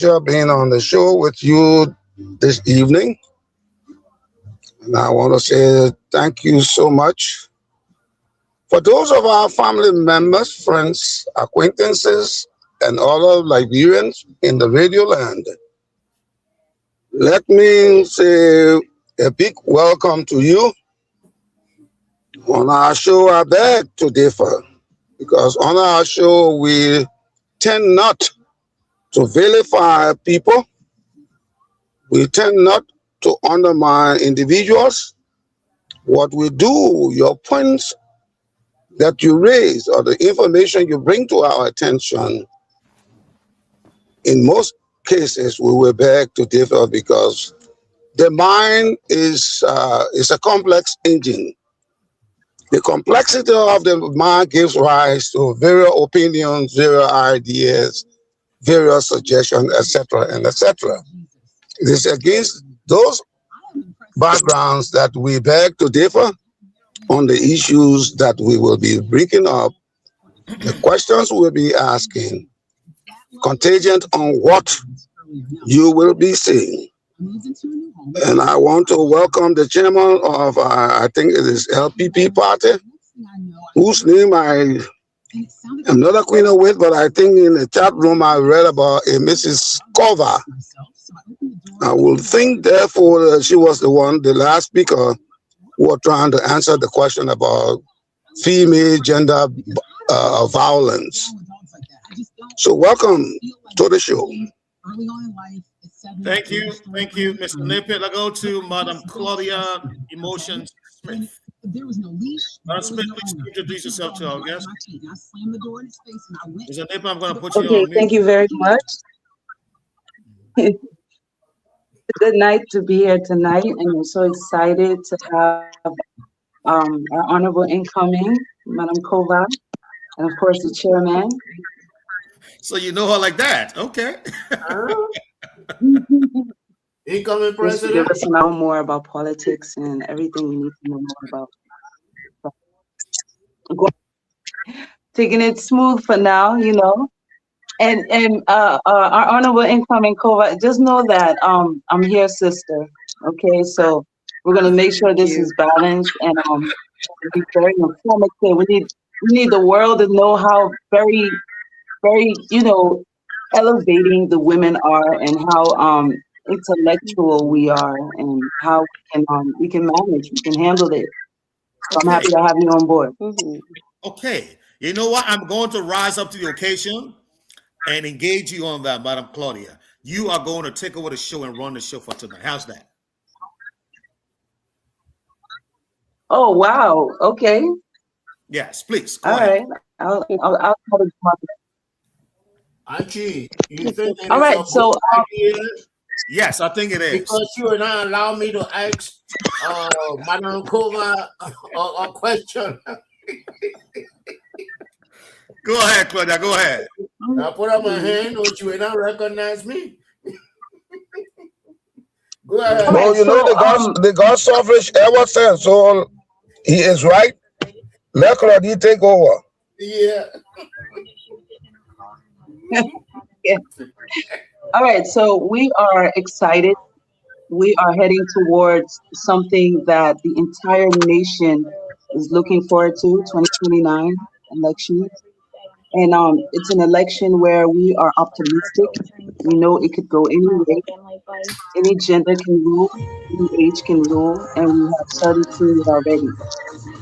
being on the show with you this evening. And I want to say thank you so much. For those of our family members, friends, acquaintances, and other Liberians in the radio land, let me say a big welcome to you on our show. I beg to differ because on our show we tend not to vilify people, we tend not to undermine individuals. What we do, your points that you raise or the information you bring to our attention, in most cases, we will beg to differ because the mind is a complex engine. The complexity of the mind gives rise to various opinions, various ideas, various suggestions, etc., and etc. It is against those backgrounds that we beg to differ on the issues that we will be bringing up, the questions we'll be asking, contingent on what you will be saying. And I want to welcome the chairman of, I think it is LPP party, whose name I am not acquainted with, but I think in the chat room I read about a Mrs. Kova. I will think, therefore, that she was the last speaker who was trying to answer the question about female gender violence. So welcome to the show. Thank you, Mr. Napier. I go to Madam Claudia Emotions Smith. Madam Smith, please introduce yourself to our guest. Mr. Napier, I'm going to put you on mute. Thank you very much. It's a good night to be here tonight, and I'm so excited to have our honorable incoming, Madam Kova, and of course the chairman. So you know her like that, okay? Incoming president. Just to give us know more about politics and everything we need to know more about. Taking it smooth for now, you know. And our honorable incoming Kova, just know that I'm here, sister. Okay, so we're gonna make sure this is balanced and be very informative. We need the world to know how very, you know, elevating the women are and how intellectual we are and how we can manage, we can handle it. So I'm happy to have you on board. Okay, you know what? I'm going to rise up to the occasion and engage you on that, Madam Claudia. You are going to take over the show and run the show for tonight. How's that? Oh wow! Okay. Yes, please. All right. I'll try to do my best. Archie, you think that all right, so yes, I think it is. Because you and I allow me to ask Madam Kova a question. Go ahead, Claudia, go ahead. I put up my hand, don't you and I recognize me? Go ahead. No, you know the God suffrage ever said, so he is right. Let Claudia take over. Yeah. Yeah. All right, so we are excited. We are heading towards something that the entire nation is looking forward to, 2029 elections. And it's an election where we are optimistic. We know it could go any way. Any gender can rule, any age can rule, and we have started seeing it already.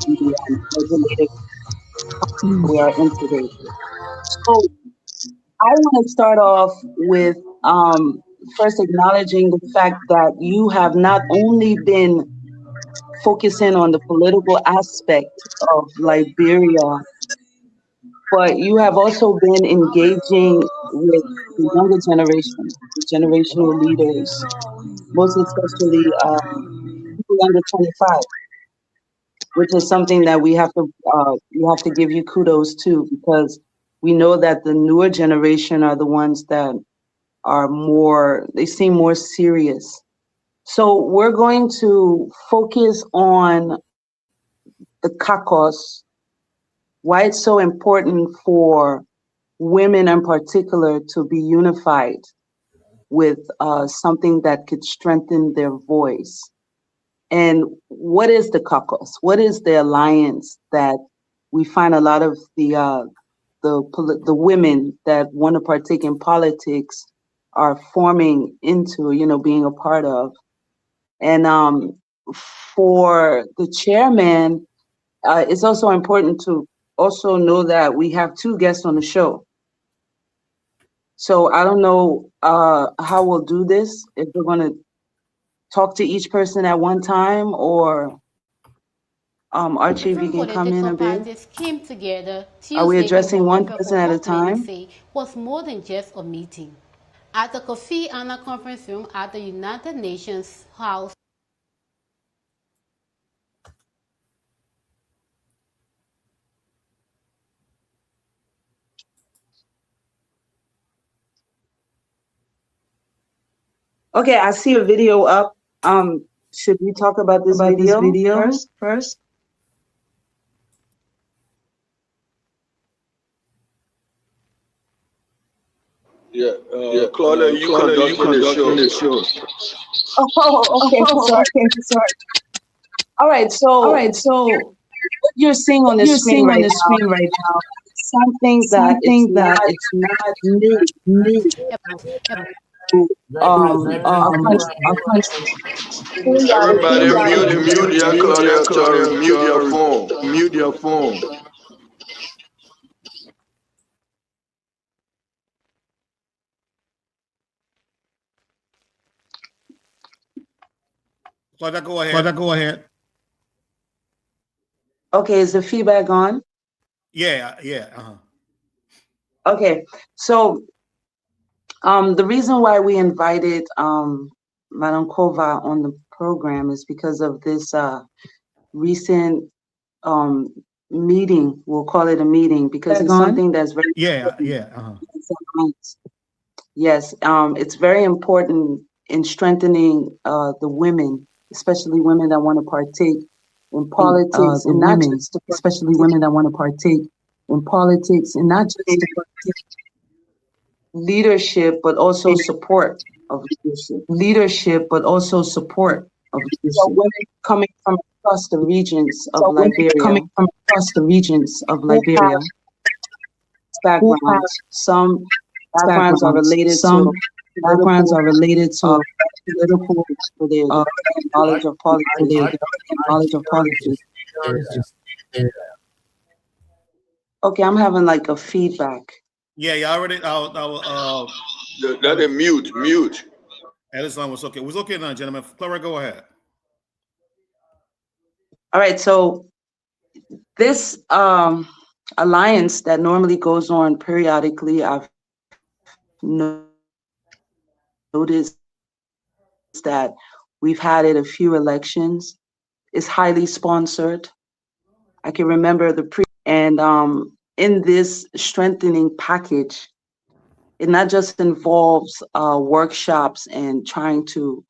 The legislative we are in today. So I want to start off with first acknowledging the fact that you have not only been focusing on the political aspect of Liberia, but you have also been engaging with the younger generation, the generational leaders, most especially people under 25, which is something that we have to give you kudos to, because we know that the newer generation are the ones that they seem more serious. So we're going to focus on the caucus, why it's so important for women in particular to be unified with something that could strengthen their voice. And what is the caucus? What is the alliance that we find a lot of the women that want to partake in politics are forming into, being a part of? And for the chairman, it's also important to also know that we have 2 guests on the show. So I don't know how we'll do this, if we're going to talk to each person at one time, or Archie, if you can come in a bit. Came together Are we addressing one person at a time? Was more than just a meeting. At the Kofi Annan conference room at the United Nations House. Okay, I see a video up. Should we talk about this video first? Yeah, Claudia, you conducting the show. Oh, okay, sorry. All right, so what you're seeing on the screen right now, something that it's not new. Everybody mute your Claudia, mute your phone. Claudia, go ahead. Okay, is the feedback on? Yeah. Okay, so the reason why we invited Madam Kova on the program is because of this recent meeting. We'll call it a meeting because it's something that's very Yes, it's very important in strengthening the women, especially women that want to partake in politics, and not just especially women that want to partake in politics, and not just leadership, but also support of leadership. So women coming from across the regions of Liberia, backgrounds. Some backgrounds are related to political, knowledge of politics. Okay, I'm having like a feedback. Yeah, already. That is mute. This line was okay. It was okay now, gentlemen. Clara, go ahead. All right, so this alliance that normally goes on periodically, I've noticed that we've had it a few elections. It's highly sponsored. I can remember and in this strengthening package, it not just involves workshops and trying to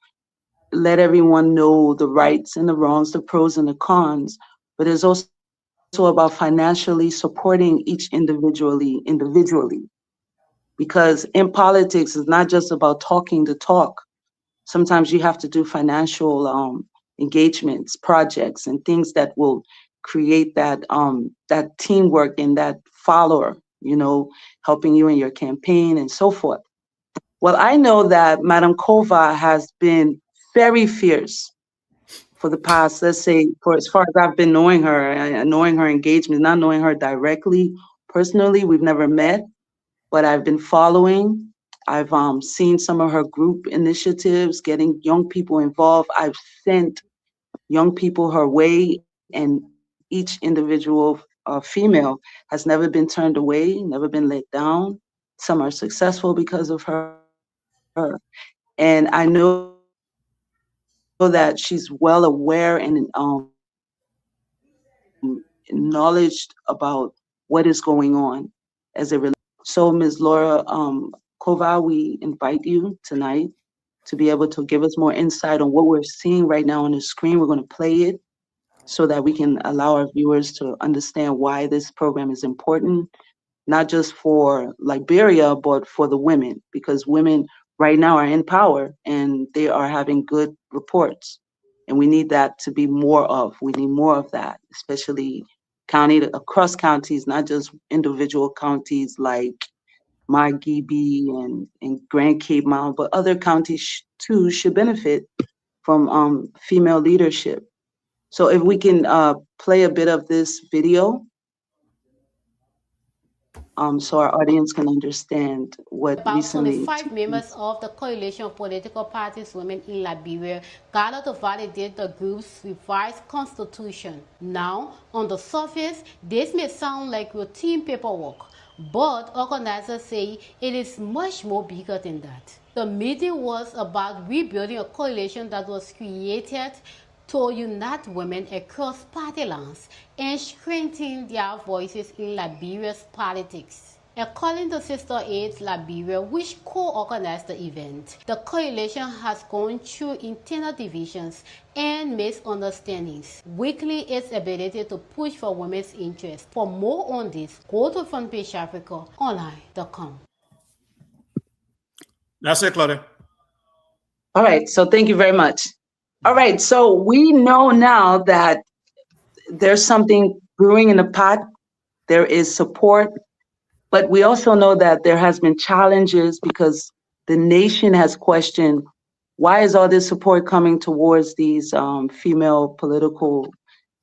let everyone know the rights and the wrongs, the pros and the cons, but it's also about financially supporting each individually. Because in politics, it's not just about talking the talk. Sometimes you have to do financial engagements, projects, and things that will create that teamwork and that follower, helping you in your campaign and so forth. Well, I know that Madam Kova has been very fierce for the past, let's say, for as far as I've been knowing her, knowing her engagement, not knowing her directly, personally, we've never met, but I've been following. I've seen some of her group initiatives, getting young people involved. I've sent young people her way, and each individual female has never been turned away, never been let down. Some are successful because of her. And I know that she's well aware and knowledge about what is going on as it relates. So Ms. Laura Kova, we invite you tonight to be able to give us more insight on what we're seeing right now on the screen. We're going to play it so that we can allow our viewers to understand why this program is important, not just for Liberia, but for the women, because women right now are in power, and they are having good reports. And we need that to be more of. We need more of that, especially across counties, not just individual counties like Margibi and Grand Cape Mount, but other counties too should benefit from female leadership. So if we can play a bit of this video, so our audience can understand what About recently. 25 members of the Coalition of Political Parties Women in Liberia gathered to validate the group's revised constitution. Now, on the surface, this may sound like routine paperwork, but organizers say it is much more bigger than that. The meeting was about rebuilding a coalition that was created to unite women across party lines and strengthen their voices in Liberia's politics. According to Sister Aids Liberia, which co-organized the event, the coalition has gone through internal divisions and misunderstandings, weakening its ability to push for women's interests. For more on this, go to frontpageafricaonline.com. That's it, Claudia. All right, so thank you very much. All right, so we know now that there's something brewing in the pot. There is support, but we also know that there has been challenges because the nation has questioned, why is all this support coming towards these female political,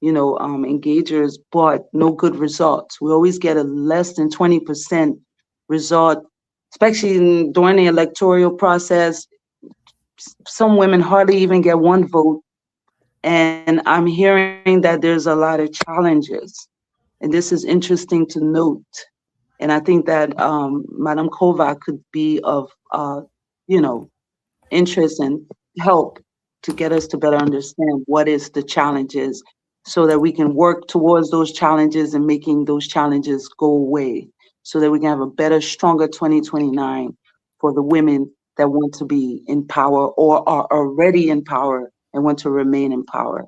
engagers, but no good results? We always get a less than 20% result, especially during the electoral process. Some women hardly even get one vote. And I'm hearing that there's a lot of challenges. And this is interesting to note. And I think that Madam Kova could be of, interest and help to get us to better understand what is the challenges so that we can work towards those challenges and making those challenges go away so that we can have a better, stronger 2029 for the women that want to be in power or are already in power and want to remain in power.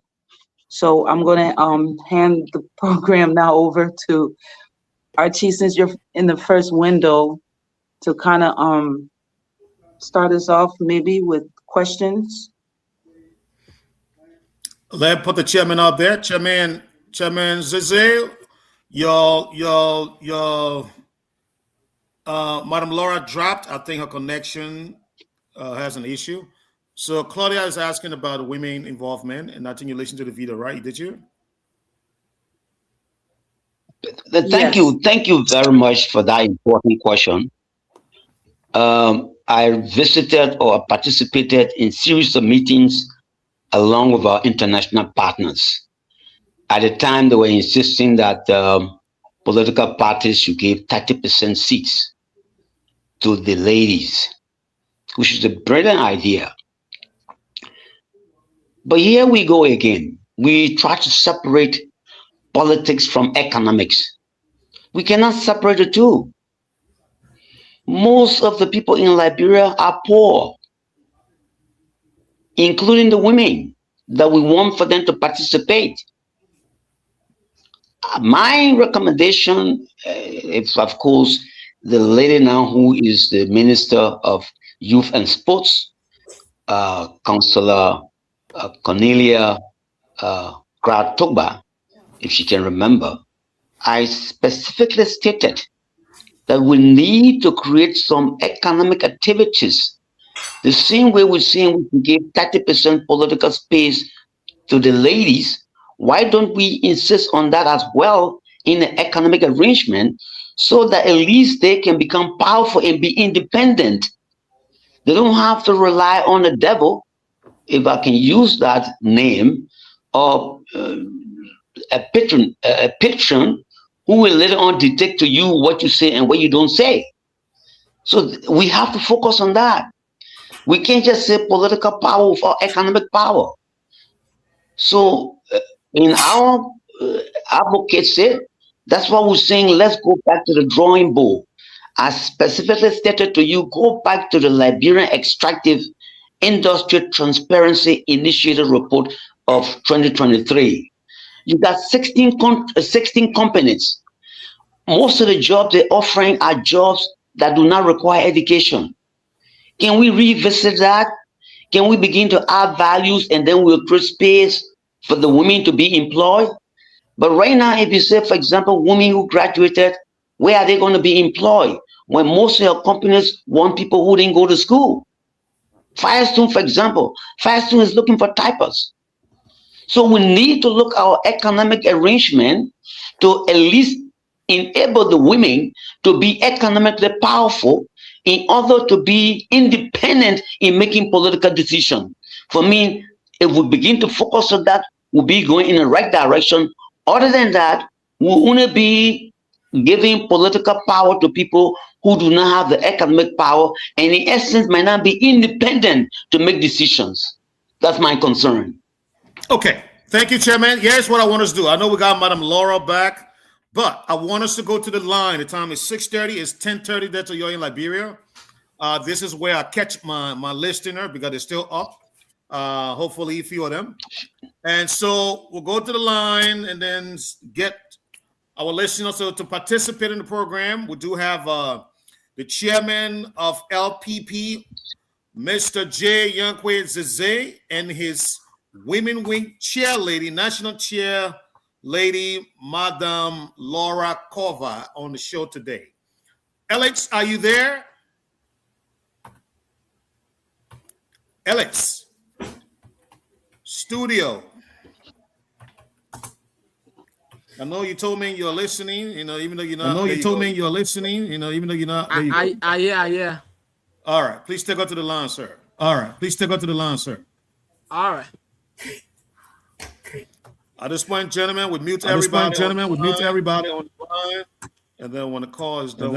So I'm going to hand the program now over to Archie, since you're in the first window, to kind of start us off maybe with questions. Let's put the chairman up there. Chairman Zize, your Madam Laura dropped. I think her connection has an issue. So Claudia is asking about women involvement, and I think you listened to the video, right? Did you? Thank you very much for that important question. I visited or participated in series of meetings along with our international partners. At the time, they were insisting that political parties should give 30% seats to the ladies, which is a brilliant idea. But here we go again. We try to separate politics from economics. We cannot separate the two. Most of the people in Liberia are poor, including the women that we want for them to participate. My recommendation, if of course the lady now who is the Minister of Youth and Sports, Councillor Cornelia Grad-Togba, if she can remember, I specifically stated that we need to create some economic activities. The same way we're saying we can give 30% political space to the ladies, why don't we insist on that as well in the economic arrangement so that at least they can become powerful and be independent? They don't have to rely on the devil, if I can use that name, or a patron who will later on dictate to you what you say and what you don't say. So we have to focus on that. We can't just say political power or economic power. So in our advocacy, that's why we're saying, let's go back to the drawing board. I specifically stated to you, go back to the Liberian Extractive Industry Transparency Initiative report of 2023. You got 16 companies. Most of the jobs they're offering are jobs that do not require education. Can we revisit that? Can we begin to add values and then we'll create space for the women to be employed? But right now, if you say, for example, women who graduated, where are they going to be employed? When most of your companies want people who didn't go to school. Firestone, for example, Firestone is looking for typers. So we need to look at our economic arrangement to at least enable the women to be economically powerful in order to be independent in making political decisions. For me, if we begin to focus on that, we'll be going in the right direction. Other than that, we'll only be giving political power to people who do not have the economic power and in essence might not be independent to make decisions. That's my concern. Okay, thank you, Chairman. Here's what I want us to do. I know we got Madam Laura back, but I want us to go to the line. The time is 6:30. It's 10:30 there till you're in Liberia. This is where I catch my listener because they're still up. Hopefully a few of them. And so we'll go to the line and then get our listeners to participate in the program. We do have the chairman of LPP, Mr. J. Yankwe Zeze, and his Women Wing chair lady, national chair lady, Madam Laura Kova, on the show today. Alex, are you there? Alex, studio. I know you told me you're listening, even though you're not. I know you told me you're listening, even though you're not. Yeah. All right, please take out to the line, sir. All right. All right. At this point, gentlemen, we mute everybody. On the line, and then when the call is done,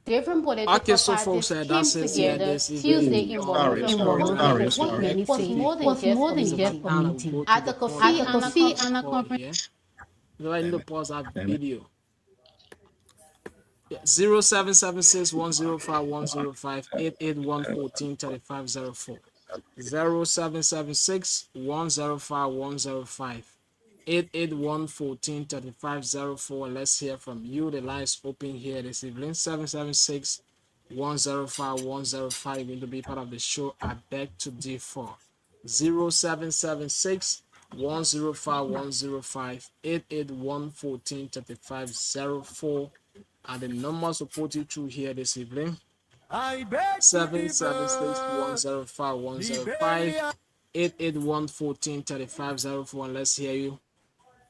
Different political Okay, so parties folks, came that's it. Yeah, together this is Tuesday really- in Sorry. It was more than just a meeting. At the Kofi Annan conference. I need to pause that video. 0776 105 105 881 143504. 0776 105 105 881 143504. Let's hear from you. The line is open here this evening. 776 105 105. Going to be part of the show. I beg to differ. 0776 105 105 881 143504. And the numbers to put you through here this evening. 776 105 105 881 143504. And let's hear you.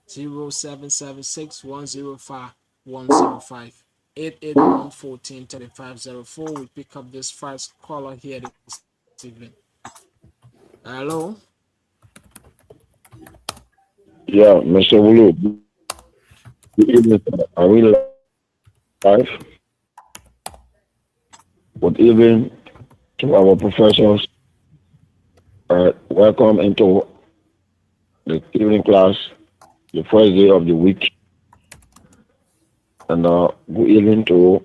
0776 105 105 881 143504. We pick up this first caller here this evening. Hello. Yeah, Mr. Wulu. Good evening. Are we live? Good evening to our professors. Welcome into the evening class, the first day of the week. And good evening to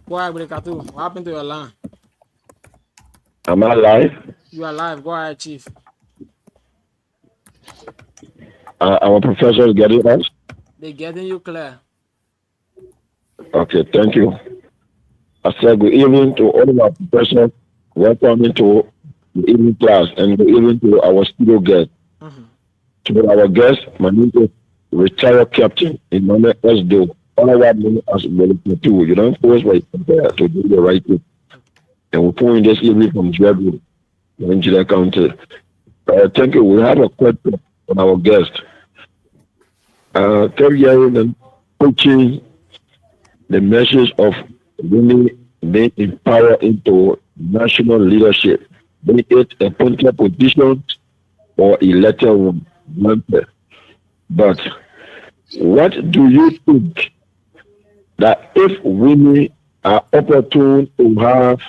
Why, Brikatu? What happened to your line? am I live? You are live. Go ahead, Chief. Our professors getting us? They're getting you clear. Okay, thank you. I said good evening to all of our professors. Welcome into the evening class and good evening to our studio guest. To our guest, my name is retired captain Emmanuel Esdo. All I know as Belipatu. You don't force my compare to do the right thing. And we're pulling this evening from Dreadwood, Nigeria County. Thank you. We have a question on our guest. Carrying and pushing the message of women being empowered into national leadership, be it appointed positions or elected one. But what do you think that if women are opportune to have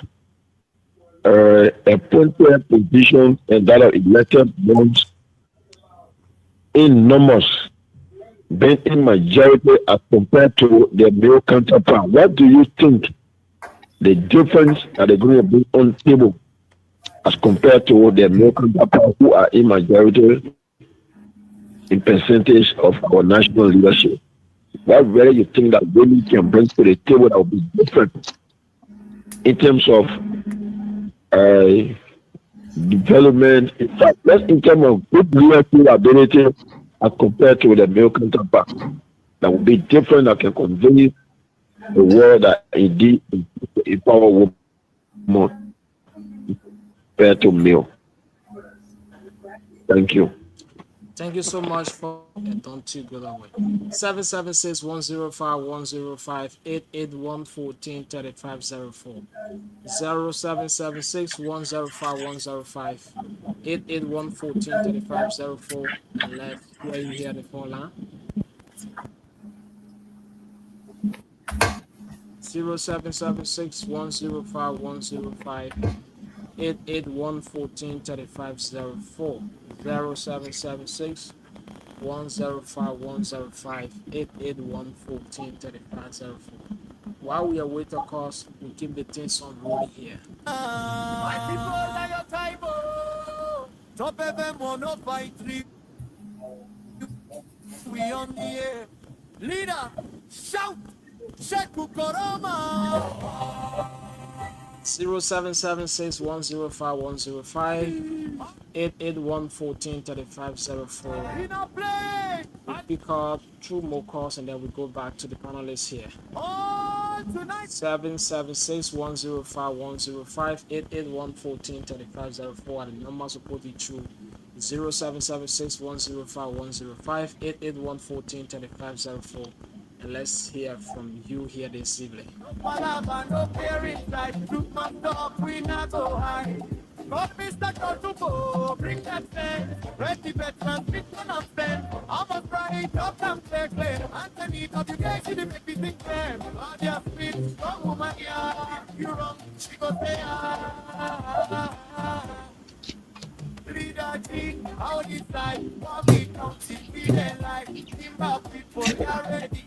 appointed positions and that are elected ones in numbers, being in majority as compared to their male counterpart, what do you think the difference that they're going to bring on the table as compared to their male counterpart who are in majority? in percentage of our national leadership? What really you think that really can bring to the table that will be different in terms of development? In fact, let's in terms of good leadership ability as compared to the male counterpart, that will be different. That can convey the world that indeed empower women compared to male. Thank you. Thank you so much for don't you go that way. 776-105-105 881-14-3504 0776-105-105 881-14-3504 and let's hear you here on the phone line. 0776-105-105 881-14-3504 0776-105-105 881-14-3504. While we await a course, we keep the things on rolling here. My people are your time. Top FM 105.3. We on the air. Leader, shout. Sheku Koroma. 0776-105-105 881-14-3504. We pick up 2 more calls and then we go back to the panelists here. 776-105-105 881-14-3504 and the numbers will put you through 0776-105-105 881-14-3504. And let's hear from you here this evening. God, Mr. Kotubo, bring that sense. Ready veterans, big one of them. I'm a bright up and play clear. Anthony, of you guys, you make me think them. God, your speed, strong woman, yeah. You wrong, she go say, Leader G, how this side, what we come to be there like. Timber people, you are ready.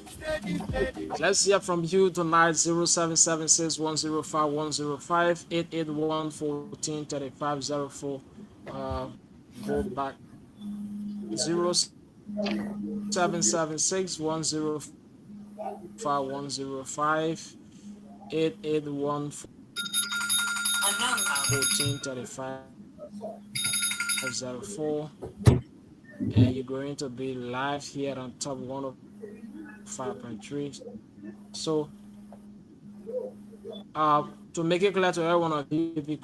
Steady, steady. Let's hear from you tonight. 0776-105-105 881-14-3504. Go back 0776-105-105 881-14-3504. And you're going to be live here on top 105.3. So to make it clear to everyone of you, you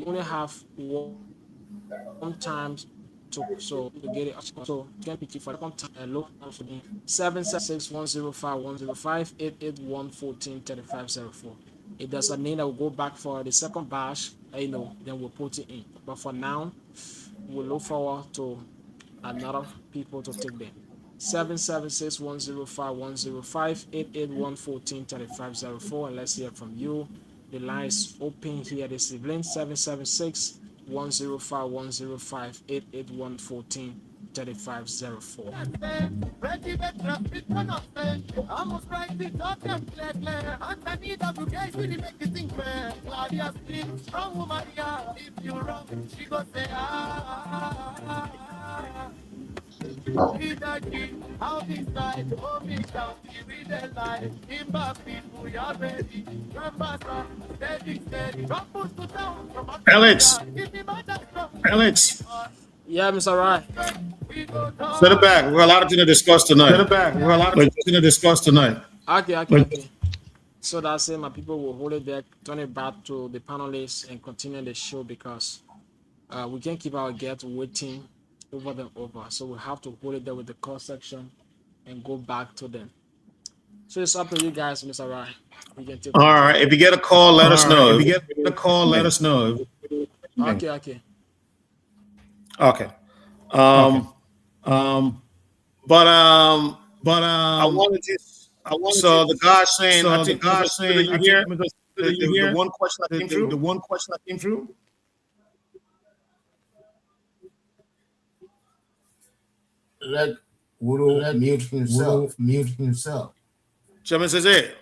only have one time to get it. So 20 for one time look for the 776-105-105 881-14-3504. It doesn't mean that we'll go back for the second batch, then we'll put it in. But for now, we'll look forward to another people to take them. 776-105-105 881-14-3504 and let's hear from you. The line is open here this evening. 776-105-105 881-14-3504. Ready veterans, big one of them. Almost right, the top and play clear. Anthony, of you guys, really make me think fair. Claudia Street, strong woman, yeah. If you wrong, she go say, Leader G, how this side, hold me down, we the life. Timber people, you are ready. Remember, steady, steady. Don't push to down from Alex. Alex. Yeah, Mr. Rai. Set it back. We're a lot of things to discuss tonight. Okay. So that's it. My people will hold it there, turn it back to the panelists and continue the show because we can't keep our guests waiting over and over. So we have to hold it there with the call section and go back to them. So it's up to you guys, Mr. Rai. We can take All right. If you get a call, let us know. Okay. Okay. I wanted to. So the guy saying, the one question that came through. Let Woodrow mute himself. Chairman says it.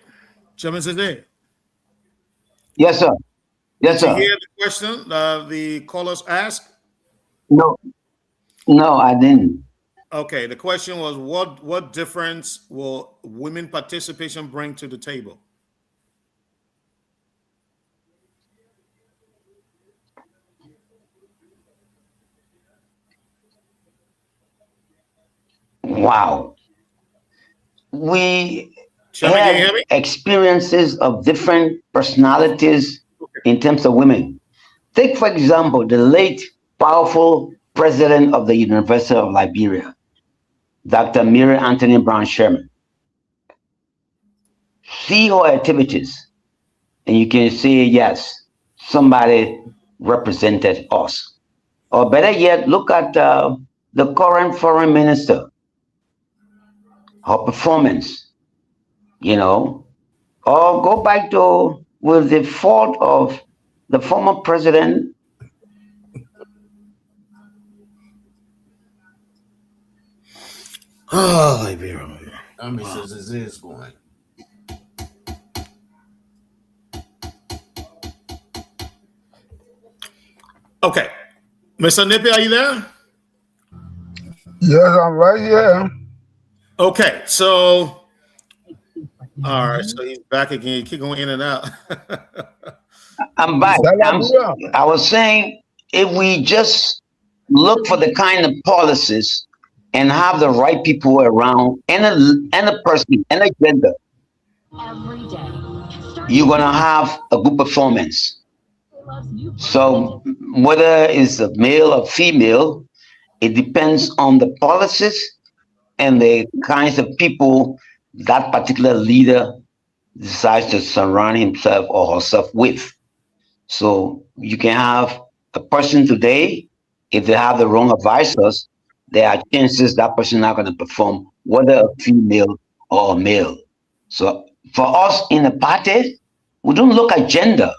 Yes, sir. Did you hear the question the callers asked? No, No, I didn't. Okay, the question was what difference will women participation bring to the table? Wow. We Chairman, can you have hear me? experiences of different personalities in terms of women. Take, for example, the late powerful president of the University of Liberia, Dr. Mary Anthony Brown Sherman. See her activities, and you can say, yes, somebody represented us. Or better yet, look at the current foreign minister, her performance, you know, or go back to with the fault of the former president. Oh, Liberia. I mean, since this is going. Okay. Mr. Nippy, are you there? Yes, I'm right here. Okay, so all right, so he's back again. You keep going in and out. I'm back. I was saying, if we just look for the kind of policies and have the right people around and a person and a gender, you're gonna have a good performance. So whether it's a male or female, it depends on the policies and the kinds of people that particular leader decides to surround himself or herself with. So you can have a person today, if they have the wrong advisors, there are chances that person is not going to perform, whether a female or a male. So for us in the party, we don't look at gender.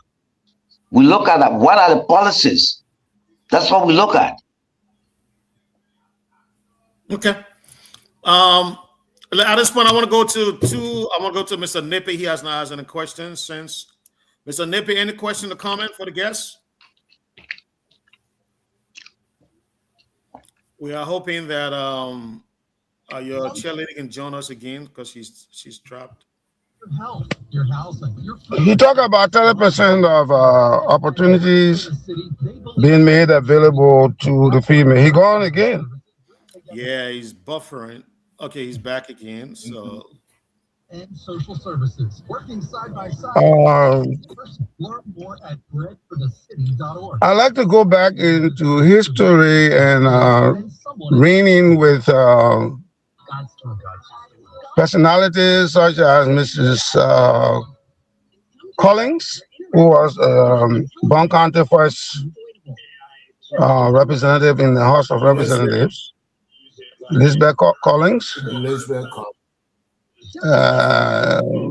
We look at what are the policies. That's what we look at. Okay. At this point, I want to go to Mr. Nippy. He has not asked any questions since. Mr. Nippy, any question or comment for the guests? We are hoping that your cheerleader can join us again because she's trapped. Your housing, your He talked about 30% of opportunities being made available to the female. He gone again. Yeah, he's buffering. Okay, he's back again. So and social services working side by side. Learn more at breadforthecity.org. I like to go back into history and reigning with personalities such as Mrs. Collins, who was Bon County first representative in the House of Representatives. Elizabeth Collins.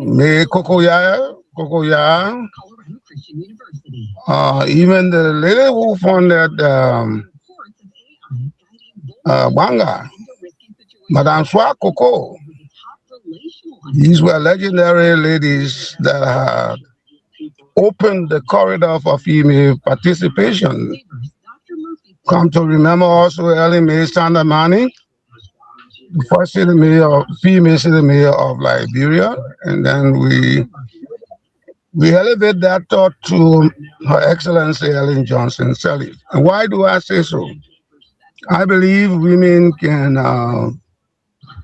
May Kokoya, even the lady who founded Banga, Madame Swa Koko. These were legendary ladies that had opened the corridor for female participation. Come to remember also Ellie Mae Sandamani, the first female city mayor of Liberia, and then we elevate that thought to Her Excellency Ellen Johnson Sirleaf. And why do I say so? I believe women can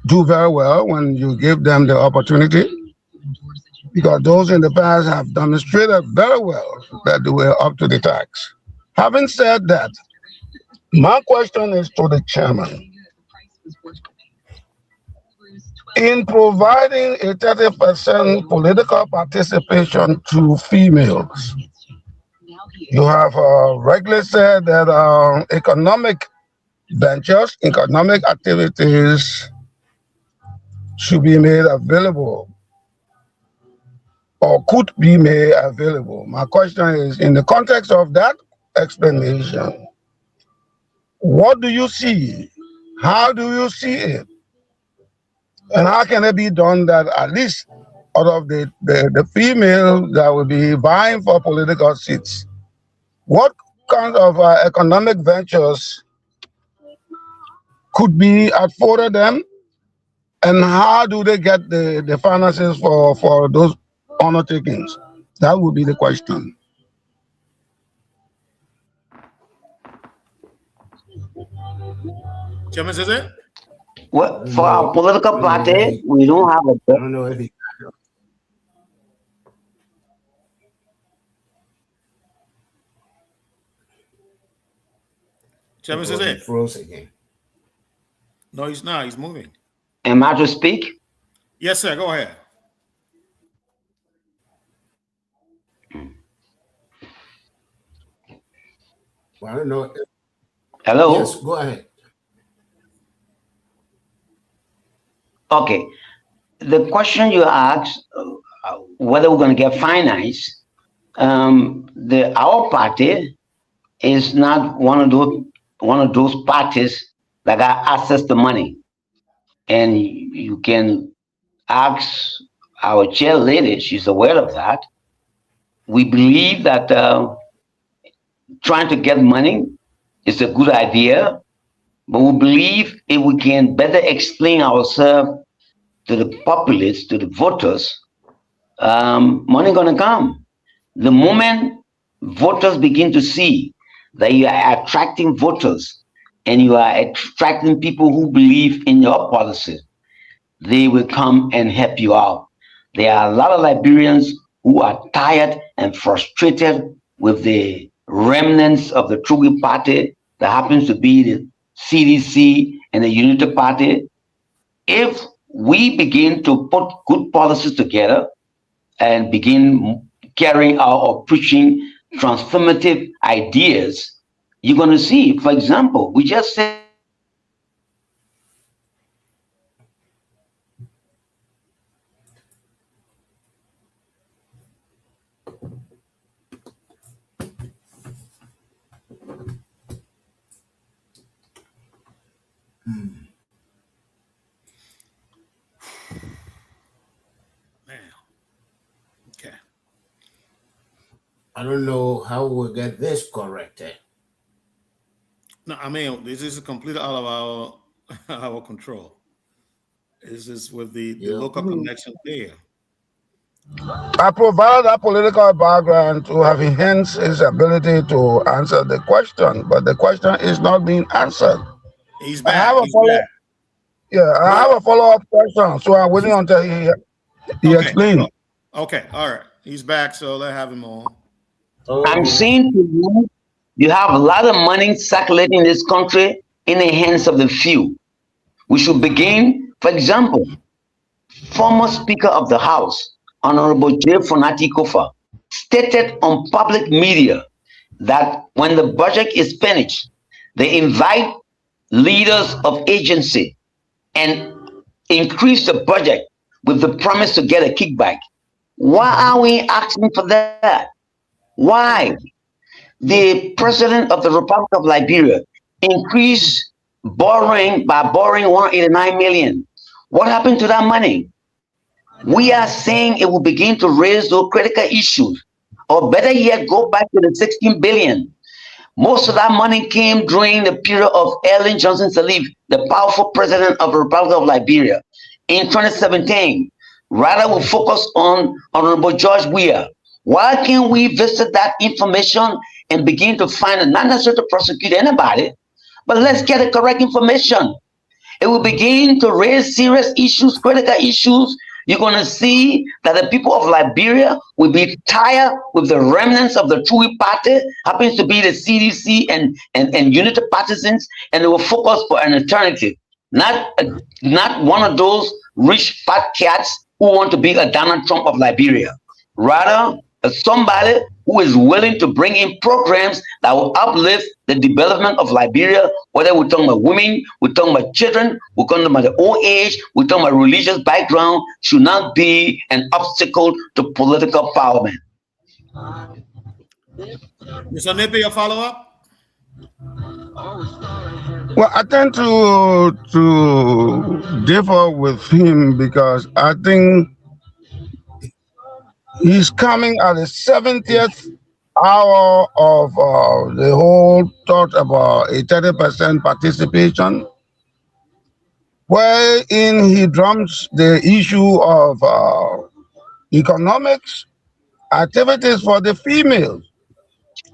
do very well when you give them the opportunity, because those in the past have demonstrated very well that they were up to the task. Having said that, my question is to the chairman. In providing a 30% political participation to females, you have regularly said that economic ventures, economic activities should be made available or could be made available. My question is, in the context of that explanation, what do you see? How do you see it? And how can it be done that at least out of the female that will be vying for political seats, what kind of economic ventures could be afforded them, and how do they get the finances for those undertakings? That would be the question. Chairman says it? Well, for our political party, we don't have a. I don't know if he Chairman says it? froze again. No, he's not. He's moving. Am I to speak? Yes, sir. Go ahead. Well, I don't know. Hello? Yes, go ahead. Okay. The question you asked, whether we're going to get finance, our party is not one of those parties that got access to money. And you can ask our chair lady, she's aware of that. We believe that trying to get money is a good idea, but we believe if we can better explain ourselves to the populace, to the voters, money gonna come. The moment voters begin to see that you are attracting voters and you are attracting people who believe in your policy, they will come and help you out. There are a lot of Liberians who are tired and frustrated with the remnants of the Trugi Party that happens to be the CDC and the Unity Party. If we begin to put good policies together and begin carrying out or preaching transformative ideas, you're going to see, for example, we just said I don't know how we'll get this corrected. No, I mean, this is completely out of our control. This is with the local connection there. I provided that political background to have enhanced his ability to answer the question, but the question is not being answered. He's back. I have a follow. Yeah, I have a follow-up question, so I'm waiting until he explains. Okay, all right. He's back, so let's have him on. I'm saying to you, you have a lot of money circulating in this country in the hands of the few. We should begin, for example, former Speaker of the House, Honorable J. Fonati Kofa, stated on public media that when the budget is finished, they invite leaders of agency and increase the budget with the promise to get a kickback. Why are we asking for that? Why? The president of the Republic of Liberia increased borrowing by borrowing 189 million. What happened to that money? We are saying it will begin to raise those critical issues, or better yet, go back to the 16 billion. Most of that money came during the period of Ellen Johnson Sirleaf, the powerful president of the Republic of Liberia. In 2017, rather we focus on Honorable George Weah. Why can't we visit that information and begin to find it, not necessarily to prosecute anybody, but let's get the correct information. It will begin to raise serious issues, critical issues. You're going to see that the people of Liberia will be tired with the remnants of the Trugi Party, happens to be the CDC and Unity partisans, and they will focus for an alternative. Not one of those rich fat cats who want to be a Donald Trump of Liberia. Rather, somebody who is willing to bring in programs that will uplift the development of Liberia, whether we're talking about women, we're talking about children, we're talking about the old age, we're talking about religious background, should not be an obstacle to political empowerment. Mr. Nippy, your follow-up? Well, I tend to differ with him because I think he's coming at the 70th hour of the whole thought about a 30% participation. wherein he drums the issue of economics activities for the females.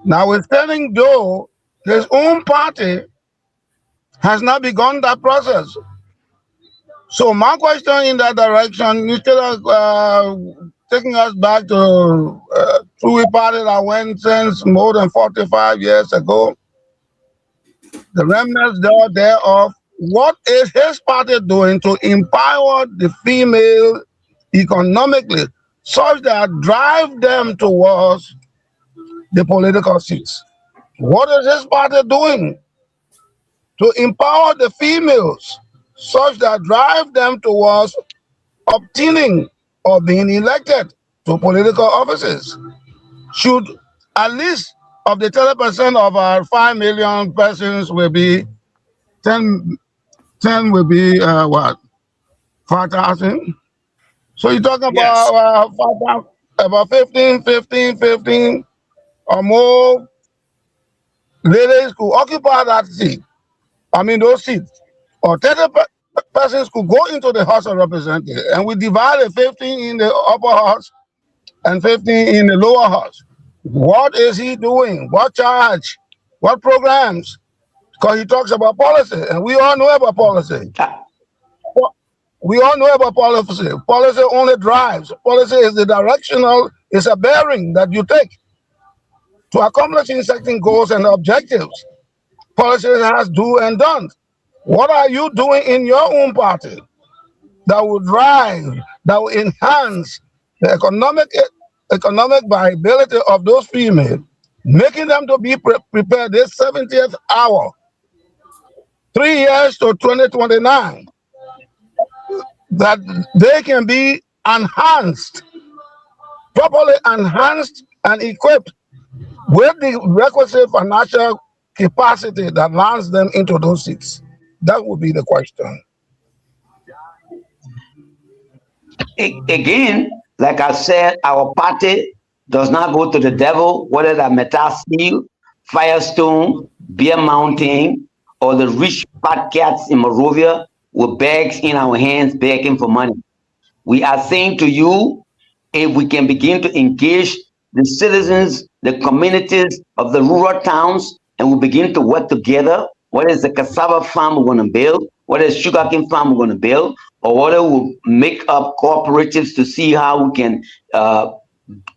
Now, with telling Joe, his own party has not begun that process. So my question in that direction, instead of taking us back to True Party that went since more than 45 years ago, the remnants thereof, what is his party doing to empower the female economically such that drive them towards the political seats? What is his party doing to empower the females such that drive them towards obtaining or being elected to political offices? Should at least of the 30% of our 5 million persons will be 10 will be what, 5,000? So you're talking about 5,000, about 15 or more ladies could occupy that seat. I mean those seats. Or 30 persons could go into the House of Representatives, and we divided 15 in the upper house and 15 in the lower house. What is he doing? What charge? What programs? Because he talks about policy, and we all know about policy. We all know about policy. Policy only drives. Policy is the directional, it's a bearing that you take to accomplishing certain goals and objectives. Policy has do and done. What are you doing in your own party that will drive, that will enhance the economic viability of those females, making them to be prepared this 70th hour, 3 years to 2029, that they can be enhanced, properly enhanced and equipped with the requisite financial capacity that lands them into those seats? That would be the question. Again, like I said, our party does not go to the devil, whether that Metal Steel, Firestone, Beer Mountain, or the rich fat cats in Monrovia with bags in our hands begging for money. We are saying to you, if we can begin to engage the citizens, the communities of the rural towns, and we begin to work together, whether it's a cassava farm we're going to build, whether it's sugarcane farm we're going to build, or whether we'll make up cooperatives to see how we can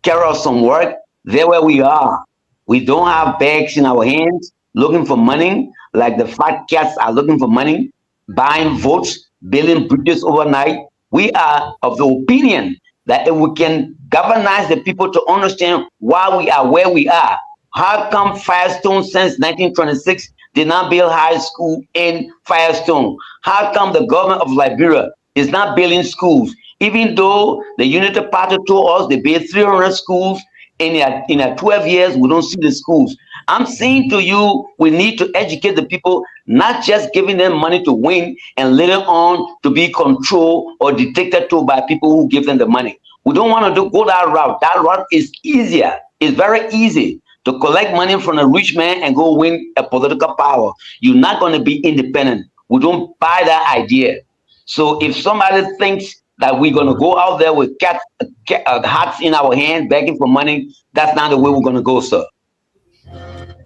carry out some work, there where we are. We don't have bags in our hands looking for money, like the fat cats are looking for money, buying votes, building bridges overnight. We are of the opinion that if we can galvanize the people to understand why we are where we are, how come Firestone since 1926 did not build high school in Firestone? How come the government of Liberia is not building schools? Even though the Unity Party told us they built 300 schools in a 12 years, we don't see the schools. I'm saying to you, we need to educate the people, not just giving them money to win and later on to be controlled or dictated to by people who give them the money. We don't want to go that route. That route is easier. It's very easy to collect money from a rich man and go win a political power. You're not going to be independent. We don't buy that idea. So if somebody thinks that we're going to go out there with hats in our hand begging for money, that's not the way we're going to go, sir.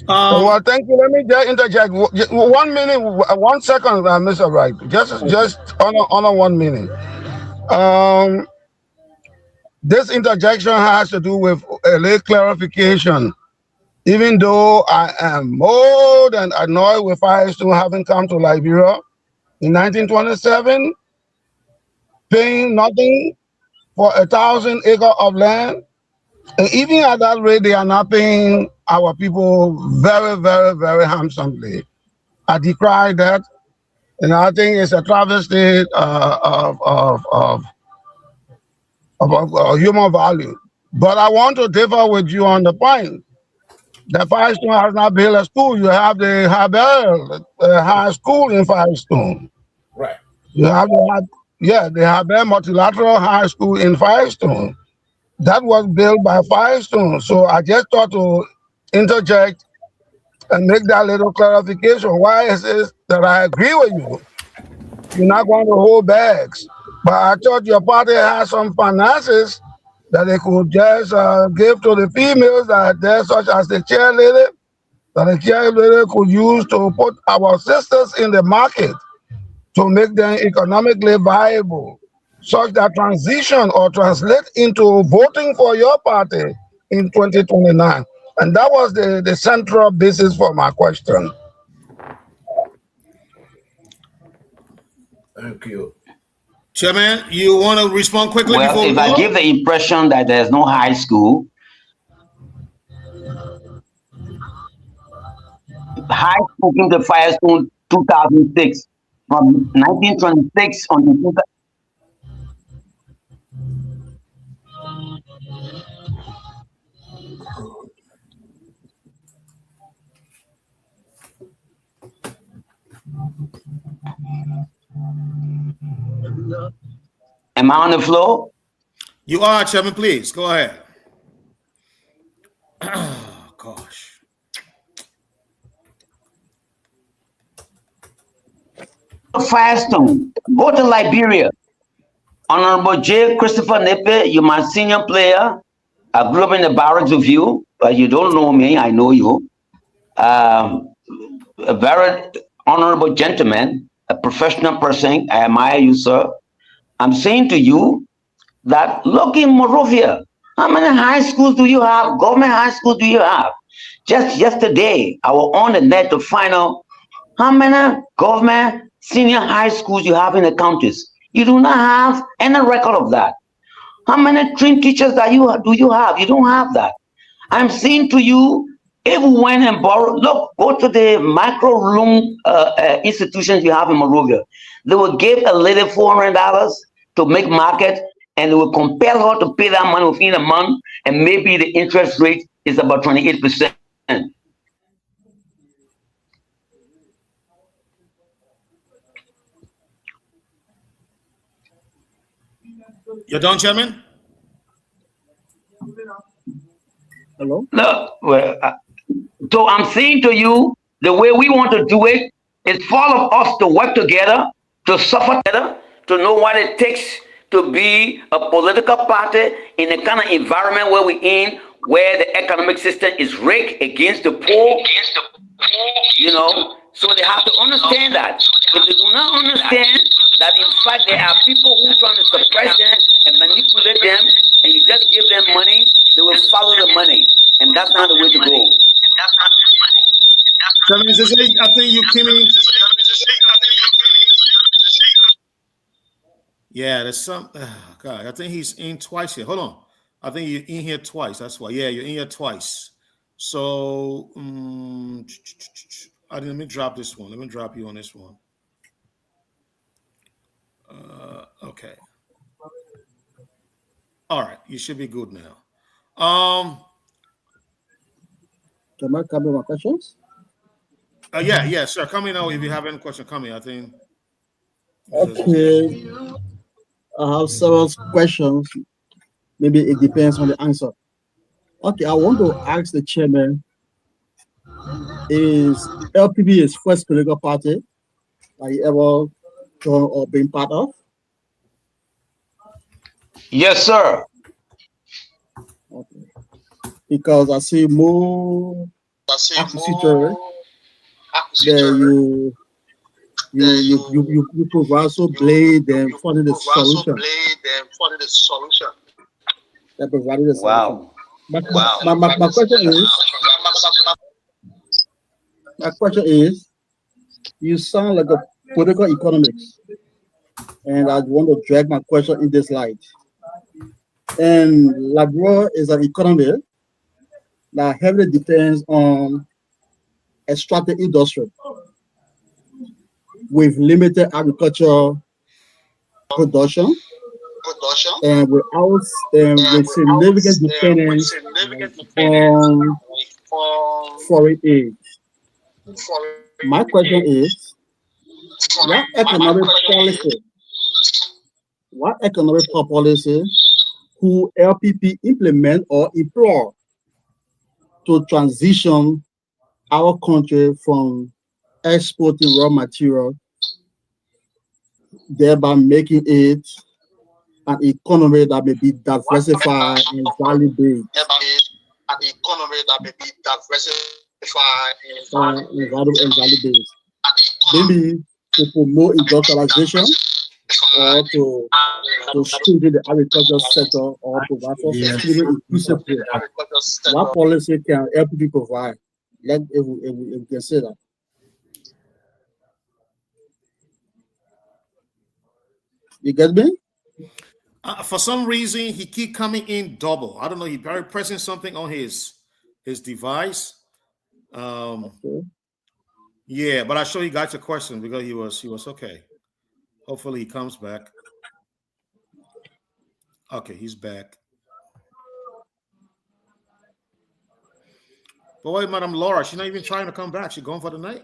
Well, thank you. Let me just interject. 1 minute, 1 second, Mr. Wright. Just on 1 minute. This interjection has to do with a little clarification. Even though I am more than annoyed with Firestone having come to Liberia in 1927, paying nothing for 1,000 acres of land, and even at that rate, they are not paying our people very, very, very handsomely. I decry that, and I think it's a travesty of human value. But I want to differ with you on the point. The Firestone has not built a school. You have the Haber High School in Firestone. Right. You have the Haber Multilateral High School in Firestone. That was built by Firestone. So I just thought to interject and make that little clarification. Why is it that I agree with you You're not going to hold bags. But I thought your party had some finances that they could just give to the females that they're such as the cheerleader, that the cheerleader could use to put our sisters in the market to make them economically viable, such that transition or translate into voting for your party in 2029. And that was the central basis for my question. Thank you. Chairman, you want to respond quickly Well, before if I give the impression that there's no high school, high school came to Firestone 2006. From 1926 until Am I on the floor? You are, Chairman, please. Go ahead. Oh, gosh. Firestone, go to Liberia. Honorable J. Christopher Nippe, you're my senior player. I grew up in the barracks with you, but you don't know me, I know you. A very honorable gentleman, a professional person, I admire you, sir. I'm saying to you that look in Monrovia, how many high schools do you have? Government high schools do you have? Just yesterday, I was on the net to find out how many government senior high schools you have in the counties. You do not have any record of that. How many trained teachers do you have? You don't have that. I'm saying to you, if we went and borrow, look, go to the micro loan institutions you have in Monrovia. They will give a lady $400 to make market, and they will compel her to pay that money within a month, and maybe the interest rate is about 28%. You're done, Chairman? Hello? No, well, so I'm saying to you, the way we want to do it is for all of us to work together, to suffer together, to know what it takes to be a political party in the kind of environment where we're in, where the economic system is rigged against the poor, you know. So they have to understand that. If they do not understand that, in fact, there are people who are trying to suppress them and manipulate them, and you just give them money, they will follow the money. And that's not the way to go. Chairman, I think you came in. Yeah, there's some. Oh God, I think he's in twice here. Hold on. I think you're in here twice. That's why. Yeah, you're in here twice. So let me drop this one. Let me drop you on this one. Okay. All right. You should be good now. Can I cover my questions? Yeah, sir. Come in now if you have any question. Come in. I think. Okay. I have several questions. Maybe it depends on the answer. Okay, I want to ask the chairman, is LPP his first political party that he ever joined or been part of? Yes, sir. Okay. Because I see more accusatory that you could also blame them for the solution. They provided the solution. Wow. My question is, you sound like a political economist, and I want to drag my question in this light. And Labrador is an economy that heavily depends on extractive industry with limited agricultural production and with significant dependence on foreign aid. My question is, what economic policy who LPP implement or implore to transition our country from exporting raw material thereby making it an economy that may be diversified and value-based. An economy that may be diversified and value-based. Maybe to promote industrialization or to strengthen the agricultural sector or provide for sustainable inclusive growth. What policy can LPP provide? If we can say that. You get me? For some reason, he keep coming in double. I don't know. He's probably pressing something on his device. Yeah, but I sure he got your question because he was okay. Hopefully he comes back. Okay, he's back. But wait, Madam Laura, she's not even trying to come back. She's going for the night.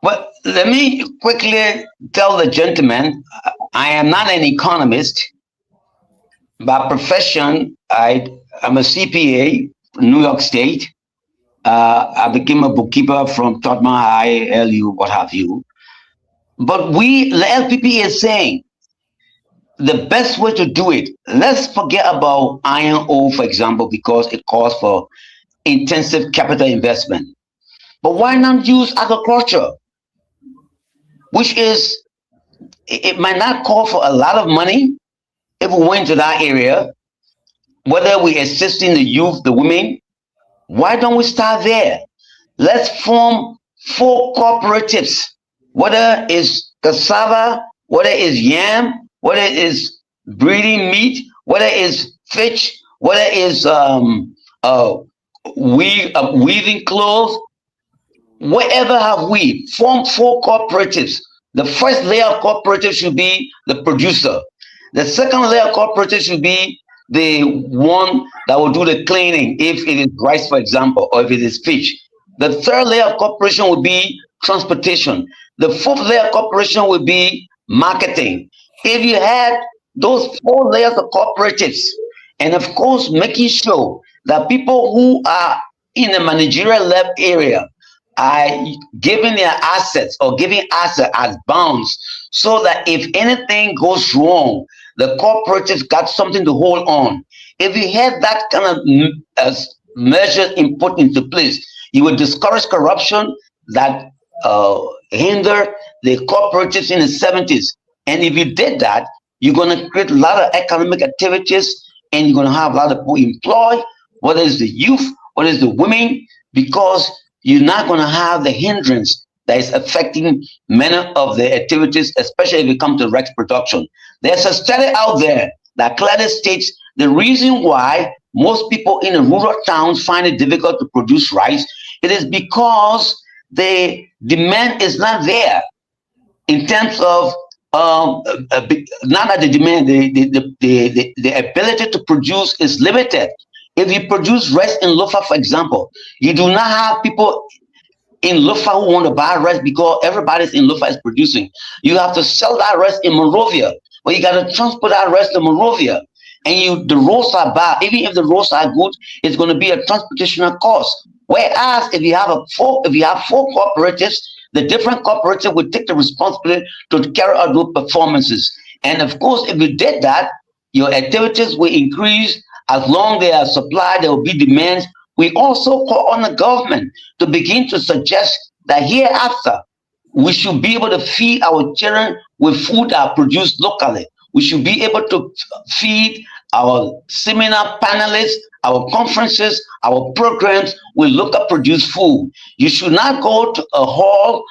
Well, let me quickly tell the gentleman, I am not an economist. By profession, I'm a CPA, New York State. I became a bookkeeper from Tottenham High, LU, what have you. But the LPP is saying the best way to do it, let's forget about iron ore, for example, because it calls for intensive capital investment. But why not use agriculture? Which is, it might not call for a lot of money if we went to that area, whether we assisting the youth, the women. Why don't we start there? Let's form 4 cooperatives, whether it's cassava, whether it's yam, whether it's breeding meat, whether it's fish, whether it's weaving clothes, whatever have we, form 4 cooperatives. The first layer of cooperative should be the producer. The second layer of cooperative should be the one that will do the cleaning, if it is rice, for example, or if it is fish. The third layer of cooperation would be transportation. The fourth layer of cooperation would be marketing. If you had those 4 layers of cooperatives, and of course, making sure that people who are in the managerial level area are giving their assets or giving assets as bonds, so that if anything goes wrong, the cooperatives got something to hold on. If you have that kind of measures put into place, you will discourage corruption that hinder the cooperatives in the 70s. And if you did that, you're going to create a lot of economic activities, and you're going to have a lot of people employed, whether it's the youth, whether it's the women, because you're not going to have the hindrance that is affecting many of the activities, especially if it comes to rice production. There's a study out there that clearly states the reason why most people in the rural towns find it difficult to produce rice. It is because the demand is not there in terms of not that the demand, the ability to produce is limited. If you produce rice in Lofa, for example, you do not have people in Lofa who want to buy rice because everybody's in Lofa is producing. You have to sell that rice in Monrovia, but you got to transport that rice to Monrovia. And the roads are bad. Even if the roads are good, it's going to be a transportation cost. Whereas if you have 4 cooperatives, the different cooperatives will take the responsibility to carry out those performances. And of course, if you did that, your activities will increase. As long as they are supplied, there will be demands. We also call on the government to begin to suggest that hereafter, we should be able to feed our children with food that are produced locally. We should be able to feed our seminar panelists, our conferences, our programs with local produced food. You should not go to a hall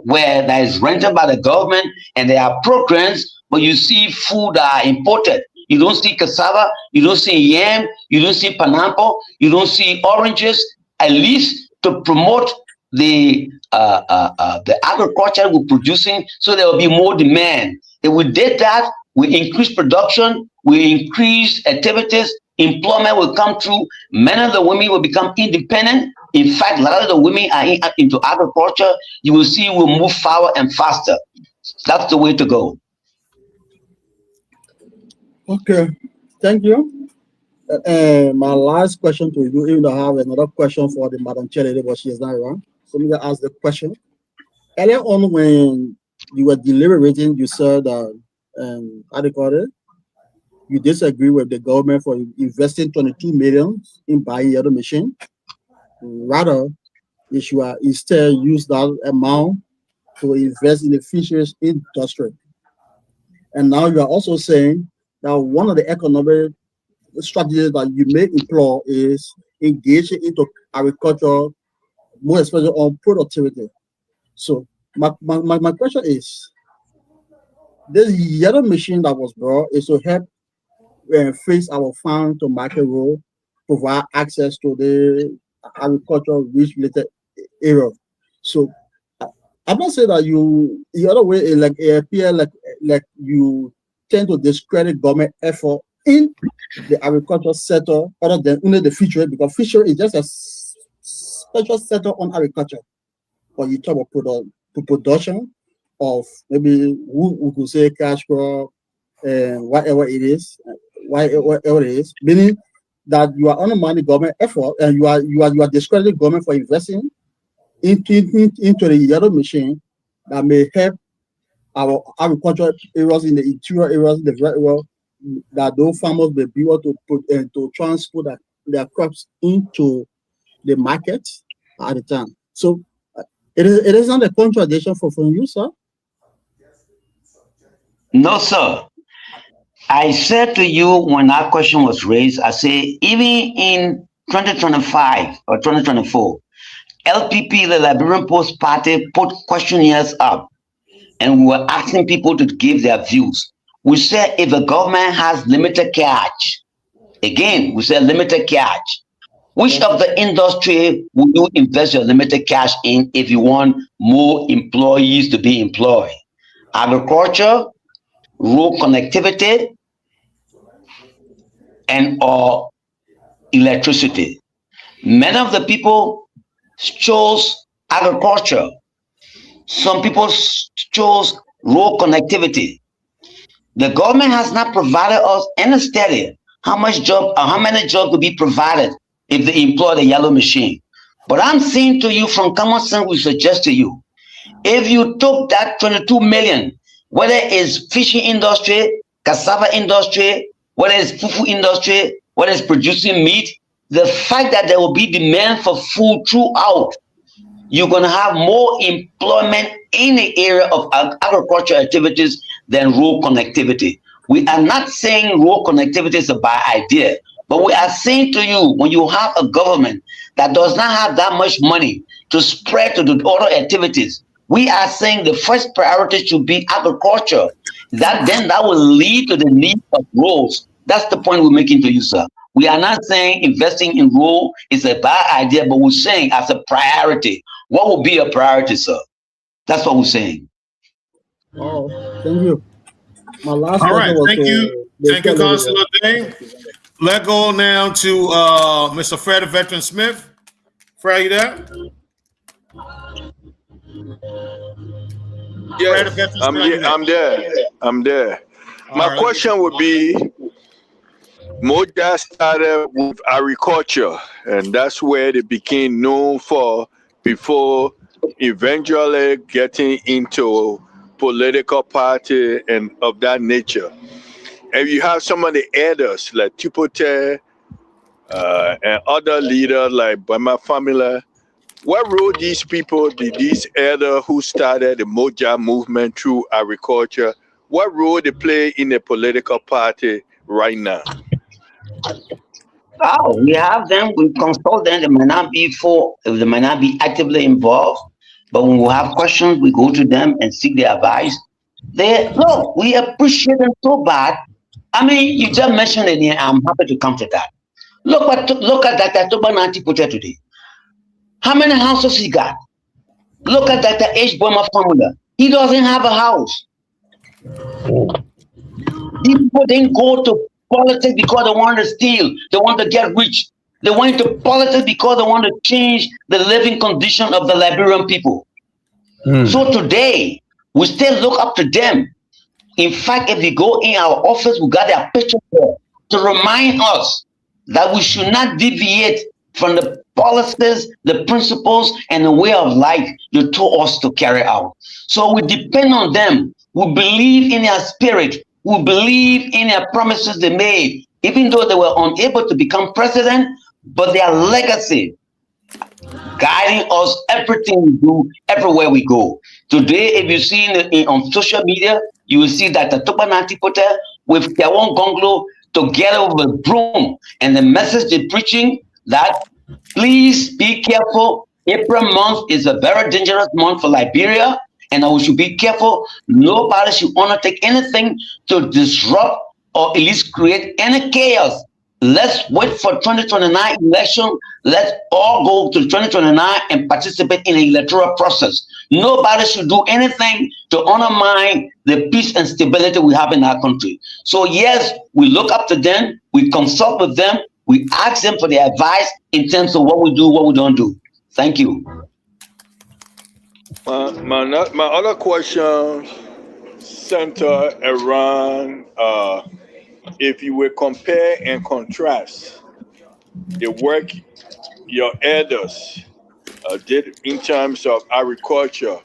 where that is rented by the government and there are programs, but you see food that are imported. You don't see cassava, you don't see yam, you don't see pineapple, you don't see oranges. At least to promote the agriculture we're producing, so there will be more demand. If we did that, we increase production, we increase activities, employment will come through. Many of the women will become independent. In fact, a lot of the women are into agriculture. You will see we'll move forward and faster. That's the way to go. Okay, thank you. My last question to you, even though I have another question for the Madam Chair, but she is not around. So let me ask the question. earlier on when you were deliberating, you said that, how do you call it? You disagree with the government for investing 22 million in buying yellow machine. Rather, you should instead use that amount to invest in the fisheries industry. And now you are also saying that one of the economic strategies that you may employ is engaging into agriculture, more especially on productivity. So my question is, this yellow machine that was brought is to help face our farm to market role, provide access to the agricultural reach related area. So I'm not saying that the other way is like it appear like you tend to discredit government effort in the agricultural sector other than only the fishery, because fishery is just a special sector on agriculture. When you talk about production of maybe we could say cash crop and whatever it is, meaning that you are undermining government effort and you are discrediting government for investing into the yellow machine that may help our agricultural areas in the interior areas, the area, that those farmers will be able to transport their crops into the market at the time. So it is not a contradiction from you, sir. No, sir. I said to you when that question was raised, I say even in 2025 or 2024, LPP, the Liberian Post Party, put questionnaires up and we were asking people to give their views. We said if the government has limited cash, again, we said limited cash, which of the industry would you invest your limited cash in if you want more employees to be employed? Agriculture, road connectivity, and or electricity. Many of the people chose agriculture. Some people chose road connectivity. The government has not provided us any study how many jobs will be provided if they employ the yellow machine. But I'm saying to you from common sense, we suggest to you, if you took that 22 million, whether it's fishing industry, cassava industry, whether it's fufu industry, whether it's producing meat, the fact that there will be demand for food throughout, you're going to have more employment in the area of agriculture activities than road connectivity. We are not saying road connectivity is a bad idea, but we are saying to you, when you have a government that does not have that much money to spread to the other activities, we are saying the first priority should be agriculture. That will lead to the need of roads. That's the point we're making to you, sir. We are not saying investing in road is a bad idea, but we're saying as a priority. What will be a priority, sir? That's what we're saying. Oh, thank you. My last all right, thank you. Thank you, Councilor Day. Let's go now to Mr. Fred Veteran Smith. Fred, you there? Yes, I'm here. I'm there. My question would be, Moja started with agriculture, and that's where they became known for before eventually getting into political party and of that nature. And you have some of the elders like Tipote and other leaders like Bama Famila. What role these people, these elders who started the Moja movement through agriculture, what role they play in the political party right now? Oh, we have them, we consult them, they might not be actively involved, but when we have questions, we go to them and seek their advice. Look, we appreciate them so bad. I mean, you just mentioned it here, I'm happy to come to that. Look at Dr. Toba Nanti Pote today. How many houses he got? Look at Dr. H. Boma Formula. He doesn't have a house. These people didn't go to politics because they want to steal. They want to get rich. They went to politics because they want to change the living condition of the Liberian people. So today, we still look up to them. In fact, if we go in our office, we got their picture there to remind us that we should not deviate from the policies, the principles, and the way of life you told us to carry out. So we depend on them. We believe in their spirit. We believe in their promises they made, even though they were unable to become president, but their legacy guiding us everything we do, everywhere we go. Today, if you see on social media, you will see that the Tokpa Nandi Potel with Kiawon Gonglo together with a broom, and the message they're preaching that please be careful. April month is a very dangerous month for Liberia, and we should be careful. Nobody should undertake anything to disrupt or at least create any chaos. Let's wait for 2029 election. Let's all go to 2029 and participate in the electoral process. Nobody should do anything to undermine the peace and stability we have in our country. So yes, we look up to them, we consult with them, we ask them for their advice in terms of what we do, what we don't do. Thank you. My other question center around if you will compare and contrast the work your elders did in terms of agriculture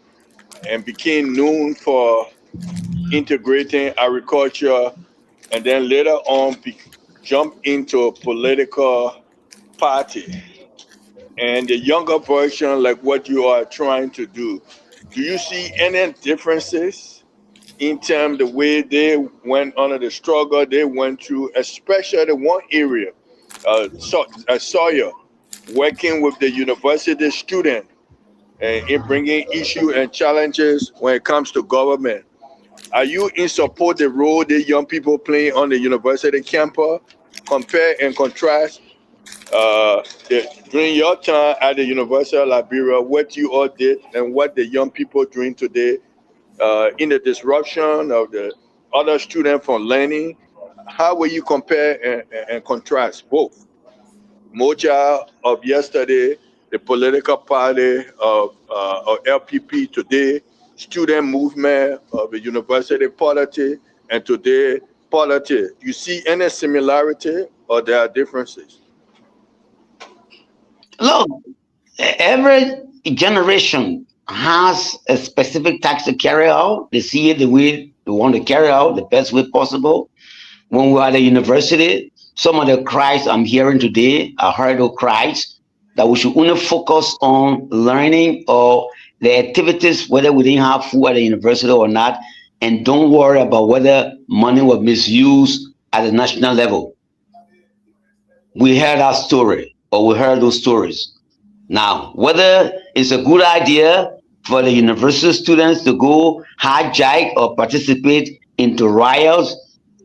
and became known for integrating agriculture, and then later on jump into a political party, and the younger version like what you are trying to do you see any differences in terms of the way they went under the struggle they went through, especially the one area, Sawyer, working with the university student and in bringing issues and challenges when it comes to government? Are you in support the role the young people play on the university campus? Compare and contrast during your time at the University of Liberia, what you all did and what the young people doing today in the disruption of the other students from learning. How will you compare and contrast both? Moja of yesterday, the political party of LPP today, student movement of the university polity, and today polity. You see any similarity or there are differences? Look, every generation has a specific task to carry out. They see it the way they want to carry out, the best way possible. When we were at the university, some of the cries I'm hearing today are heard of cries that we should only focus on learning or the activities, whether we didn't have food at the university or not, and don't worry about whether money was misused at the national level. We heard that story, or we heard those stories. Now, whether it's a good idea for the university students to go hijack or participate into riots,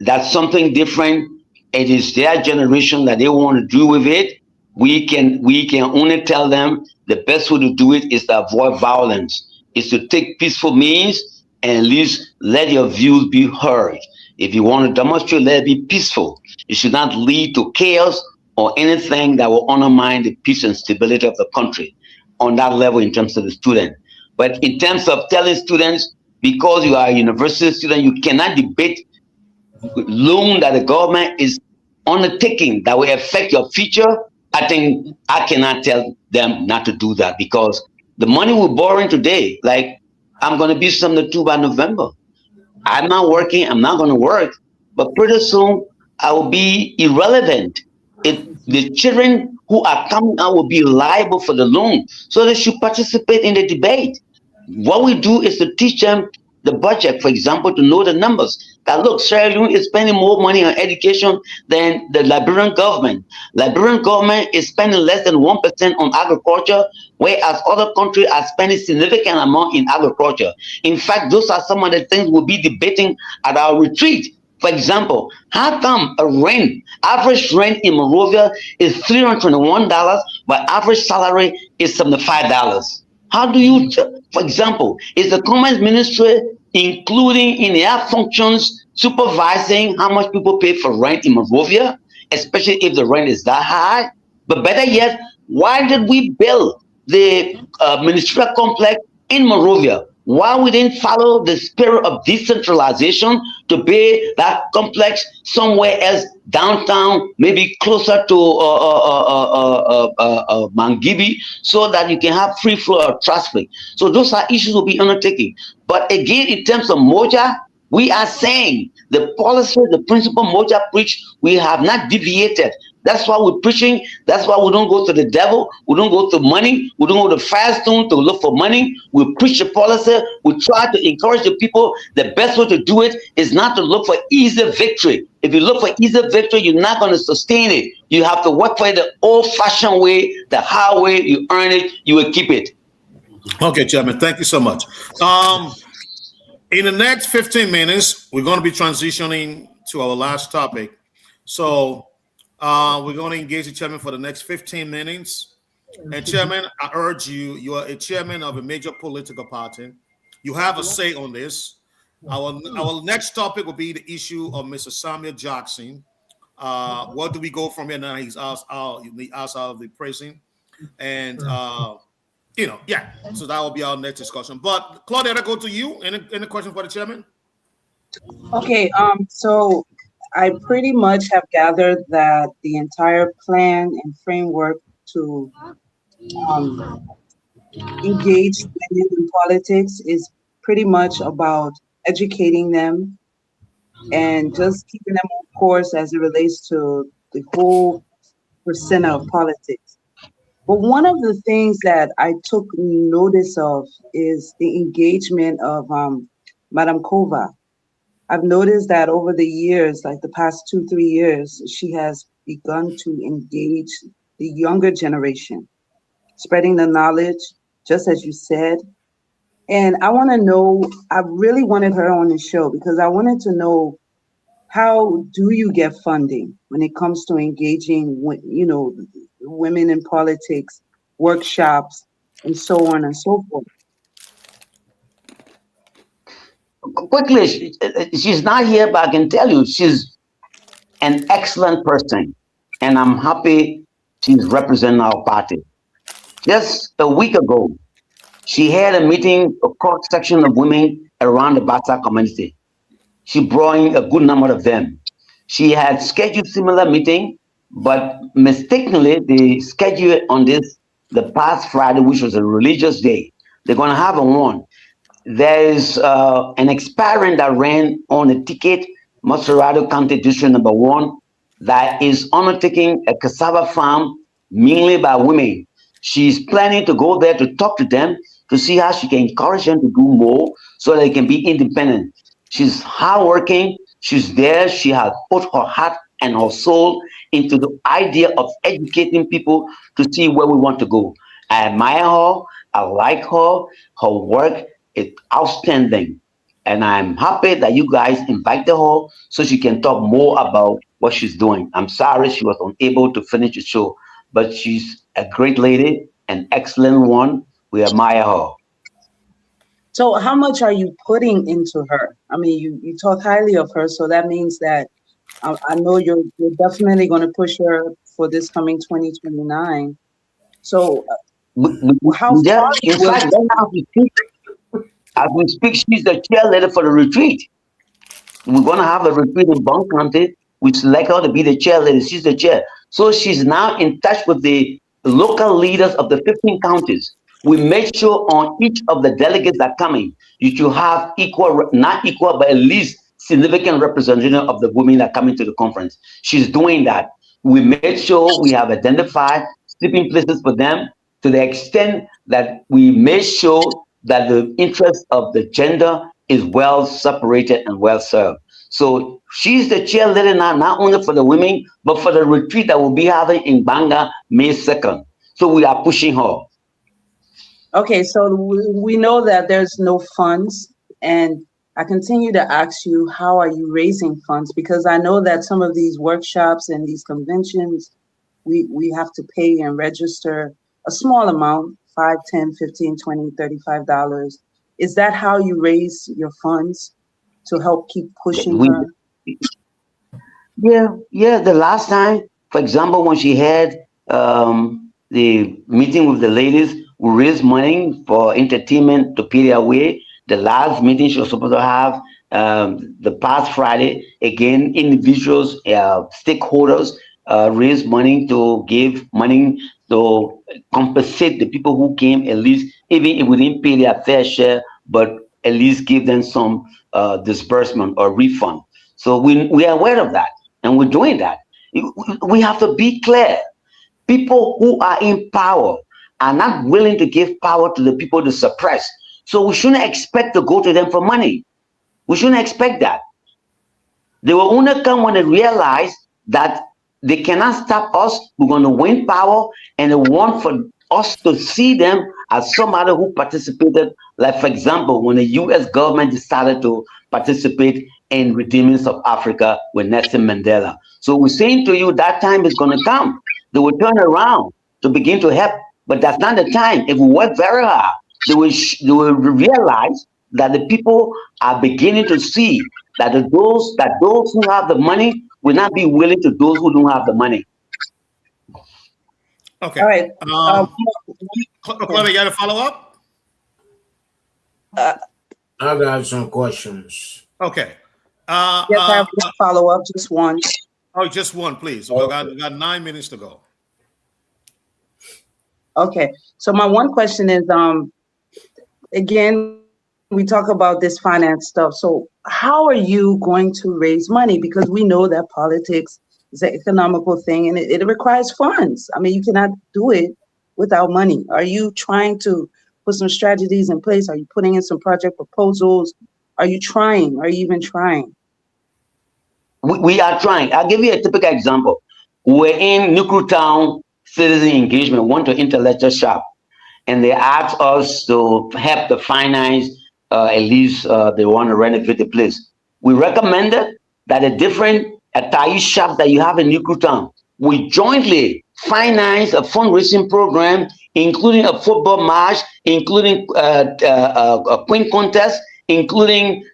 that's something different. It is their generation that they want to do with it. We can only tell them the best way to do it is to avoid violence, is to take peaceful means and at least let your views be heard. If you want to demonstrate, let it be peaceful. It should not lead to chaos or anything that will undermine the peace and stability of the country on that level in terms of the student. But in terms of telling students, because you are a university student, you cannot debate loan that the government is undertaking that will affect your future. I think I cannot tell them not to do that, because the money we're borrowing today, like I'm going to be 72 by November. I'm not working, I'm not going to work, but pretty soon I will be irrelevant. The children who are coming out will be liable for the loan, so they should participate in the debate. What we do is to teach them the budget, for example, to know the numbers. That look, Sierra Leone is spending more money on education than the Liberian government. Liberian government is spending less than 1% on agriculture, whereas other countries are spending significant amount in agriculture. In fact, those are some of the things we'll be debating at our retreat. For example, how come average rent in Monrovia is $321, but average salary is $75? How do you, for example, is the Commerce Ministry including in their functions supervising how much people pay for rent in Monrovia, especially if the rent is that high? But better yet, why did we build the ministerial complex in Monrovia? Why we didn't follow the spirit of decentralization to build that complex somewhere else downtown, maybe closer to Mangibi, so that you can have free flow of traffic. So those are issues we'll be undertaking. But again, in terms of Moja, we are saying the policy, the principle Moja preach, we have not deviated. That's why we're preaching. That's why we don't go to the devil. We don't go to money. We don't go to Firestone to look for money. We preach the policy. We try to encourage the people. The best way to do it is not to look for easy victory. If you look for easy victory, you're not going to sustain it. You have to work for it the old-fashioned way, the hard way. You earn it, you will keep it. Okay, Chairman, thank you so much. In the next 15 minutes, we're going to be transitioning to our last topic. So we're going to engage the chairman for the next 15 minutes. And Chairman, I urge you, you are a chairman of a major political party. You have a say on this. Our next topic will be the issue of Mr. Samuel Jackson. Where do we go from here now? He's asked out of the prison. And, yeah, so that will be our next discussion. But Claudia, I go to you. Any question for the chairman? Okay, so I pretty much have gathered that the entire plan and framework to engage women in politics is pretty much about educating them and just keeping them on course as it relates to the whole percent of politics. But one of the things that I took notice of is the engagement of Madame Kova. I've noticed that over the years, like the past 2-3 years, she has begun to engage the younger generation, spreading the knowledge, just as you said. And I want to know, I really wanted her on the show because I wanted to know, how do you get funding when it comes to engaging, women in politics, workshops, and so on and so forth? Quickly, she's not here, but I can tell you she's an excellent person, and I'm happy she's representing our party. Just a week ago, she had a meeting, a cross-section of women around the Bata community. She brought in a good number of them. She had scheduled similar meeting, but mistakenly, they scheduled on the past Friday, which was a religious day. They're going to have a one. There's an experiment that ran on a ticket, Maserado County District number 1, that is undertaking a cassava farm mainly by women. She's planning to go there to talk to them to see how she can encourage them to do more so they can be independent. She's hardworking. She's there. She has put her heart and her soul into the idea of educating people to see where we want to go. I admire her. I like her. Her work is outstanding. And I'm happy that you guys invited her so she can talk more about what she's doing. I'm sorry she was unable to finish the show, but she's a great lady, an excellent one. We admire her. So how much are you putting into her? I mean, you talk highly of her, so that means that I know you're definitely going to push her for this coming 2029. So how far? In fact, as we speak, she's the chairleader for the retreat. We're going to have a retreat in Bond County. We select her to be the chairleader. She's the chair. So she's now in touch with the local leaders of the 15 counties. We make sure on each of the delegates that are coming, you should have equal, not equal, but at least significant representation of the women that are coming to the conference. She's doing that. We made sure we have identified sleeping places for them to the extent that we made sure that the interest of the gender is well separated and well served. So she's the chairleader now, not only for the women, but for the retreat that we'll be having in Banga May 2nd. So we are pushing her. Okay, so we know that there's no funds, and I continue to ask you, how are you raising funds? Because I know that some of these workshops and these conventions, we have to pay and register a small amount, $5, $10, $15, $20, $35. Is that how you raise your funds to help keep pushing her? Yeah. The last time, for example, when she had the meeting with the ladies, we raised money for entertainment to pay their way. The last meeting she was supposed to have the past Friday. Again, individuals, stakeholders raised money to give money to compensate the people who came, at least, even if we didn't pay their fair share, but at least give them some disbursement or refund. So we are aware of that, and we're doing that. We have to be clear. People who are in power are not willing to give power to the people to suppress. So we shouldn't expect to go to them for money. We shouldn't expect that. They will only come when they realize that they cannot stop us. We're going to win power, and they want for us to see them as somebody who participated. Like, for example, when the U.S. government decided to participate in redeeming South Africa with Nelson Mandela. So we're saying to you that time is going to come. They will turn around to begin to help, but that's not the time. If we work very hard, they will realize that the people are beginning to see that those who have the money will not be willing to those who don't have the money. Okay. All right. Chloe, you got a follow up? I got some questions. Okay. Yes, I have one follow up, just one. Oh, just one, please. We got 9 minutes to go. Okay. So my one question is, again, we talk about this finance stuff. So how are you going to raise money? Because we know that politics is an economical thing, and it requires funds. I mean, you cannot do it without money. Are you trying to put some strategies in place? Are you putting in some project proposals? Are you trying? Are you even trying? We are trying. I'll give you a typical example. We're in Nuclear Town Citizen Engagement, went to intellectual shop, and they asked us to help the finance, at least they want to renovate the place. We recommended that a different attire shop that you have in Nuclear Town, we jointly finance a fundraising program, including a football match, including a queen contest, including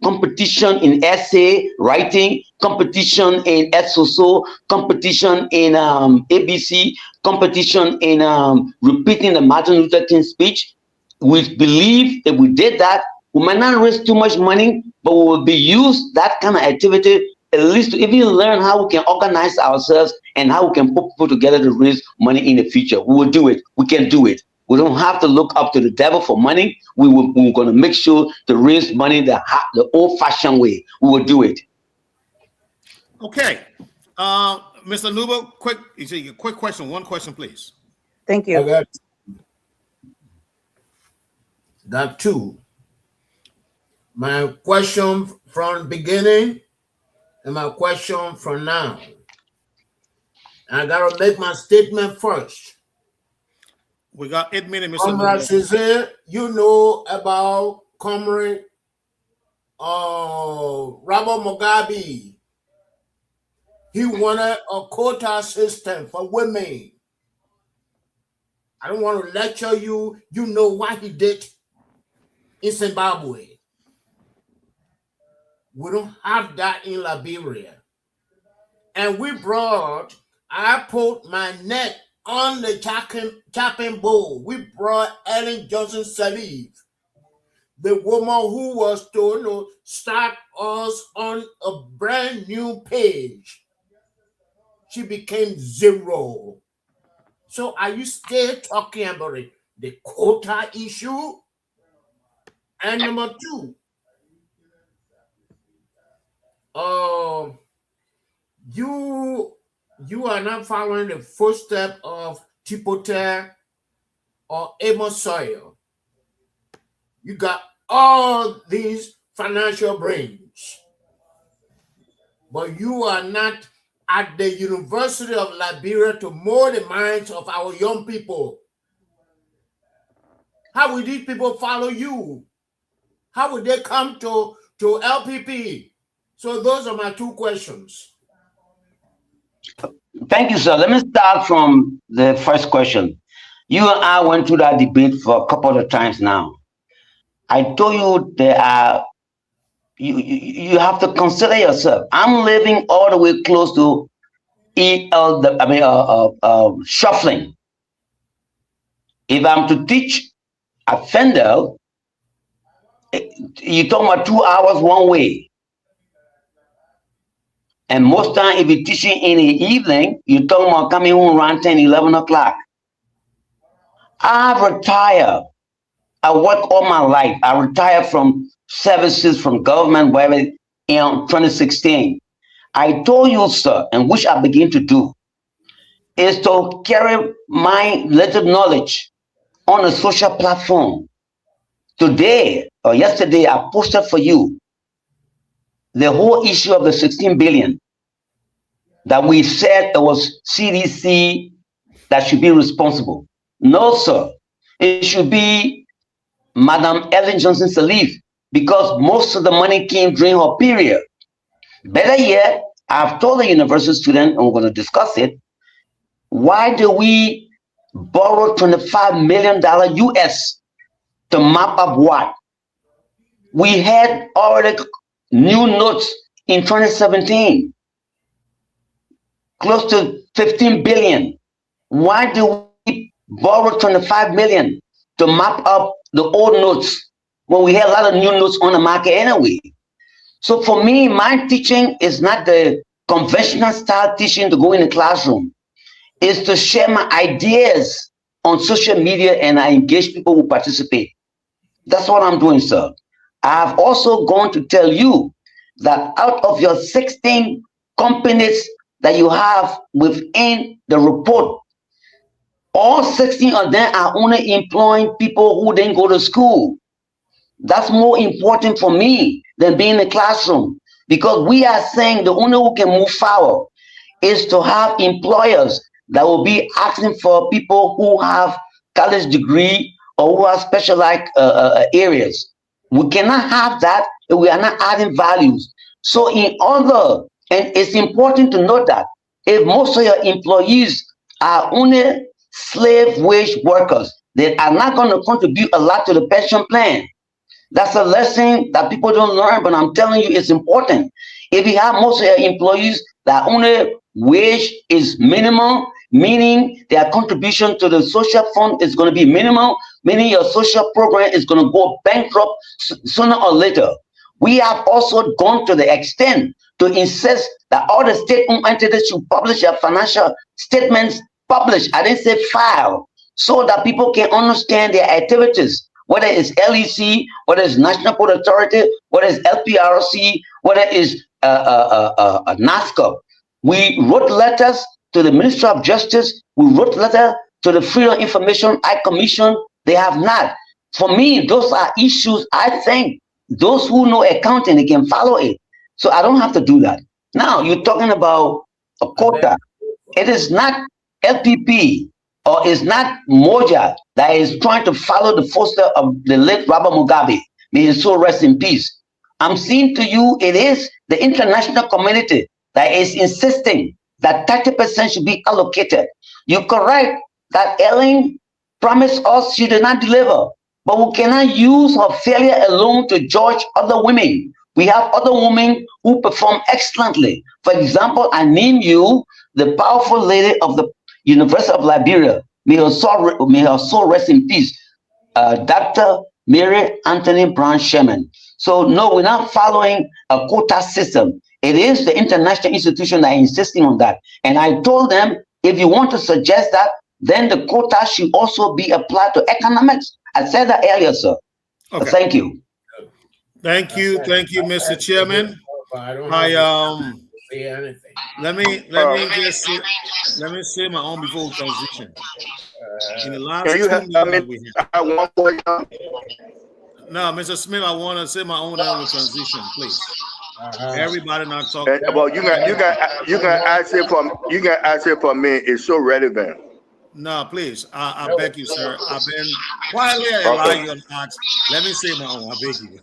competition in essay writing, competition in SOSO, competition in ABC, competition in repeating the Martin Luther King speech. We believe if we did that, we might not raise too much money, but we will be used that kind of activity at least to even learn how we can organize ourselves and how we can put people together to raise money in the future. We will do it. We can do it. We don't have to look up to the devil for money. We're going to make sure to raise money the old-fashioned way. We will do it. Okay. Mr. Nubo, quick question. One question, please. Thank you. I got two. My question from the beginning and my question from now. I got to make my statement first. We got 8 minutes, Mr. Comrade Cesar, you know about Comrade Robert Mugabe. He wanted a quota system for women. I don't want to lecture you. You know what he did in Zimbabwe. We don't have that in Liberia. And I put my neck on the chopping board. We brought Ellen Johnson Sirleaf, the woman who was to start us on a brand new page. She became zero. So are you still talking about the quota issue? And number two, you are not following the footsteps of Tipoter or Amos Sawyer. You got all these financial brains, but you are not at the University of Liberia to mold the minds of our young people. How will these people follow you? How will they come to LPP? So those are my two questions. Thank you, sir. Let me start from the first question. You and I went through that debate for a couple of times now. I told you you have to consider yourself. I'm living all the way close to shuffling. If I'm to teach at Fendel, You talking about 2 hours one way. And most time, if you're teaching in the evening, you're talking about coming home around 10, 11 o'clock. I retired. I worked all my life. I retired from services from government, wherever, in 2016. I told you, sir, and which I begin to do, is to carry my little knowledge on a social platform. Today or yesterday, I posted for you the whole issue of the 16 billion that we said it was CDC that should be responsible. No, sir. It should be Madam Ellen Johnson Sirleaf, because most of the money came during her period. Better yet, I've told the university student, and we're going to discuss it, why do we borrow $25 million US to map up what? We had already new notes in 2017, close to 15 billion. Why do we borrow 25 million to map up the old notes when we had a lot of new notes on the market anyway? So for me, my teaching is not the conventional style teaching to go in the classroom. It's to share my ideas on social media, and I engage people who participate. That's what I'm doing, sir. I've also gone to tell you that out of your 16 companies that you have within the report, all 16 of them are only employing people who didn't go to school. That's more important for me than being in the classroom, because we are saying the only who can move forward is to have employers that will be asking for people who have college degree or who have specialized areas. We cannot have that if we are not adding values. So in order, and it's important to note that if most of your employees are only slave wage workers, they are not going to contribute a lot to the pension plan. That's a lesson that people don't learn, but I'm telling you, it's important. If you have most of your employees that only wage is minimum, meaning their contribution to the social fund is going to be minimal, meaning your social program is going to go bankrupt sooner or later. We have also gone to the extent to insist that all the state-owned entities should publish their financial statements, publish, I didn't say file, so that people can understand their activities, whether it's LEC, whether it's National Port Authority, whether it's LPRC, whether it's NASCO. We wrote letters to the Ministry of Justice. We wrote letter to the Freedom Information Commission. They have not. For me, those are issues I think those who know accounting, they can follow it. So I don't have to do that. Now, you're talking about a quota. It is not LPP or it's not Moja that is trying to follow the footsteps of the late Robert Mugabe. May his soul rest in peace. I'm saying to you, it is the international community that is insisting that 30% should be allocated. You're correct that Ellen promised us she did not deliver, but we cannot use her failure alone to judge other women. We have other women who perform excellently. For example, I name you the powerful lady of the University of Liberia. May her soul rest in peace. Dr. Mary Anthony Brown Sherman. So no, we're not following a quota system. It is the international institution that is insisting on that. And I told them, if you want to suggest that, then the quota should also be applied to economics. I said that earlier, sir. Okay. Thank you. Thank you, Mr. Chairman. Let me say my own before we transition. In the last Can you have one question? No, Mr. Smith, I want to say my own transition, please. Everybody not talking. Well, you can ask it for me. It's so relevant. No, please. I beg you, sir. I've been quietly allowing you to ask. Let me say my own. I beg you.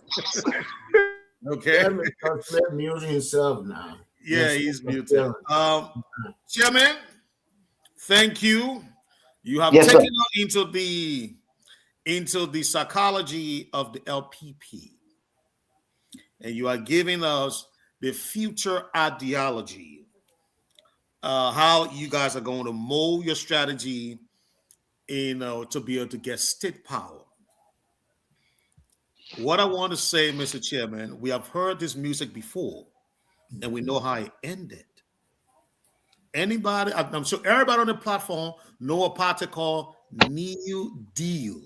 Okay. Mr. Mute himself now. Yeah, he's muted. Chairman, thank you. You have taken us into the psychology of the LPP, and you are giving us the future ideology, how you guys are going to mold your strategy, to be able to get state power. What I want to say, Mr. Chairman, we have heard this music before, and we know how it ended. Anybody, I'm sure everybody on the platform know a party called New Deal.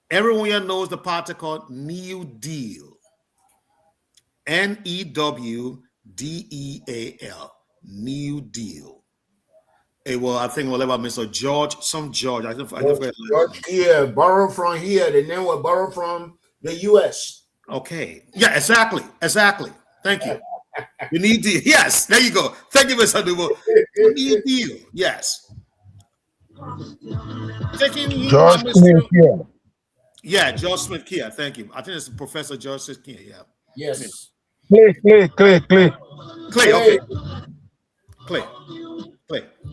Everyone here knows the party called New Deal. N-E-W-D-E-A-L. New Deal. Well, I think whatever Mr. George, some George. I forget. George, yeah, borrow from here. The name was borrow from the U.S. Okay. Yeah, exactly. Thank you. We need deal. Yes, there you go. Thank you, Mr. Dubo. We need deal. Yes. Taking George Smith Kia. Yeah, George Smith Kia. Thank you. I think it's Professor George Smith Kia. Yeah. Yes. Clay. Okay. Clay.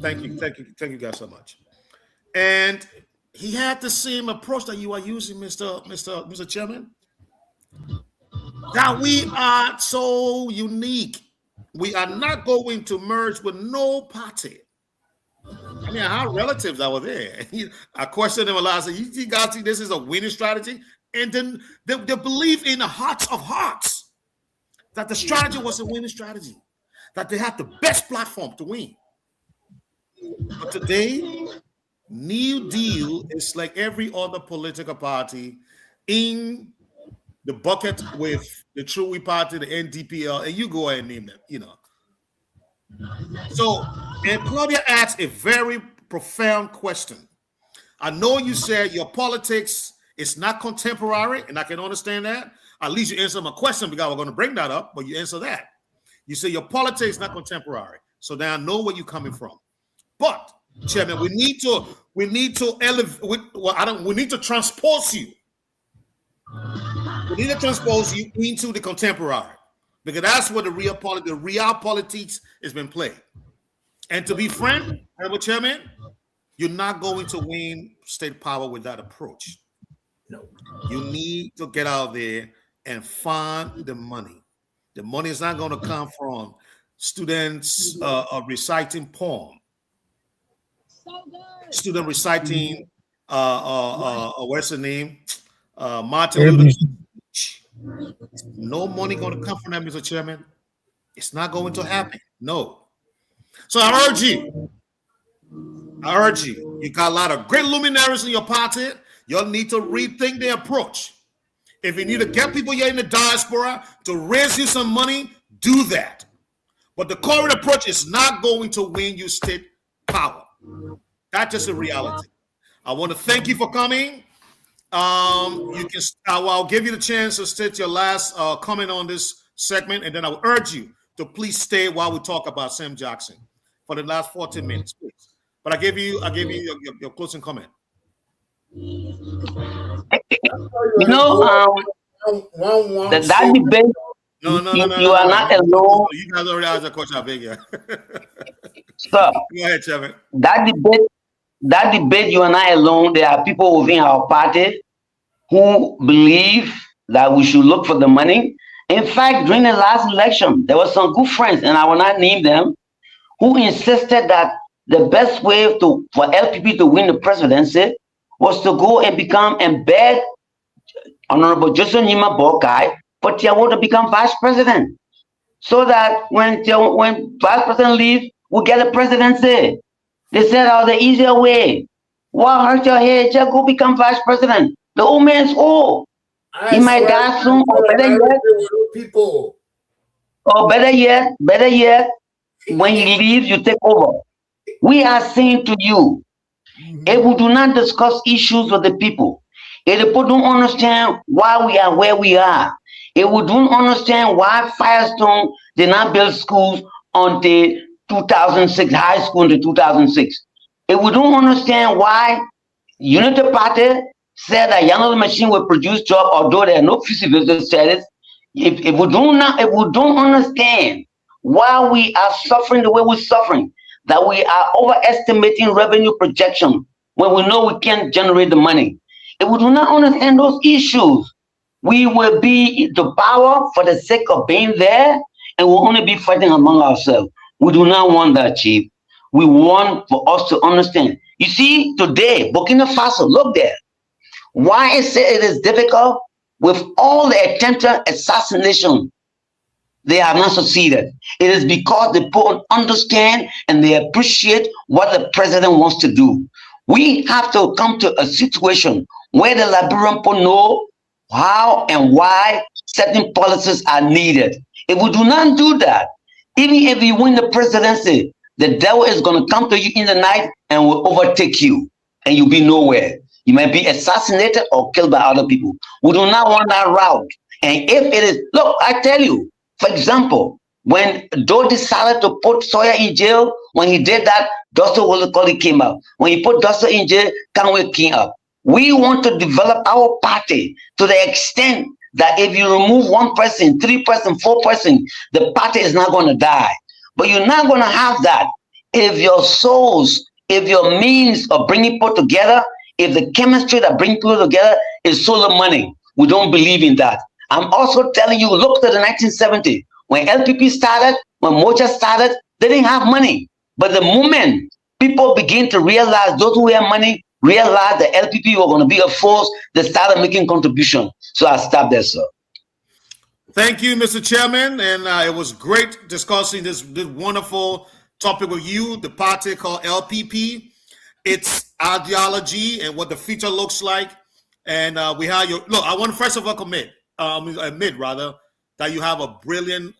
Thank you guys so much. And he had the same approach that you are using, Mr. Chairman. That we are so unique. We are not going to merge with no party. I mean, our relatives that were there. I questioned them a lot. I said, you guys think this is a winning strategy? And then they believe in the hearts of hearts that the strategy was a winning strategy, that they had the best platform to win. But today, New Deal is like every other political party in the bucket with the True Party, the NDPL, and you go ahead and name them, So, and Claudia asked a very profound question. I know you said your politics is not contemporary, and I can understand that. At least you answer my question because we're going to bring that up, but you answer that. You say your politics is not contemporary. So now I know where you're coming from. But, Chairman, we need to elevate. We need to transpose you. We need to transpose you into the contemporary, because that's where the real politics has been played. And to be frank, Honorable Chairman, you're not going to win state power with that approach. No. You need to get out there and find the money. The money is not going to come from students reciting poem. Student reciting what's the name? Martin Luther King. No money going to come from that, Mr. Chairman. It's not going to happen. No. So I urge you. You got a lot of great luminaries in your party. You'll need to rethink their approach. If you need to get people here in the diaspora to raise you some money, do that. But the current approach is not going to win you state power. That's just a reality. I want to thank you for coming. I'll give you the chance to state your last comment on this segment, and then I will urge you to please stay while we talk about Sam Jackson for the last 14 minutes, please. But I give you your closing comment. That debate. No. You are not alone. You guys already asked a question. I beg you. Stop. Go ahead, Chairman. That debate, you are not alone. There are people within our party who believe that we should look for the money. In fact, during the last election, there were some good friends, and I will not name them, who insisted that the best way for LPP to win the presidency was to go and embed Honorable Joseph Nima Boakai for Tiawo to become vice president, so that when vice president leaves, we'll get a presidency. They said, the easier way. Why hurt your head? Just go become vice president. The old man's old. He might die soon, or better yet, when he leaves, you take over. We are saying to you, if we do not discuss issues with the people, if the people don't understand why we are where we are, if we don't understand why Firestone did not build schools until 2006, high school into 2006. If we don't understand why Unity Party said that Yanola machine will produce jobs, although there are no feasibility studies, if we don't understand why we are suffering the way we're suffering, that we are overestimating revenue projection when we know we can't generate the money. If we do not understand those issues, we will be the power for the sake of being there, and we'll only be fighting among ourselves. We do not want that, Chief. We want for us to understand. You see, today, Burkina Faso, look there. Why I say it is difficult? With all the attempted assassination, they have not succeeded. It is because the people understand and they appreciate what the president wants to do. We have to come to a situation where the Liberian people know how and why certain policies are needed. If we do not do that, even if you win the presidency, the devil is going to come to you in the night and will overtake you, and you'll be nowhere. You might be assassinated or killed by other people. We do not want that route. And if it is, look, I tell you, for example, when Doe decided to put Sawyer in jail, when he did that, Dusty Willicoli came up. When he put Dusty in jail, Conway came up. We want to develop our party to the extent that if you remove 1 person, 3 person, 4 person, the party is not going to die. But you're not going to have that if your souls, if your means of bringing people together, if the chemistry that brings people together is solar money. We don't believe in that. I'm also telling you, look at the 1970s. When LPP started, when Mocha started, they didn't have money. But the moment people begin to realize, those who have money, realize the LPP were going to be a force, they started making contribution. So I stopped there, sir. Thank you, Mr. Chairman. And it was great discussing this wonderful topic with you, the party called LPP, its ideology and what the future looks like. And we have your, look, I want to first of all admit that you have a brilliant,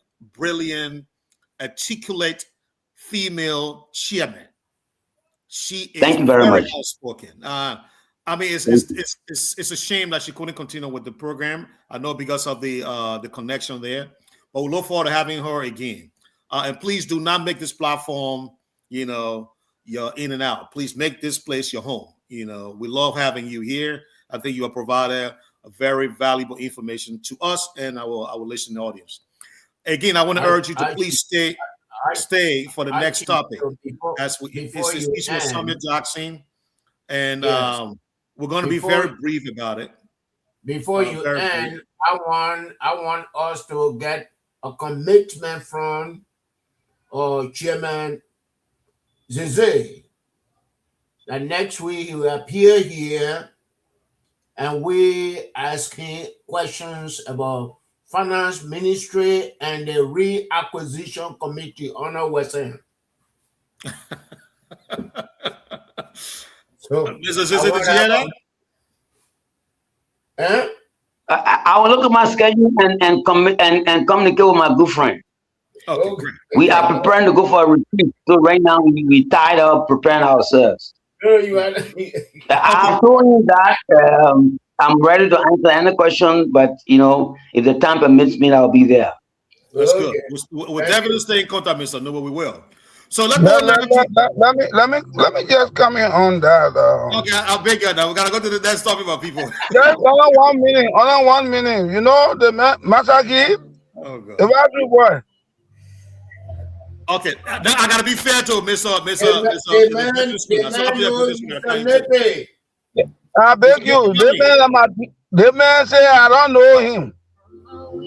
articulate female chairman. She is Thank you very much. outspoken. I mean, it's a shame that she couldn't continue with the program. I know because of the connection there, but we look forward to having her again. And please do not make this platform, your in and out. Please make this place your home. We love having you here. I think you are providing a very valuable information to us and our listening audience. Again, I want to urge you to please stay for the next topic. This is Samuel Jackson, and we're going to be very brief about it. Before you end, I want us to get a commitment from Chairman Zeze that next week he will appear here and we asking questions about Finance Ministry and the Reacquisition Committee on our Western. So, Mr. Zeze, did you hear that? I will look at my schedule and communicate with my good friend. Okay, great. We are preparing to go for a retreat. So right now we tied up preparing ourselves. I've told you that I'm ready to answer any question, but if the time permits me, I'll be there. That's good. We'll definitely stay in contact, Mr. Nova. We will. So let me just come in on that. Okay, I'll beg you now. We gotta go to the next topic about people. Just only 1 minute. Only 1 minute. The Masaki. Oh God. The battery boy. Okay, I gotta be fair to Mr. I beg you. The man say I don't know him.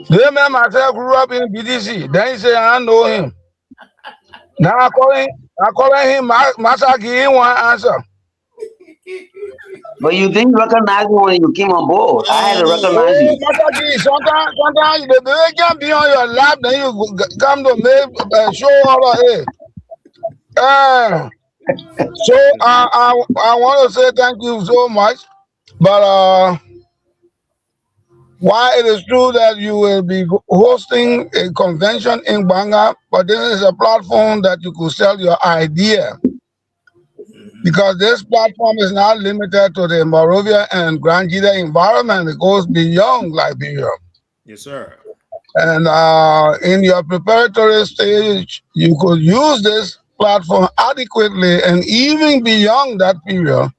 The man myself grew up in BDC. Then he say I don't know him. Now I calling him Masaki. He want answer. But you didn't recognize me when you came on board. I had to recognize you. Masaki, sometimes the baby can be on your lap, then you come to make show all of it. So I want to say thank you so much. But while it is true that you will be hosting a convention in Banga, but this is a platform that you could sell your idea. Because this platform is not limited to the Monrovia and Grand Jida environment. It goes beyond Liberia. Yes, sir. And in your preparatory stage, you could use this platform adequately and even beyond that period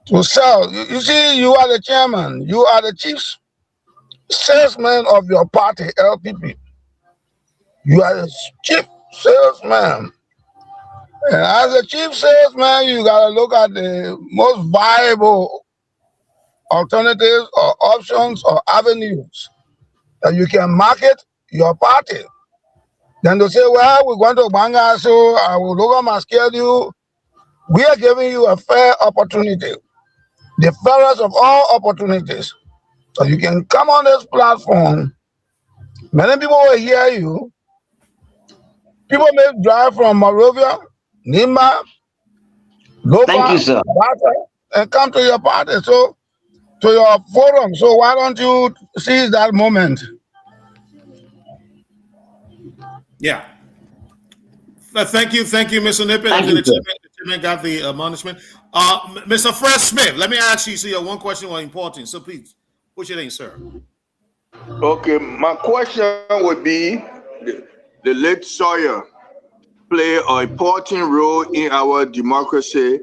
to sell. You see, you are the chairman. You are the chief salesman of your party, LPP. You are the chief salesman. And as a chief salesman, you got to look at the most viable alternatives or options or avenues that you can market your party. Then to say, well, we're going to Banga, so I will look at my schedule. We are giving you a fair opportunity the fairest of all opportunities. So you can come on this platform. Many people will hear you. People may drive from Monrovia, Nima, Thank you, sir. and come to your party, so to your forum. So why don't you seize that moment? Yeah. Thank you, Mr. Nippet. The chairman got the admonishment. Mr. Fred Smith, let me ask you. So your one question was important. So please, what's your name, sir? Okay, my question would be: the late Sawyer play an important role in our democracy,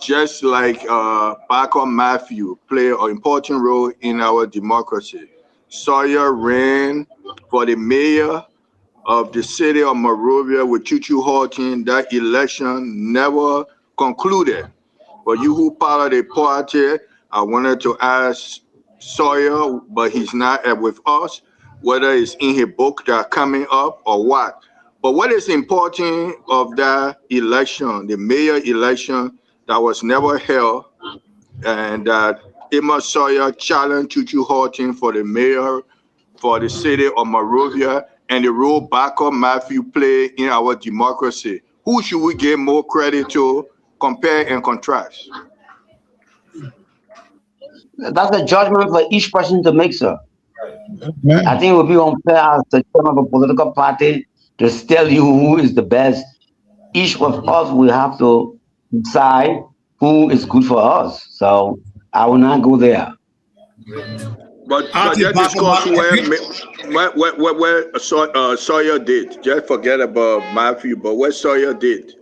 just like Parker Matthew play an important role in our democracy. Sawyer ran for the mayor of the city of Monrovia with Chuchu Horton. That election never concluded. But you who part of the party, I wanted to ask Sawyer, but he's not with us, whether it's in his book that coming up or what. But what is important of that election, the mayor election that was never held, and that Emma Sawyer challenged Chuchu Horton for the mayor for the city of Monrovia, and the role Parker Matthew played in our democracy. Who should we give more credit to, compare and contrast? That's a judgment for each person to make, sir. I think it would be unfair as the chairman of a political party to tell you who is the best. Each of us will have to decide who is good for us. So I will not go there. But just discuss where Sawyer did. Just forget about Matthew, but what Sawyer did.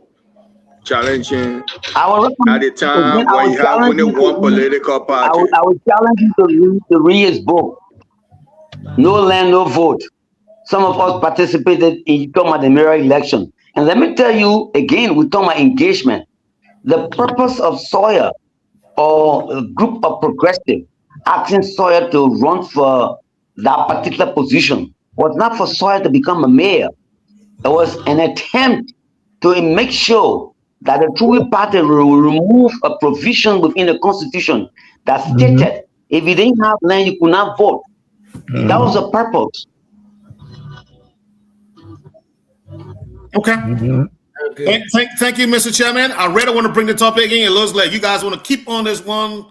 Challenging at the time when you have only one political party. I would challenge you to read his book, No Land, No Vote. Some of us participated in the mayoral election. And let me tell you again, we talk about engagement. The purpose of Sawyer or a group of progressive asking Sawyer to run for that particular position was not for Sawyer to become a mayor. It was an attempt to make sure that the True Party will remove a provision within the Constitution that stated if you didn't have land, you could not vote. That was the purpose. Okay. Thank you, Mr. Chairman. I really want to bring the topic in. It looks like you guys want to keep on this one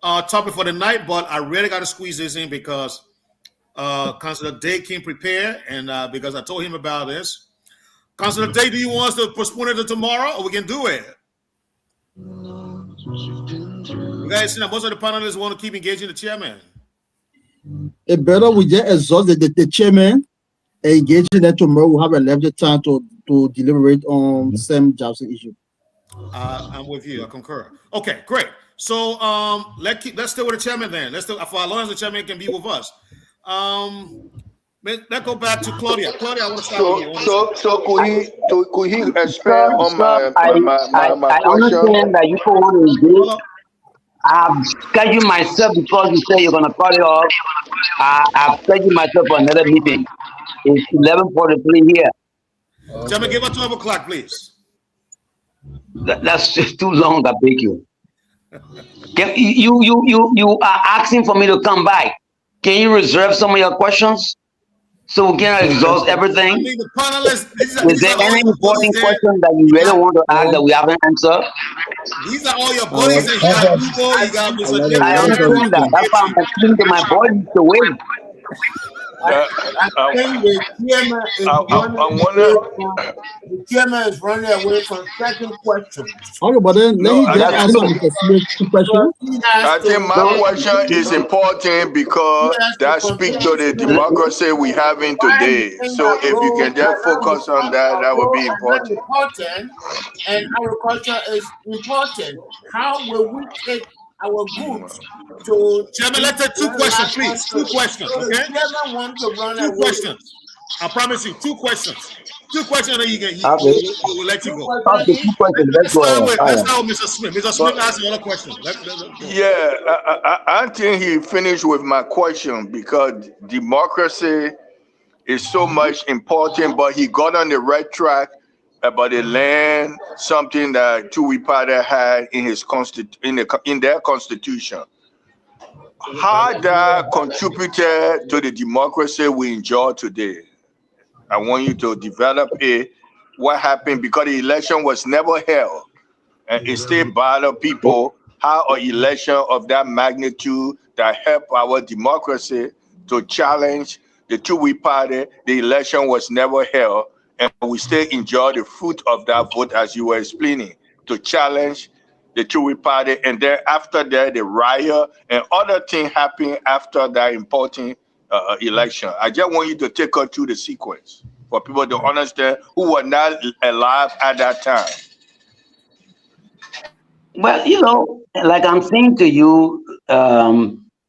topic for the night, but I really got to squeeze this in because Councilor Day came prepared, and because I told him about this. Councilor Day, do you want us to postpone it to tomorrow, or we can do it? You guys see that most of the panelists want to keep engaging the chairman. It better we just exhaust the chairman and engage in that tomorrow. We'll have a limited time to deliberate on Sam Jackson issue. I'm with you. I concur. Okay, great. So let's stay with the chairman then. Let's do for as long as the chairman can be with us. Let's go back to Claudia. Claudia, I want to start with you. So could he expand on my I question? understand that you don't want to engage. I've scheduled myself because you say you're going to call it off. I've scheduled myself for another meeting. It's 11:43 here. Chairman, give us 12 o'clock, please. That's just too long, I beg you. You are asking for me to come back. Can you reserve some of your questions so we can exhaust everything? I mean, the panelists, is there any important question that you really want to ask that we haven't answered? These are all your buddies and you got Hugo, you got Mr. I understand that. That's why I'm asking to my body to wait. I think the chairman is running away from second question. Okay, but then let me just answer the question. I think my question is important because that speaks to the democracy we having today. So if you can just focus on that, that would be important. And agriculture is important. How will we take our goods to Chairman, let's take 2 questions, please. 2 questions, okay? Chairman wants to run 2 questions. I promise you, 2 questions. 2 questions, and then we'll let you go. Okay, 2 questions. Let's start with Mr. Smith. Mr. Smith asked another question. Yeah, I think he finished with my question because democracy is so much important, but he got on the right track about the land, something that Tui Party had in his in their constitution. How that contributed to the democracy we enjoy today? I want you to develop it. What happened, because the election was never held, and it still bothers people. How an election of that magnitude that helped our democracy to challenge the Tui Party, the election was never held, and we still enjoy the fruit of that vote, as you were explaining, to challenge the Tui Party, and then after that, the riot and other things happened after that important election. I just want you to take us through the sequence for people to understand who were not alive at that time. Well, like I'm saying to you,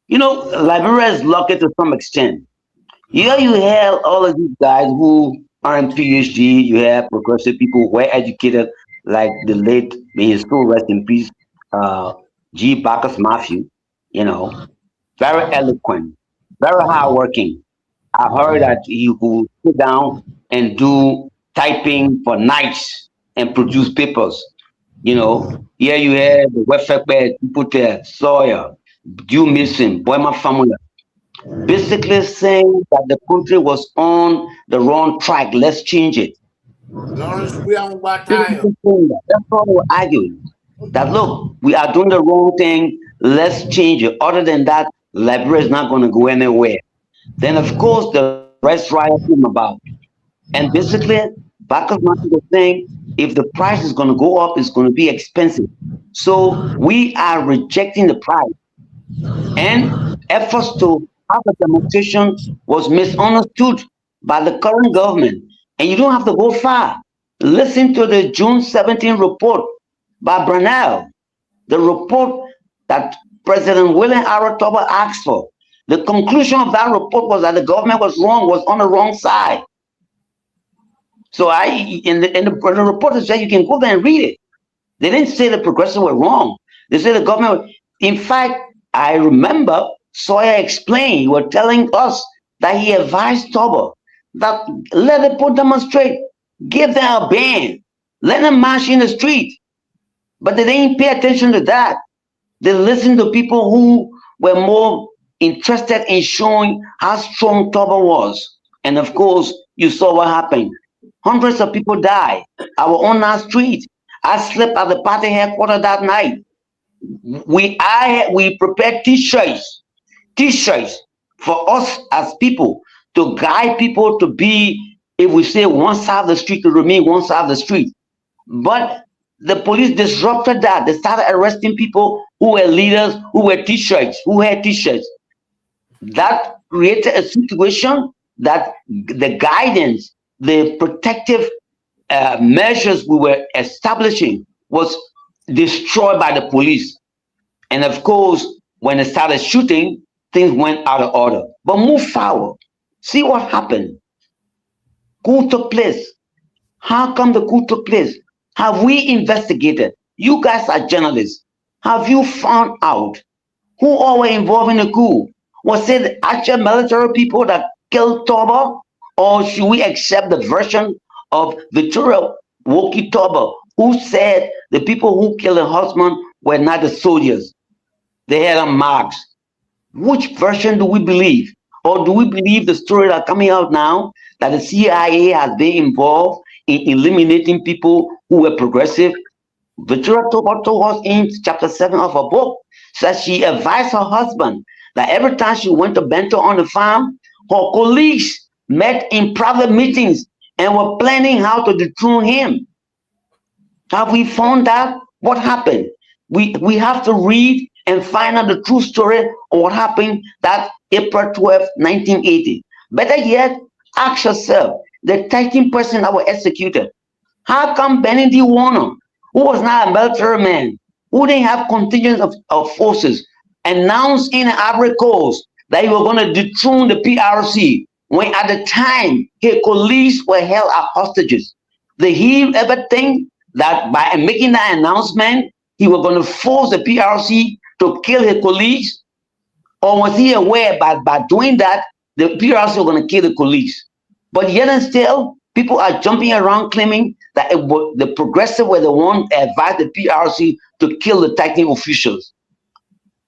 Liberia is lucky to some extent. Here you have all of these guys who are in PhD, you have progressive people who were educated, like the late, may his soul rest in peace, G. Bacchus Matthew, very eloquent, very hardworking. I heard that he could sit down and do typing for nights and produce papers. Here you have the welfare people there, Sawyer, Dew Mason, Boyma Famula, basically saying that the country was on the wrong track. Let's change it. Lawrence, we are what That's time? all we're arguing. That look, we are doing the wrong thing. Let's change it. Other than that, Liberia is not going to go anywhere. Then, of course, the rest riot came about. And basically, Bacchus Matthew was saying, if the price is going to go up, it's going to be expensive. So we are rejecting the price. And efforts to have a demonstration was misunderstood by the current government. And you don't have to go far. Listen to the June 17 report by Brunel, the report that President William R. Toba asked for. The conclusion of that report was that the government was wrong, was on the wrong side. So in the report, it said you can go there and read it. They didn't say the progressives were wrong. They said the government, in fact, I remember Sawyer explained, he was telling us that he advised Toba that let the people demonstrate, give them a ban, let them march in the street. But they didn't pay attention to that. They listened to people who were more interested in showing how strong Toba was. And of course, you saw what happened. Hundreds of people died. Our own street. I slept at the party headquarters that night. We prepared t-shirts for us as people to guide people to be, if we say one side of the street, to remain one side of the street. But the police disrupted that. They started arresting people who were leaders, who were t-shirts, who had t-shirts. That created a situation that the guidance, the protective measures we were establishing was destroyed by the police. And of course, when they started shooting, things went out of order. But move forward. See what happened. Coup took place. How come the coup took place? Have we investigated? You guys are journalists. Have you found out who all were involved in the coup? Was it the actual military people that killed Toba? Or should we accept the version of Victoria Woki Toba, who said the people who killed her husband were not the soldiers? They had on marks. Which version do we believe? Or do we believe the story that's coming out now that the CIA has been involved in eliminating people who were progressive? Victoria Toba told us in chapter 7 of her book, says she advised her husband that every time she went to Bento on the farm, her colleagues met in private meetings and were planning how to dethrone him. Have we found out what happened? We have to read and find out the true story of what happened that April 12, 1980. Better yet, ask yourself, the 13 persons that were executed, how come Benedict Warner, who was not a military man, who didn't have contingents of forces, announced in the Ivory Coast that he was going to dethrone the PRC, when at the time his colleagues were held as hostages? Did he ever think that by making that announcement, he was going to force the PRC to kill his colleagues? Or was he aware by doing that, the PRC was going to kill the colleagues? But yet and still, People are jumping around claiming that the progressive were the one that advised the PRC to kill the Titan officials.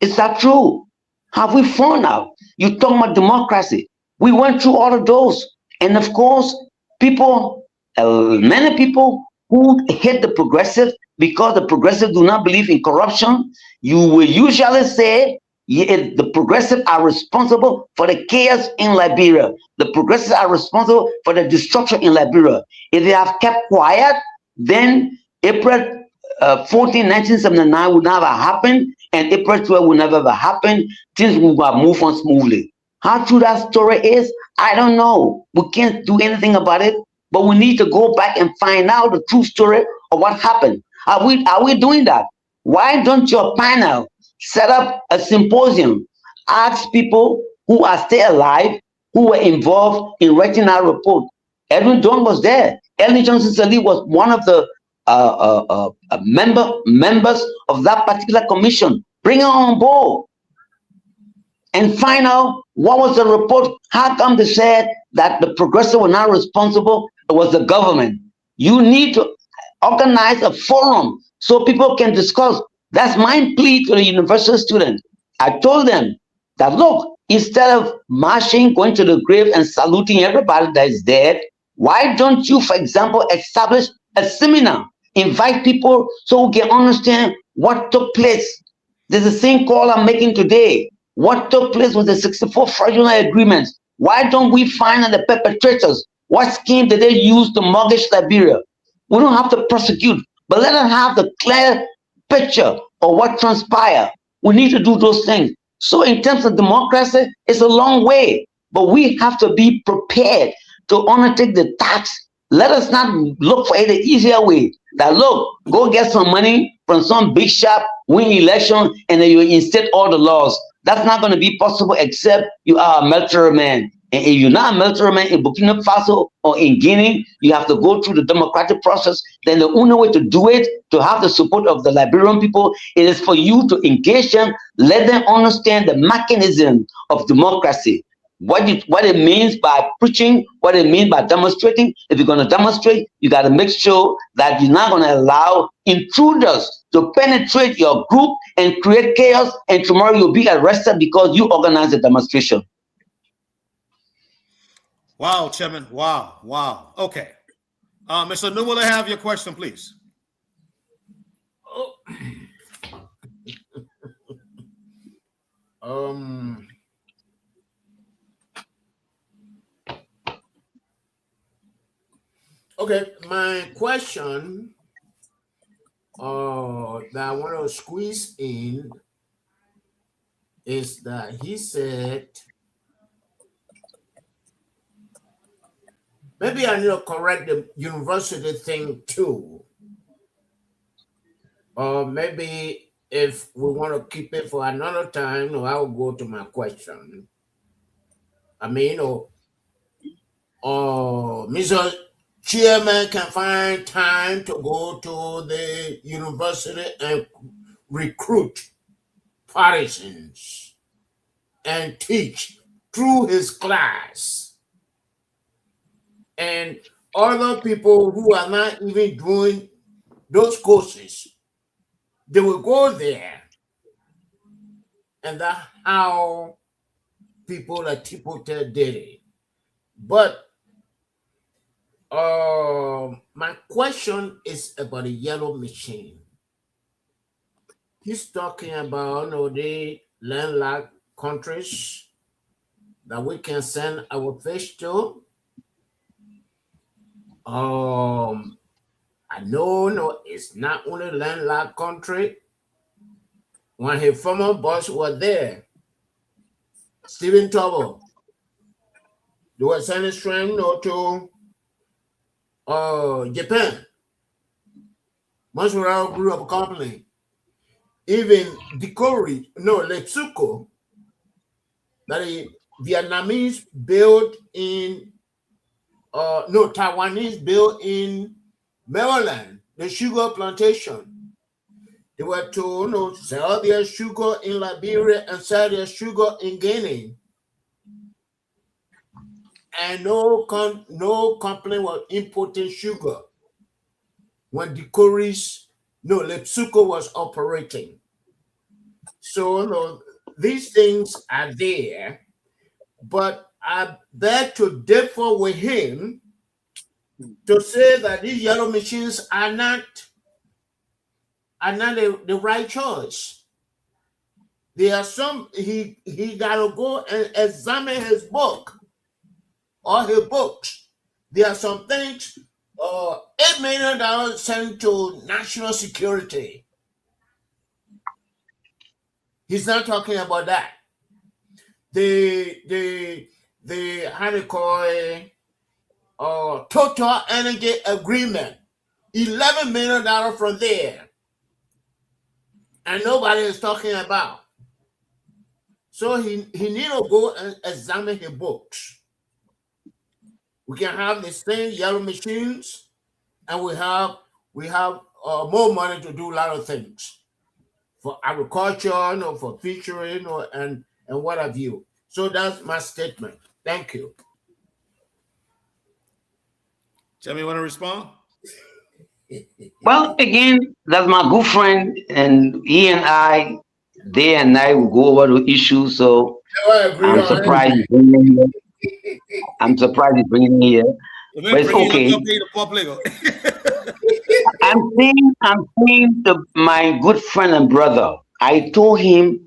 Is that true? Have we fallen out? You talk about democracy. We went through all of those. And of course, people, many people who hate the progressive because the progressive do not believe in corruption, you will usually say the progressive are responsible for the chaos in Liberia. The progressives are responsible for the destruction in Liberia. If they have kept quiet, then April 14, 1979 would never happen, and April 12 would never happen. Things will move on smoothly. How true that story is, I don't know. We can't do anything about it, but we need to go back and find out the true story of what happened. Are we doing that? Why don't your panel set up a symposium, ask people who are still alive, who were involved in writing our report? Edwin Don was there. Ellen Johnson Sirleaf was one of the members of that particular commission. Bring her on board and find out what was the report. How come they said that the progressive were not responsible? It was the government. You need to organize a forum so people can discuss. That's my plea to the university students. I told them that, look, instead of marching, going to the grave and saluting everybody that is dead, why don't you, for example, establish a seminar, invite people so we can understand what took place? There's the same call I'm making today. What took place with the 64 fraudulent agreements? Why don't we find out the perpetrators? What scheme did they use to mortgage Liberia? We don't have to prosecute, but let us have the clear picture of what transpired. We need to do those things. So in terms of democracy, it's a long way, but we have to be prepared to undertake the tax. Let us not look for the easier way. That look, go get some money from some big shop, win election, and then you instate all the laws. That's not going to be possible except you are a military man. And if you're not a military man in Burkina Faso or in Guinea, you have to go through the democratic process. Then the only way to do it, to have the support of the Liberian people, it is for you to engage them, let them understand the mechanism of democracy. What it means by preaching, what it means by demonstrating. If you're going to demonstrate, you got to make sure that you're not going to allow intruders to penetrate your group and create chaos, and tomorrow you'll be arrested because you organized a demonstration. Wow, Chairman. Wow, wow. Okay. Mr. Newell, I have your question, please. Okay, my question that I want to squeeze in is that he said, maybe I need to correct the university thing too. Or maybe if we want to keep it for another time, I'll go to my question. I mean, Mr. Chairman can find time to go to the university and recruit partisans and teach through his class. And other people who are not even doing those courses, they will go there. And that's how people like Tipote did it. But my question is about the yellow machine. He's talking about the landlocked countries that we can send our fish to. I know it's not only landlocked country. When his former boss was there, Stephen Tubble, they were sending strength to Japan. Masura grew up a company. Even Letsuko, that the Vietnamese built in Taiwanese built in Maryland, the sugar plantation. They were to sell their sugar in Liberia and sell their sugar in Guinea. and no company was importing sugar when the Coris, Lepsuco was operating. So no, these things are there, but I beg to differ with him to say that these yellow machines are not the right choice. There are some, he gotta go and examine his book or his books. There are some things, $8 million sent to national security. He's not talking about that. The how do you call it, Total Energy Agreement, $11 million from there, and nobody is talking about. So he need to go and examine his books. We can have the same yellow machines, and we have more money to do a lot of things for agriculture, for fishery, and what have you. So that's my statement. Thank you. Jimmy, you want to respond? Well, again, that's my good friend, and he and I, day and night, will go over the issues. So I'm surprised he's bringing here. I'm surprised he's bringing here, but it's okay. I'm saying to my good friend and brother, I told him,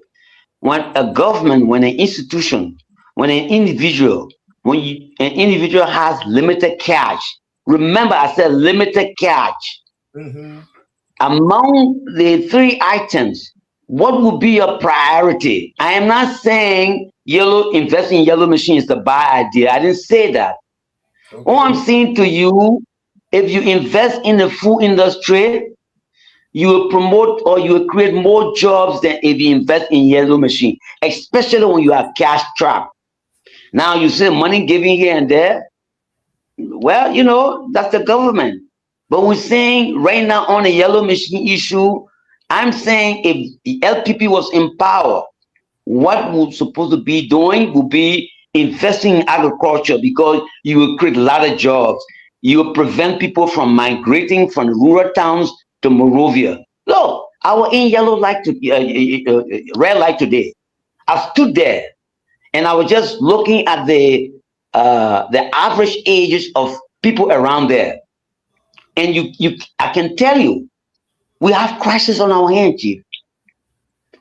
when a government, when an institution, when an individual, an individual has limited cash. Remember, I said limited cash. Mm-hmm. Among the three items, what would be your priority? I am not saying investing in yellow machines is the bad idea. I didn't say that. Okay. All I'm saying to you, if you invest in the food industry, you will promote or you will create more jobs than if you invest in yellow machine, especially when you are cash trapped. Now you say money giving here and there. Well, that's the government. But we're saying right now on the yellow machine issue, I'm saying if the LPP was in power, what we're supposed to be doing would be investing in agriculture, because you will create a lot of jobs. You will prevent people from migrating from rural towns to Monrovia. Look, I was in yellow light red light today. I stood there and I was just looking at the average ages of people around there. And I can tell you, we have crisis on our hands, Chief.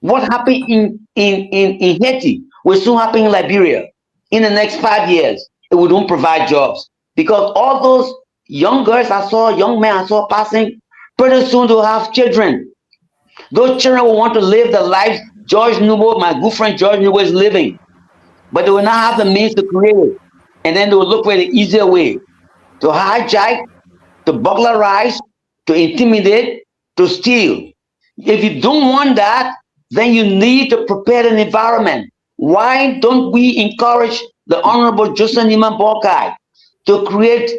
What happened in Haiti will soon happen in Liberia in the next 5 years if we don't provide jobs. Because all those young girls young men I saw passing, pretty soon they'll have children. Those children will want to live the life George Nouveau, my good friend George Nouveau, is living. But they will not have the means to create it. And then they will look for the easier way to hijack, to burglarize, to intimidate, to steal. If you don't want that, then you need to prepare an environment. Why don't we encourage the Honorable Joseph Neiman Boakai to create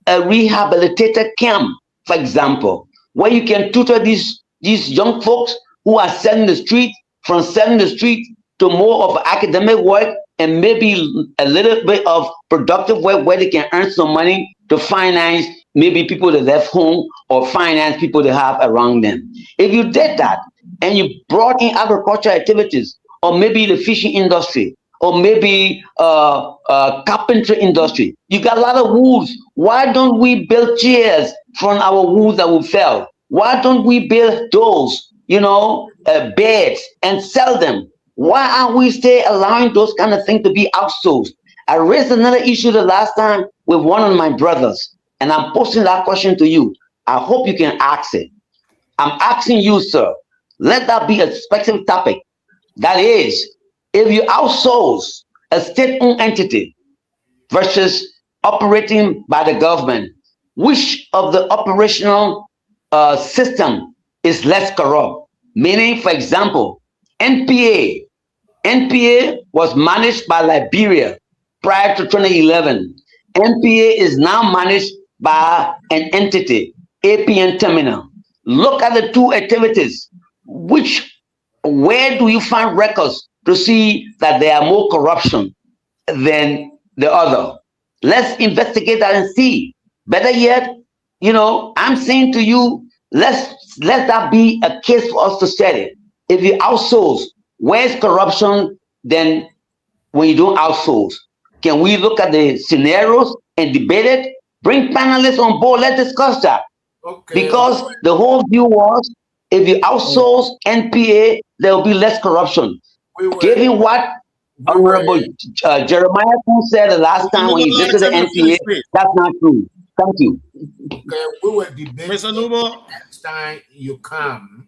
a rehabilitated camp, for example, where you can tutor these young folks who are selling the street, from selling the street to more of academic work and maybe a little bit of productive work where they can earn some money to finance maybe people that left home or finance people they have around them. If you did that and you brought in agricultural activities, or maybe the fishing industry, or maybe carpentry industry, you got a lot of woods. Why don't we build chairs from our woods that we fell? Why don't we build those, beds and sell them? Why aren't we still allowing those kind of things to be outsourced? I raised another issue the last time with one of my brothers, and I'm posting that question to you. I hope you can ask it. I'm asking you, sir, let that be a specific topic. That is, if you outsource a state-owned entity versus operating by the government, which of the operational system is less corrupt? Meaning, for example, NPA was managed by Liberia prior to 2011. NPA is now managed by an entity, APN Terminal. Look at the two activities. Where do you find records to see that there are more corruption than the other? Let's investigate that and see. Better yet, I'm saying to you, let that be a case for us to study. If you outsource, where's corruption? Then when you don't outsource, can we look at the scenarios and debate it? Bring panelists on board. Let's discuss that. Okay. Because the whole view was, if you outsource NPA, there will be less corruption. Given what Honorable Jeremiah said the last time when he visited the NPA, that's not true. Thank you. Okay, we will debate Mr. Nubo, next time you come.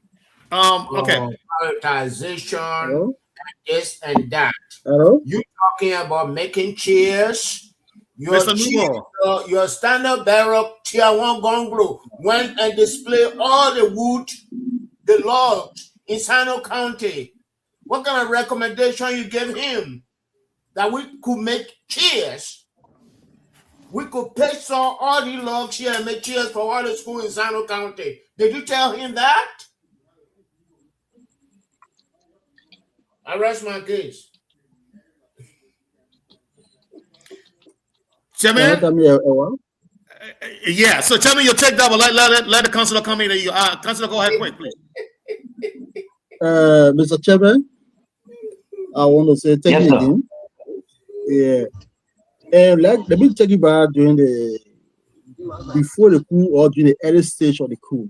Okay. Prioritization, this and that. Hello? You talking about making chairs? Mr. Your standard bearer, Tier 1 Gonglo, went and displayed all the wood, the logs in Sino County. What kind of recommendation you gave him? That we could make chairs? We could pitch on all the logs here and make chairs for all the schools in Sino County. Did you tell him that? I rest my case. Chairman? Yeah, so tell me your take that, but let the councilor come in. Councilor, go ahead quick, please. Mr. Chairman, I want to say thank you again. Yeah. And let me take you back before the coup or during the early stage of the coup.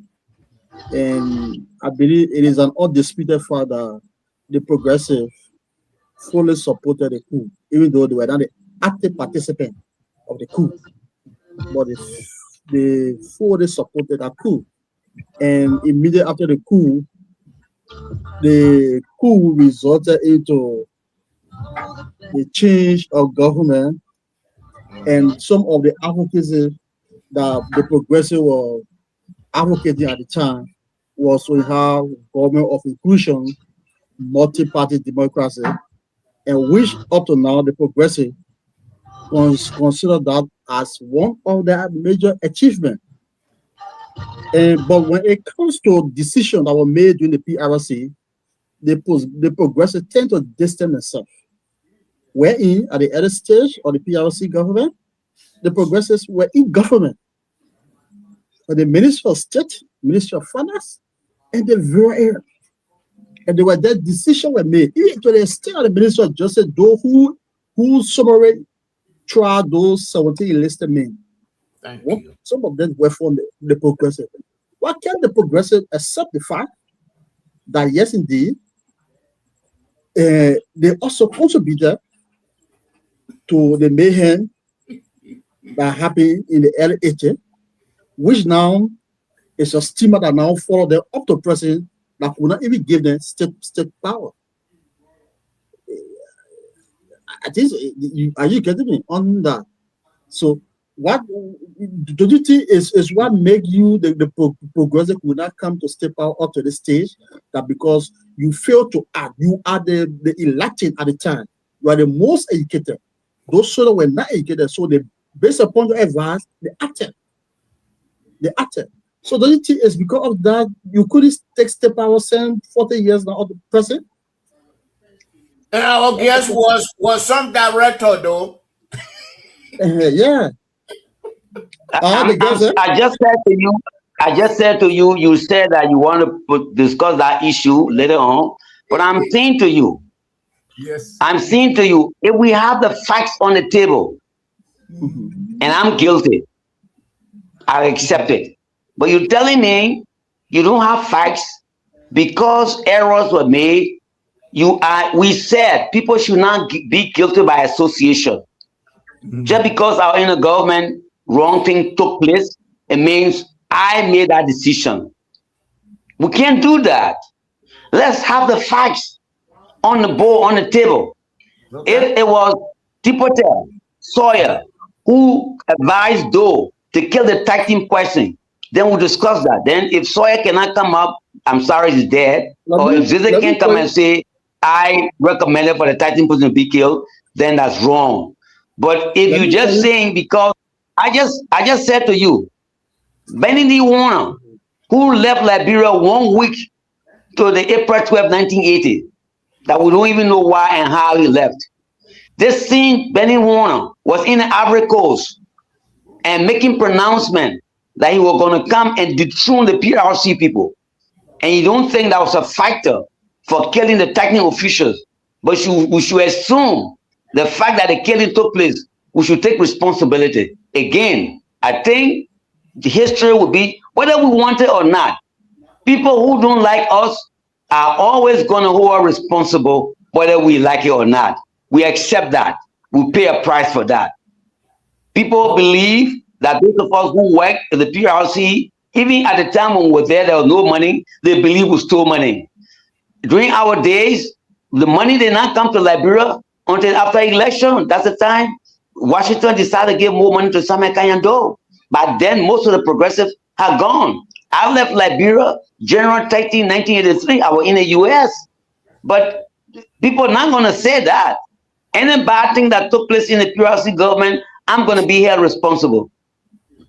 And I believe it is an undisputed fact that the progressive fully supported the coup, even though they were not the active participant of the coup. But they fully supported that coup. And immediately after the coup resulted into the change of government, and some of the advocacy that the progressive were advocating at the time was to have government of inclusion, multi-party democracy, and which up to now the progressive consider that as one of their major achievements. But when it comes to decisions that were made during the PRC, the progressive tend to distance themselves. Wherein, at the early stage of the PRC government, the progressives were in government. But the Ministry of State, Ministry of Finance, and the very area. And there were that decisions were made. Even to the extent of the Ministry of Justice, those who summarily tried those 17 enlisted men. Some of them were from the progressive. Why can't the progressive accept the fact that yes, indeed, they also contributed to the mayhem that happened in the early 80s, which now is a steamer that now follow them up to president that could not even give them state power. I think, are you getting me on that? So what do you think is what make you the progressive would not come to step out up to the stage? That because you fail to act, you are the elected at the time, you are the most educated. Those sort of were not educated, so they, based upon your advice, they acted. So do you think it's because of that you couldn't take step out 40 years now of the president? And our guest was some director though. Yeah. I just said to you, you said that you want to discuss that issue later on, but I'm saying to you, if we have the facts on the table, and I'm guilty, I accept it. But you're telling me you don't have facts because errors were made. We said people should not be guilty by association. Just because our inner government wrong thing took place, it means I made that decision. We can't do that. Let's have the facts on the board, on the table. If it was Tipotel, Sawyer, who advised Doe to kill the tag team person, then we'll discuss that. Then if Sawyer cannot come up, I'm sorry, he's dead. Or if Zizek can't come and say, I recommended for the tag team person to be killed, then that's wrong. But if you're just saying, because I just said to you, Benedict Warner, who left Liberia 1 week to the April 12, 1980, that we don't even know why and how he left. This scene, Benny Warner was in the Ivory Coast and making pronouncement that he was going to come and dethrone the PRC people. And you don't think that was a factor for killing the technical officials, but we should assume the fact that the killing took place, we should take responsibility. Again, I think the history will be, whether we want it or not, people who don't like us are always going to hold us responsible, whether we like it or not. We accept that. We pay a price for that. People believe that those of us who work at the PRC, even at the time when we were there was no money, they believe we stole money. During our days, the money did not come to Liberia until after election. That's the time Washington decided to give more money to Samuel Kanyando. But then most of the progressives had gone. I left Liberia January 13, 1983. I was in the US. But people are not going to say that. Any bad thing that took place in the PRC government, I'm going to be held responsible.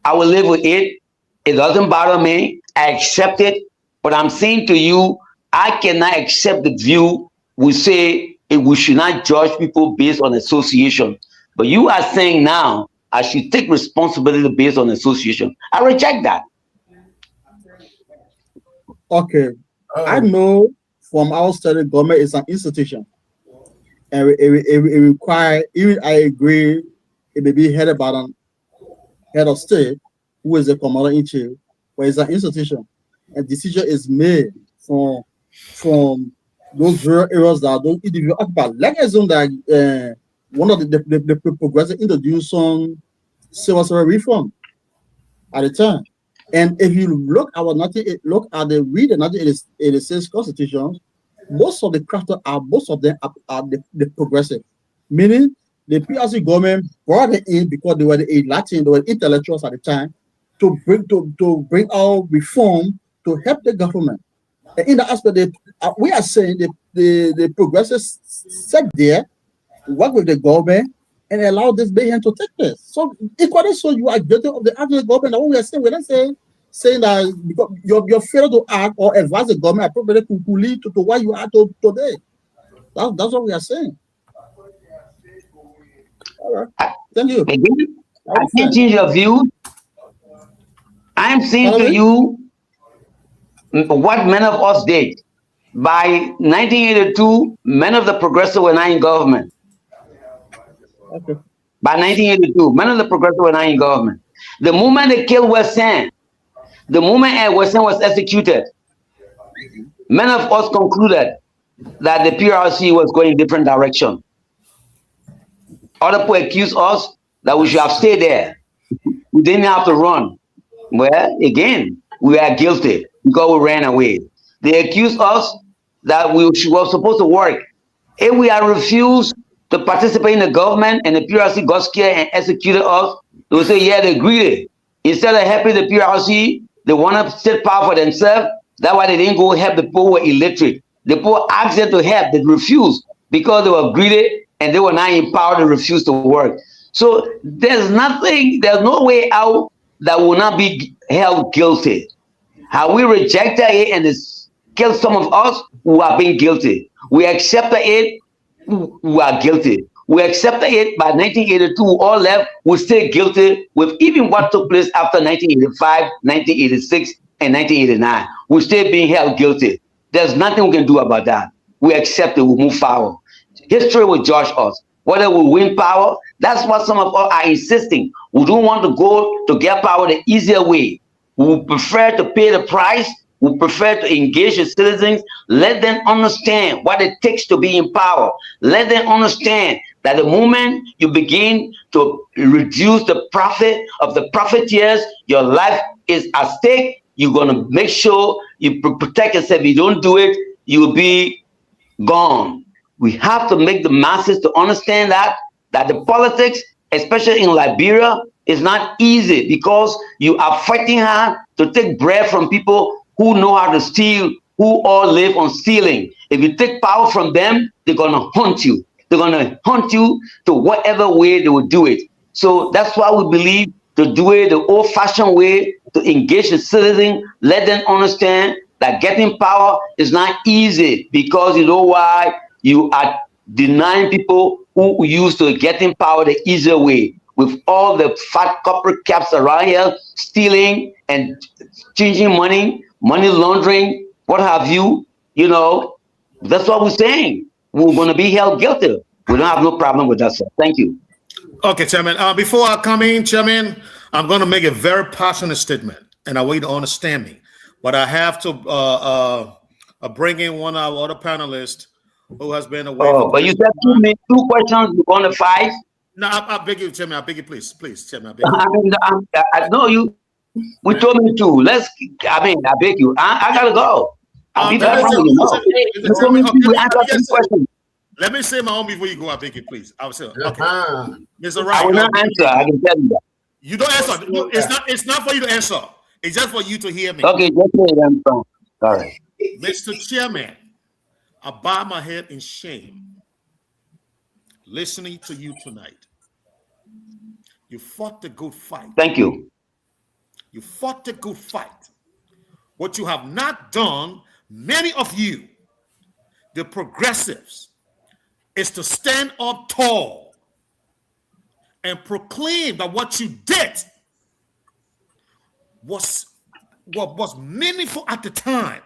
I will live with it. It doesn't bother me. I accept it. But I'm saying to you, I cannot accept the view we say we should not judge people based on association. But you are saying now I should take responsibility based on association. I reject that. Okay. I know from our study, government is an institution. And it require, even I agree, it may be headed by an head of state, who is the commander-in-chief, but it's an institution. And decision is made from those rural areas that those individuals occupy. Let's assume that one of the progressive introduced some civil service reform at the time. And if you look at the 1986 constitution, most of the crafters most of them are the progressive, meaning the PRC government brought it in because they were the Latin, they were intellectuals at the time, to bring out reform to help the government. And in the aspect that we are saying the progressives sat there, work with the government, and allow this mayhem to take place. So equally so you are guilty of the act of the government. What we are saying, we're not saying that because your failure to act or advise the government appropriately to lead to what you are today. That's what we are saying. All right. Thank you. Again, I can't change your view. I'm saying to you what many of us did. By 1982, many of the progressives were not in government. Okay. By 1982, many of the progressives were not in government. The moment they killed West End, the moment West End was executed, many of us concluded that the PRC was going in a different direction. Other people accused us that we should have stayed there. We didn't have to run. Well, again, we are guilty because we ran away. They accused us that we were supposed to work. If we had refused to participate in the government and the PRC got scared and executed us, they would say, yeah, they agreed. Instead of helping the PRC, they want to take power for themselves. That's why they didn't go help the people who were illiterate. The people asked them to help, they refused because they were greedy and they were not empowered to refuse to work. So there's no way out that will not be held guilty. How we rejected it and it's killed some of us who are being guilty. We accepted it, who are guilty. We accepted it by 1982, all left, we stay guilty with even what took place after 1985, 1986, and 1989. We're still being held guilty. There's nothing we can do about that. We accept it, we move forward. History will judge us. Whether we win power, that's what some of us are insisting. We don't want to go to get power the easier way. We prefer to pay the price. We prefer to engage the citizens. Let them understand what it takes to be in power. Let them understand that the moment you begin to reduce the profit of the profiteers, your life is at stake. You're going to make sure you protect yourself. If you don't do it, you'll be gone. We have to make the masses to understand that the politics, especially in Liberia, is not easy because you are fighting hard to take bread from people who know how to steal, who all live on stealing. If you take power from them, they're going to hunt you. They're going to hunt you to whatever way they will do it. So that's why we believe to do it the old-fashioned way, to engage the citizen, let them understand that getting power is not easy because you know why? You are denying people who used to get in power the easier way with all the fat corporate caps around here stealing and changing money laundering, what have you. You know, that's what we're saying. We're going to be held guilty. We don't have no problem with that, sir. Thank you. Okay, Chairman. Before I come in, Chairman, I'm going to make a very passionate statement, and I want you to understand me. But I have to bring in one of our other panelists who has been away. But you said two questions. You're going to 5. No, I beg you, Chairman. I beg you, please, Chairman. I beg you. I know you. We told me to. I beg you. I gotta go. I'll be back from you. Let me say my own before you go. I beg you, please. I will say, okay. Mr. I will not answer. I can tell you that. You don't answer. No, it's not for you to answer. It's just for you to hear me. Okay, just say it. All right. Mr. Chairman, I bow my head in shame listening to you tonight. You fought the good fight. Thank you. You fought the good fight. What you have not done, many of you, the progressives, is to stand up tall and proclaim that what you did was what was meaningful at the time,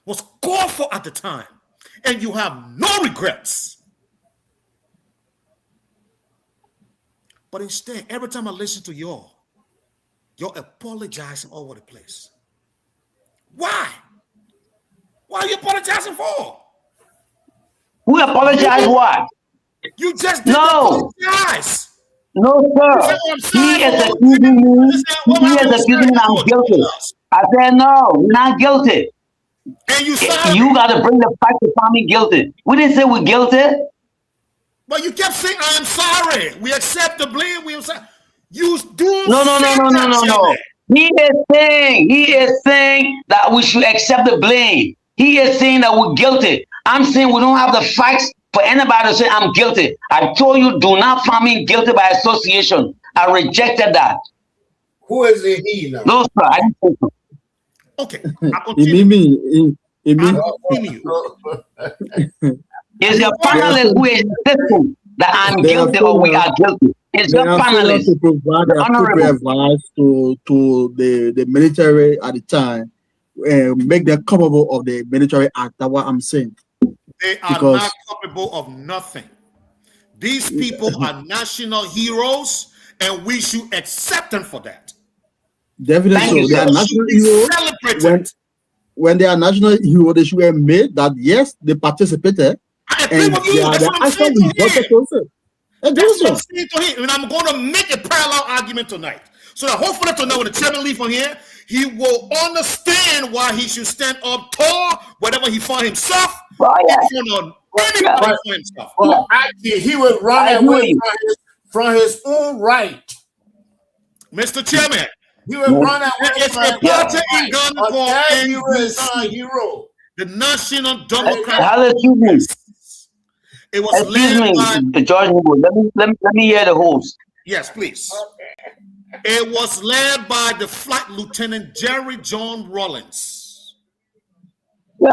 was called for at the time, and you have no regrets. But instead, every time I listen to y'all, you're apologizing all over the place. Why? What are you apologizing for? Who apologized what? You just didn't apologize. No, sir. He is accusing me. I'm guilty. I said, no, you're not guilty. And you got to bring the fact to find me guilty. We didn't say we're guilty. But you kept saying, I am sorry. We accept the blame. You do No. He is saying that we should accept the blame. He is saying that we're guilty. I'm saying we don't have the facts for anybody to say I'm guilty. I told you, do not find me guilty by association. I rejected that. Who is it he now? No, sir. I didn't say so. Okay. Is your panelist who is insisting that I'm guilty or we are guilty? It's your panelist. To provide appropriate advice to the military at the time, make them capable of the military act. That's what I'm saying. They are not capable of nothing. These people are national heroes, and we should accept them for that. Definitely, so they are national heroes. When they are national heroes, they should admit that yes, they participated, and they are the actual result. That's what I'm saying to him, and I'm going to make a parallel argument tonight. So that hopefully tonight, when the chairman leaves from here, he will understand why he should stand up tall, whatever he finds himself. Well, actually, he was running away from his own right. Mr. Chairman, he was running away from hero. The National Democratic. It was led by George. Let me hear the host. Yes, please. It was led by the Flight Lieutenant Jerry John Rawlings. Yeah.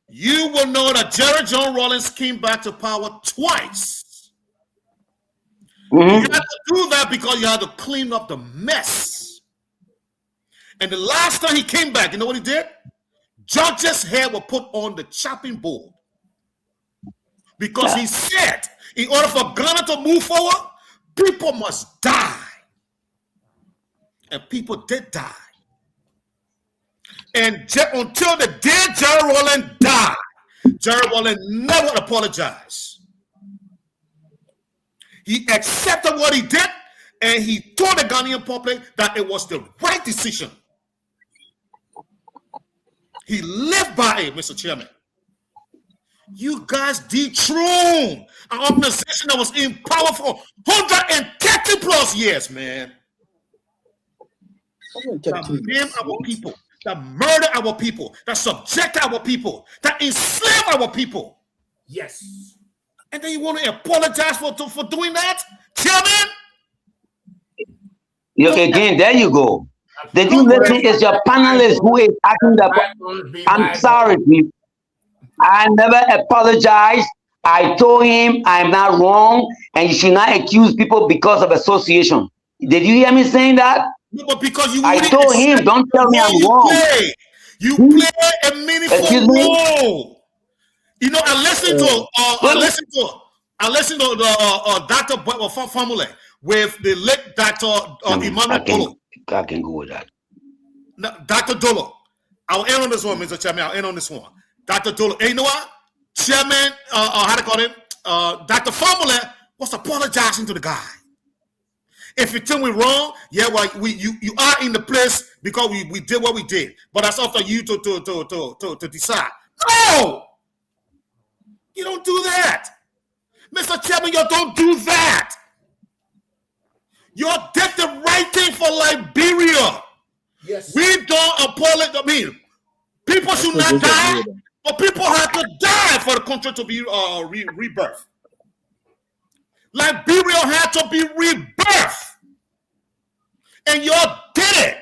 You will know that Jerry John Rawlings came back to power twice. You had to do that because you had to clean up the mess. And the last time he came back, you know what he did? Judges' head were put on the chopping board. Because he said, in order for Ghana to move forward, people must die. And people did die. And until the day Jerry Rawlings died, Jerry Rawlings never apologized. He accepted what he did, and he told the Ghanaian public that it was the right decision. He lived by it, Mr. Chairman. You guys dethroned an organization that was in power for 130 plus years, man. That maimed our people, that murdered our people, that subjected our people, that enslaved our people. Yes. And then you want to apologize for doing that, Chairman? Again, there you go. Did you listen? It's your panelist who is acting the. I'm sorry, people. I never apologized. I told him I'm not wrong and you should not accuse people because of association. Did you hear me saying that? No, but because you I wouldn't told him, accept don't the tell me role I'm you wrong. play. You Hmm? play a meaningful Excuse me? role. You know, I listened to Dr. Famule with the late Dr. Emmanuel Dolo. I can go with that. No, Dr. Dolo. I'll end on this one, Mr. Chairman. I'll end on this one. Dr. Dolo. Hey, you know what? Chairman, how to call him? Dr. Famule was apologizing to the guy. If you think we're wrong, yeah, well, you are in the place because we did what we did. But that's up to you to decide. No! You don't do that. Mr. Chairman, you don't do that. You did the right thing for Liberia. Yes. We don't apologize. I mean, people should not die, but people have to die for the country to be rebirthed. Liberia had to be rebirthed. And y'all did it.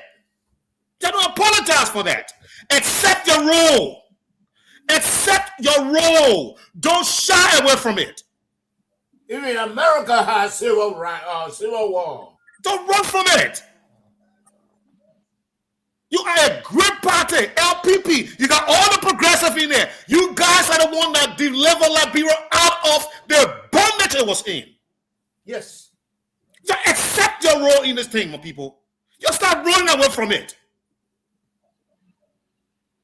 You don't apologize for that. Accept your role. Accept your role. Don't shy away from it. Even America has civil war. Don't run from it. You are a great party, LPP. You got all the progressive in there. You guys are the one that delivered Liberia out of the bondage it was in. Yes. You accept your role in this thing, my people. You start running away from it.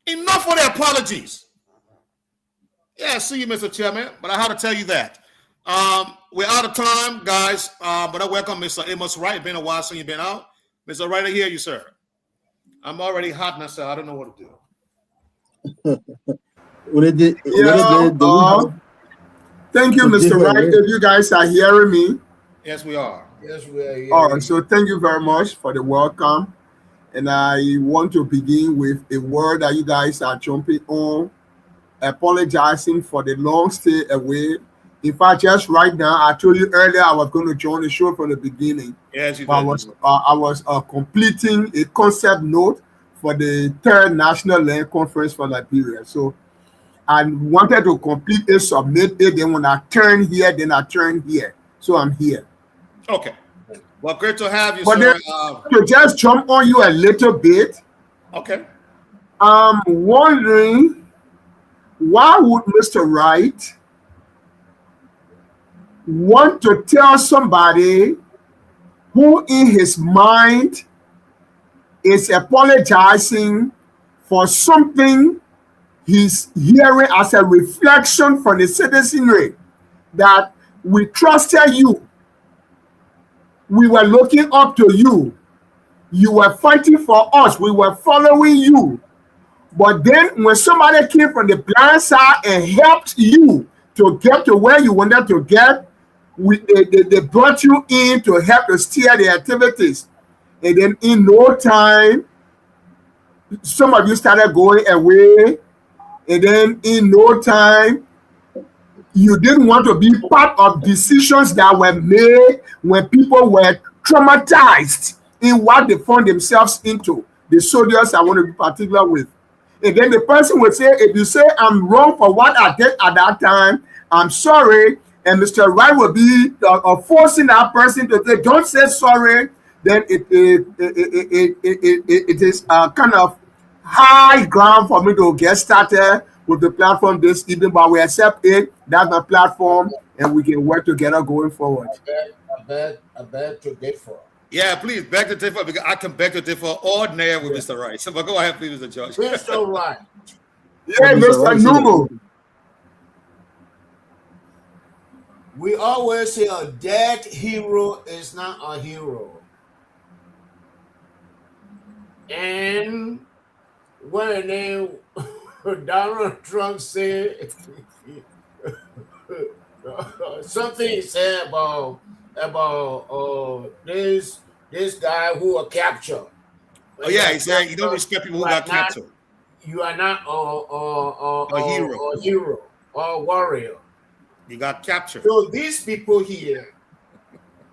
Enough of the apologies. Yeah, see you, Mr. Chairman, but I had to tell you that. We're out of time, guys, but I welcome Mr. Amos Wright. It's been a while since you've been out. Mr. Wright, I hear you, sir. I'm already hot myself. I don't know what to do. Thank you, Mr. Wright. If you guys are hearing me. Yes, we are. Yes, we are. All right, so thank you very much for the welcome. And I want to begin with a word that you guys are jumping on, apologizing for the long stay away. In fact, just right now, I told you earlier I was going to join the show from the beginning. Yes, you did. I was completing a concept note for the 3rd National Land Conference for Liberia. So I wanted to complete it, submit it. Then when I turn here, then I turn here. So I'm here. Okay. Well, great to have you, but sir. To just jump on you a little bit. Okay. I'm wondering, why would Mr. Wright want to tell somebody who in his mind is apologizing for something he's hearing as a reflection from the citizenry that we trusted you, we were looking up to you, you were fighting for us, we were following you, but then when somebody came from the blind side and helped you to get to where you wanted to get, they brought you in to help to steer the activities. And then in no time, some of you started going away. And then in no time, you didn't want to be part of decisions that were made when people were traumatized in what they found themselves into. The soldiers I want to be particular with. And then the person would say, if you say I'm wrong for what I did at that time, I'm sorry. And Mr. Wright will be forcing that person to say, don't say sorry. Then it is kind of high ground for me to get started with the platform this evening, but we accept it. That's my platform, and we can work together going forward. I beg to differ. Yeah, please beg to differ, because I can beg to differ ordinary with Mr. Wright. So go ahead, please, Mr. Judge. Mr. Wright. Yeah, Mr. Numo. We always say a dead hero is not a hero. And when Donald Trump said something he said about this guy who was captured. Oh yeah, he said you don't respect people who got captured. You are not a hero or warrior. You got captured. So these people here,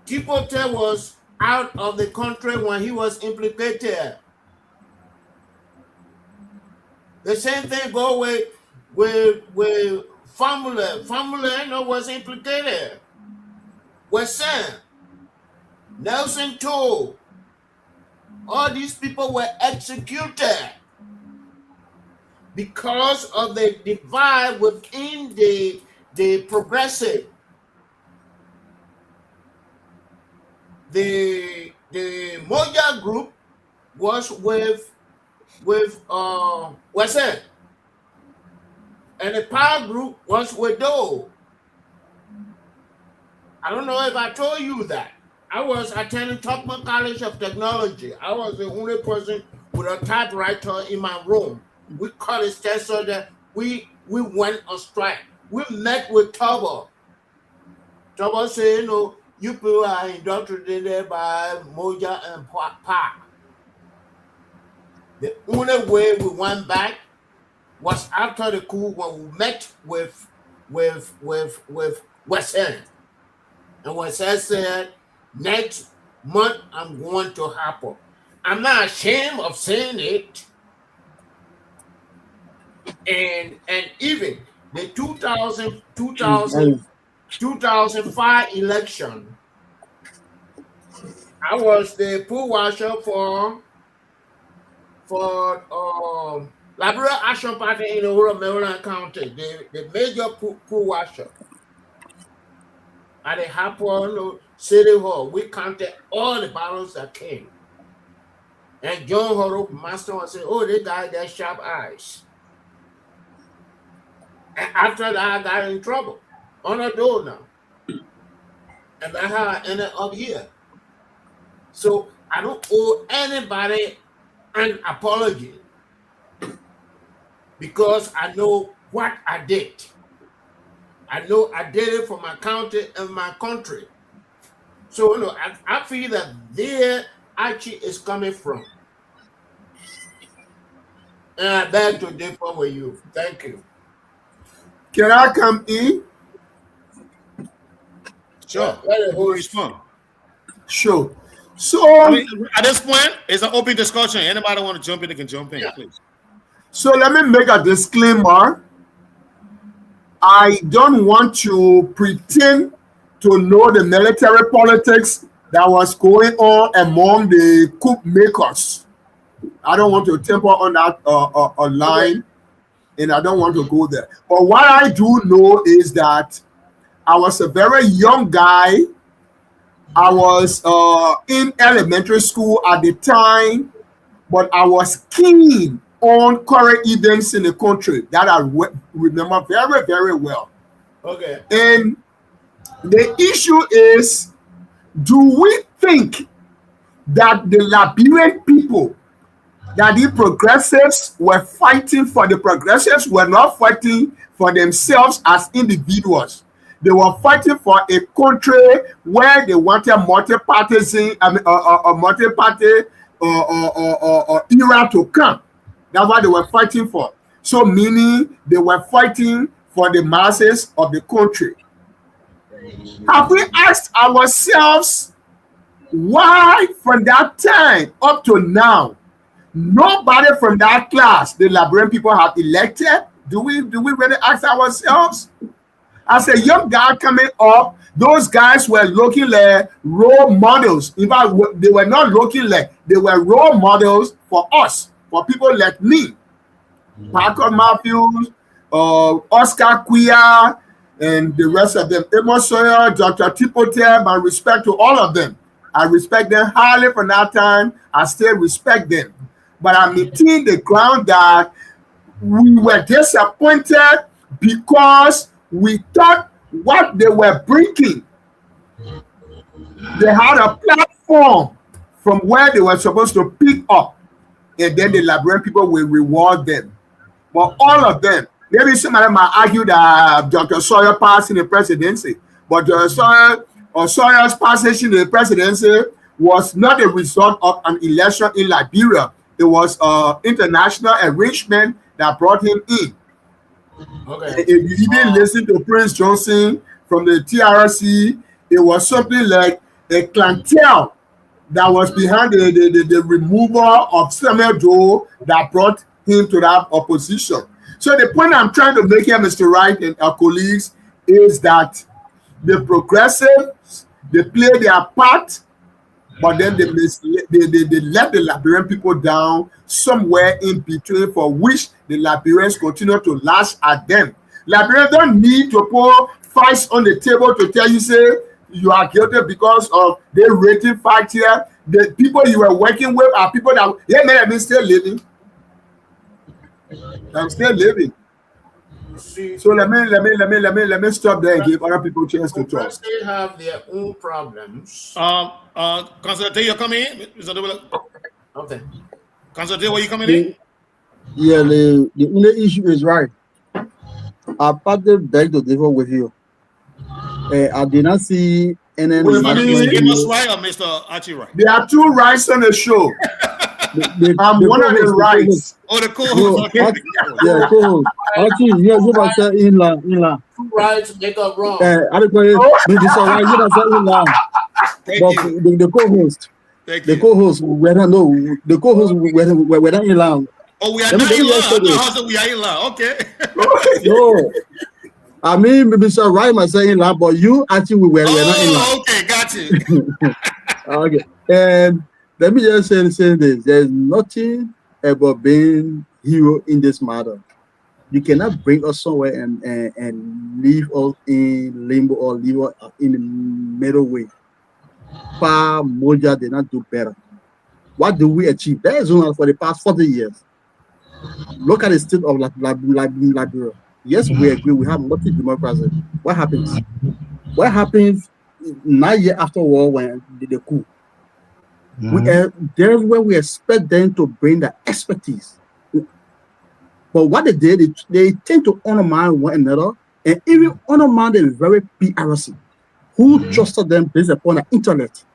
Chipotle was out of the country when he was implicated. The same thing go with Famuleno was implicated. Wesson, Nelson Toll, all these people were executed because of the divide within the progressive. The Moja group was with Wesson, and the Power group was with Dole. I don't know if I told you that. I was attending Tubman College of Technology. I was the only person with a typewriter in my room. We called it so that we went on strike. We met with Tubman. Tubman said, you know, you people are indoctrinated by Moja and Pa. The only way we went back was after the coup when we met with Wesson. And Wesson said, next month I'm going to happen. I'm not ashamed of saying it. And even the 2005 election, I was the poll watcher for Liberal Action Party in the whole of Maryland County, the major poll watcher. At the Harper City Hall, we counted all the ballots that came. And John Horrocks Master was saying, oh, this guy got sharp eyes. And after that, I got in trouble on a door now. And that's how I ended up here. So I don't owe anybody an apology because I know what I did. I know I did it for my county and my country. So, you know, I feel that there actually is coming from. And I beg to differ with you. Thank you. Can I come in? Sure. Where is from? Sure. So I mean, at this point, it's an open discussion. Anybody want to jump in, they can jump in, please. So let me make a disclaimer. I don't want to pretend to know the military politics that was going on among the coup makers. I don't want to temper on that line, and I don't want to go there. But what I do know is that I was a very young guy. I was in elementary school at the time, but I was keen on current events in the country that I remember very, very well. Okay. And the issue is, do we think that the Liberian people, that the progressives were fighting for the progressives, were not fighting for themselves as individuals? They were fighting for a country where they wanted multi-partisan, multi-party era to come. That's what they were fighting for. So meaning they were fighting for the masses of the country. Have we asked ourselves why from that time up to now, nobody from that class, the Liberian people, have elected? Do we really ask ourselves? As a young guy coming up, those guys were looking like role models. In fact, they were not looking like, they were role models for us, for people like me. Parker Matthews, Oscar Quia, and the rest of them. Amos Sawyer, Dr. Tipotep, my respect to all of them. I respect them highly from that time. I still respect them. But I'm meeting the ground that we were disappointed because we thought what they were bringing, they had a platform from where they were supposed to pick up, and then the Liberian people will reward them. But all of them, maybe somebody might argue that Dr. Sawyer passed in the presidency, but Sawyer's passage in the presidency was not a result of an election in Liberia. It was an international arrangement that brought him in. Okay. If you didn't listen to Prince Johnson from the TRC, it was something like a clientele that was behind the removal of Samuel Doe that brought him to that opposition. So the point I'm trying to make here, Mr. Wright and our colleagues, is that the progressives, they play their part, but then they let the Liberian people down somewhere in between, for which the Liberians continue to lash at them. Liberians don't need to put facts on the table to tell you, say, you are guilty because of the rating fact here. The people you were working with are people that, yeah, man, I'm still living. I'm still living. So let me stop there and give other people a chance to talk. They have their own problems. Councillor Day, you're coming in? Okay. Councillor Day, where you coming in? Yeah, the only issue is right. I partly beg to differ with you. I did not see any. Amos Wright or Mr. Archie Wright? There are two rights on the show. I'm one of the rights. Oh, the co-host. Yeah, co-host. Archie, you must say inland. Two rights make up wrong. I don't know. You must say inland. But the co-host. The co-host, we don't know. The co-host, we're not inland. Oh, we are not inland. We are inland. Okay. No. I mean, Mr. Wright must say inland, but you actually we're not inland. Okay, got you. Okay. And let me just say this. There's nothing about being hero in this matter. You cannot bring us somewhere and leave us in limbo or leave us in the middle way. Pa Moja did not do better. What do we achieve? That is only for the past 40 years. Look at the state of Liberia. Yes, we agree. We have multi-democracy. What happens? What happens 9 years after war when the coup? There's where we expect them to bring the expertise. But what they did, they tend to undermine one another and even undermine the very PRC, who trusted them based upon the intellect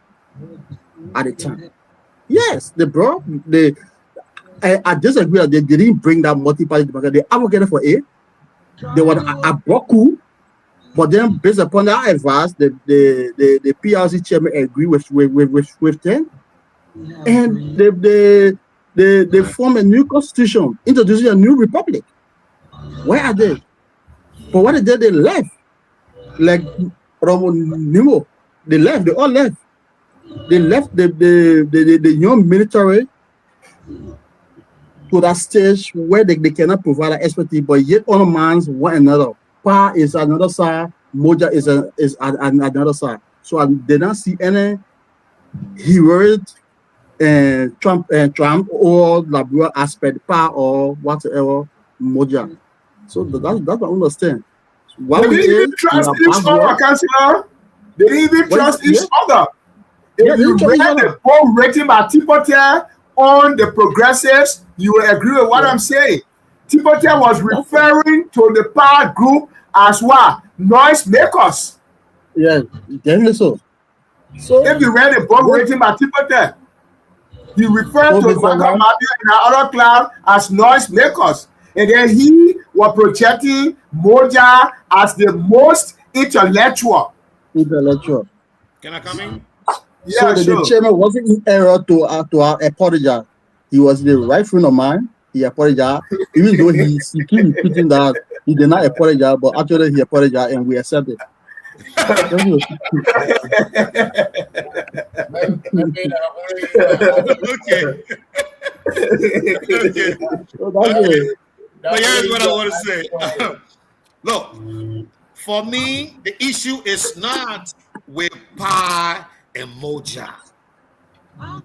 at the time. Yes, I disagree that they didn't bring that multi-party democracy. They advocated for it. They were a coup, but then based upon that advice, the PRC chairman agreed with them. And they form a new constitution, introducing a new republic. Where are they? But what they did, they left. Like Nimo, they left. They all left. They left the young military to that stage where they cannot provide an expertise, but yet undermines one another. Pa is another side, Moja is another side. So I did not see any heroic Trump or Liberia aspect, Pa or whatever Moja. So that's what I understand. They didn't even trust each other, Councillor. They didn't even trust each other. If you read the poll rating by Tipotier on the progressives, you will agree with what I'm saying. Tipotier was referring to the power group as what? Noise makers. Yeah, definitely so. So if you read the poll rating by Tipotier, he referred to Waka Mabio and other cloud as noise makers. And then he was projecting Moja as the most intellectual. Can I come in? Yeah, so the chairman wasn't in error to apologize. He was the right friend of mine. He apologized, even though he keep repeating that he did not apologize, but actually he apologized and we accept it. Okay. But here's what I want to say. Look, for me, the issue is not with Pa and Moja.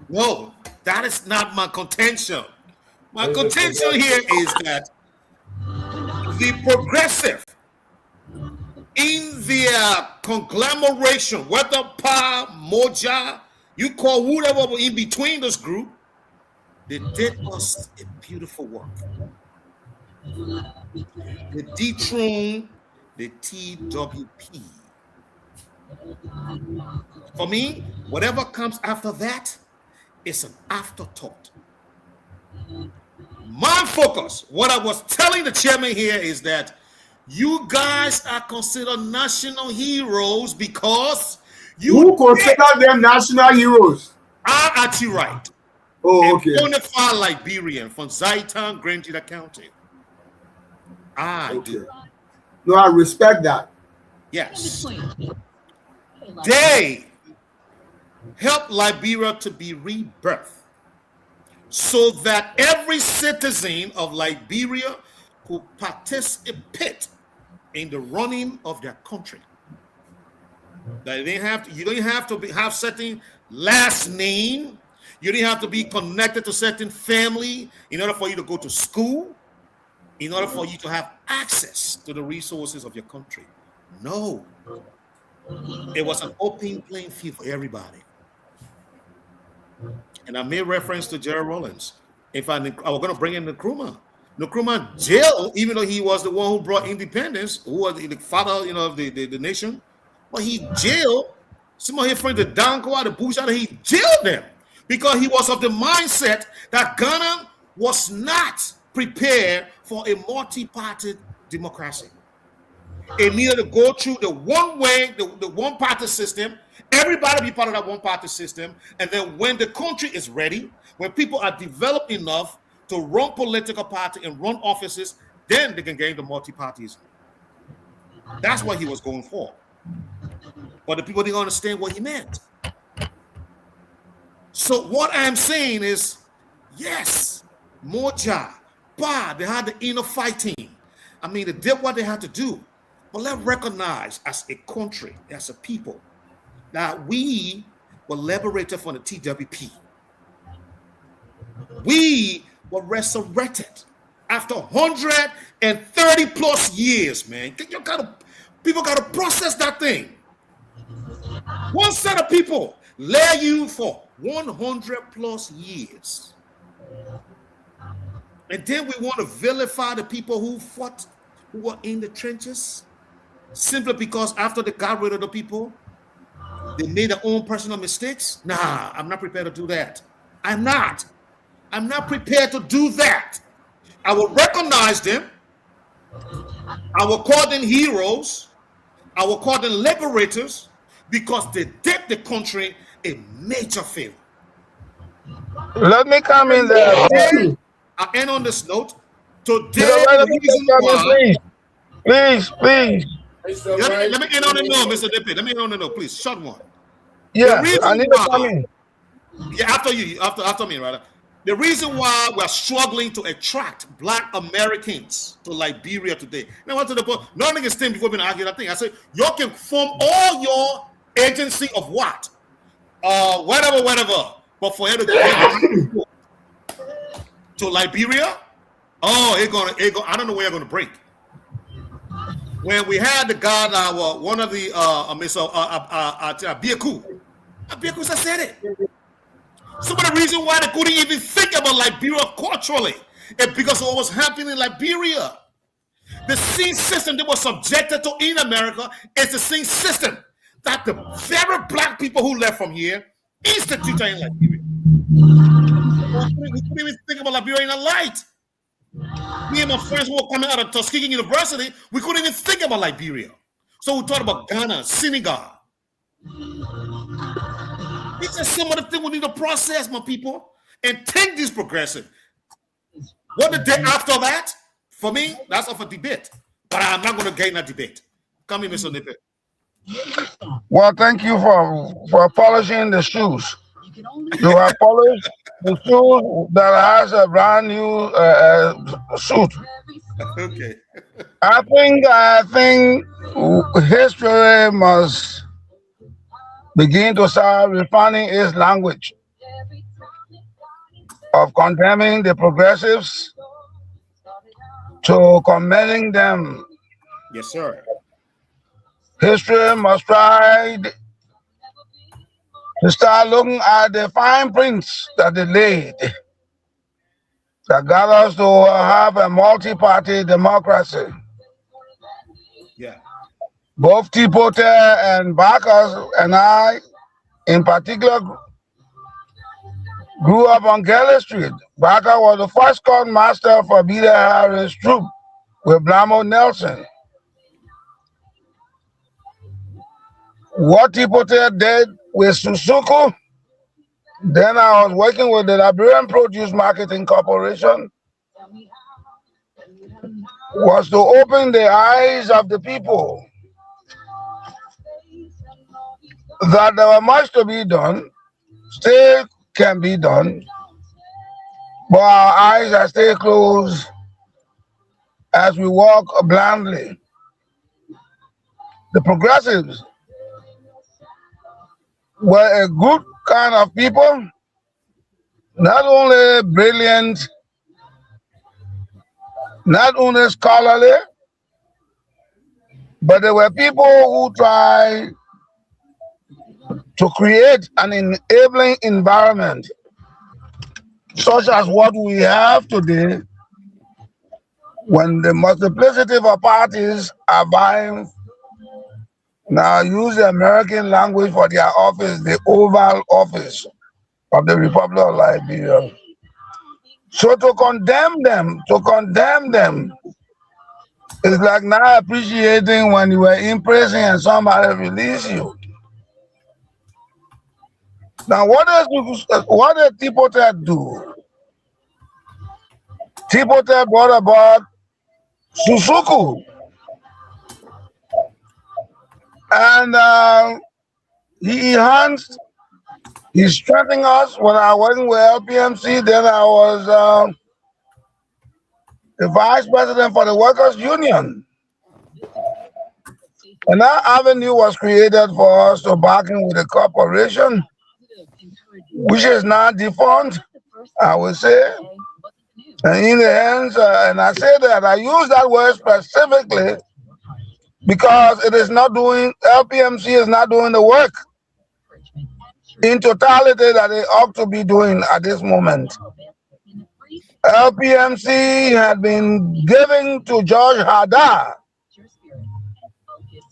No, that is not my contention. My contention here is that the progressive in their conglomeration, whether Pa, Moja, you call whatever in between this group, they did us a beautiful work. They dethroned the TWP. For me, whatever comes after that is an afterthought. My focus, what I was telling the chairman here is that you guys are considered national heroes because you consider them national heroes. I'm Archie Wright. Oh, okay. A bona fide Liberian from Zaitan, Grangita County. I do. No, I respect that. Yes. They helped Liberia to be rebirthed so that every citizen of Liberia could participate in the running of their country. That you don't have to have certain last name. You didn't have to be connected to certain family in order for you to go to school, in order for you to have access to the resources of your country. No. It was an open playing field for everybody. And I made reference to Gerald Rollins. If I was going to bring in Nkrumah. Nkrumah jailed, even though he was the one who brought independence, who was the father, of the nation. But he jailed some of his friends, the Danko, the Bushada, he jailed them because he was of the mindset that Ghana was not prepared for a multi-party democracy. It needed to go through the one way, the one-party system, everybody be part of that one-party system, and then when the country is ready, when people are developed enough to run political party and run offices, then they can gain the multi-partyism. That's what he was going for. But the people didn't understand what he meant. So what I'm saying is, yes, Moja, Ba, they had the inner fighting. I mean, they did what they had to do. But let's recognize as a country, as a people, that we were liberated from the TWP. We were resurrected after 130 plus years, man. People got to process that thing. One set of people lay you for 100 plus years. And then we want to vilify the people who fought, who were in the trenches, simply because after they got rid of the people, they made their own personal mistakes. Nah, I'm not prepared to do that. I'm not prepared to do that. I will recognize them. I will call them heroes. I will call them liberators because they did the country a major favor. Let me come in there. I end on this note. Today, please. Let me end on the note, Mr. Dippy. Let me end on the note, please. Short one. Yeah, I need to come in. Yeah, after me, rather. The reason why we're struggling to attract Black Americans to Liberia today. Now, what to the point? Nothing is before being argued. I said, you can form all your agency of what? Whatever. But for you to get to Liberia, I don't know where you're gonna break. When we had the guy, one of the Biaku said it. Some of the reason why they couldn't even think about Liberia culturally is because of what was happening in Liberia. The same system that was subjected to in America is the same system that the very Black people who left from here instituted in Liberia. We couldn't even think about Liberia in a light. Me and my friends who were coming out of Tuskegee University, we couldn't even think about Liberia. So we thought about Ghana, Senegal. These are some of the things we need to process, my people, and take this progressive. What the day after that, for me, that's up for debate. But I'm not going to gain that debate. Come in, Mr. Nippet. Well, thank you for polishing the shoes. You have polished the shoes that has a brand new suit. Okay. I think history must begin to start refining its language of condemning the progressives to commending them. Yes, sir. History must try to start looking at the fine prints that they laid that got us to have a multi-party democracy. Yeah. Both Tipote and Bacchus and I, in particular, grew up on Gelly Street. Bacchus was the first court master for Peter Harris' troop with Blamo Nelson. What Tipote did with Susuku, then I was working with the Liberian Produce Marketing Corporation. was to open the eyes of the people that there was much to be done, still can be done, but our eyes are still closed as we walk blindly. The progressives were a good kind of people, not only brilliant, not only scholarly, but they were people who tried to create an enabling environment such as what we have today, when the multiplicity of parties are vying, now use the American language for their office, the Oval Office of the Republic of Liberia. So to condemn them is like not appreciating when you were in prison and somebody released you. Now, what did Tipotet do? Tipotet brought about Susuku, and he enhanced, he strengthened us. When I was working with LPMC, then I was the vice president for the Workers' Union. And that avenue was created for us to bargain with the corporation, which is now defunct, I would say. And in the hands, and I say that, I use that word specifically because it is not doing, LPMC is not doing the work in totality that they ought to be doing at this moment. LPMC had been giving to George Hada.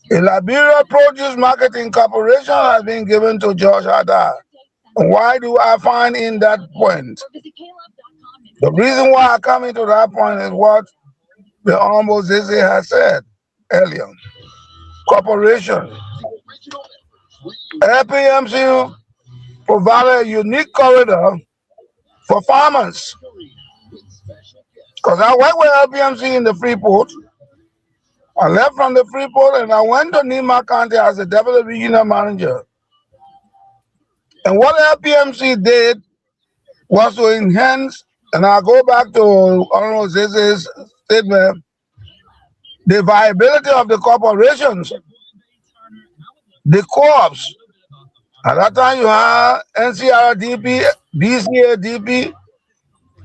The Liberia Produce Marketing Corporation has been given to George Hada. Why do I find in that point? The reason why I come into that point is what the Honorable Zizi has said earlier. Corporation. LPMC provided a unique corridor for farmers. Because I worked with LPMC in the Freeport. I left from the Freeport and I went to Nima County as a deputy regional manager. And what LPMC did was to enhance, and I'll go back to Honorable Zizi's statement, the viability of the corporations, the co-ops. At that time you had NCRDP, BCADP,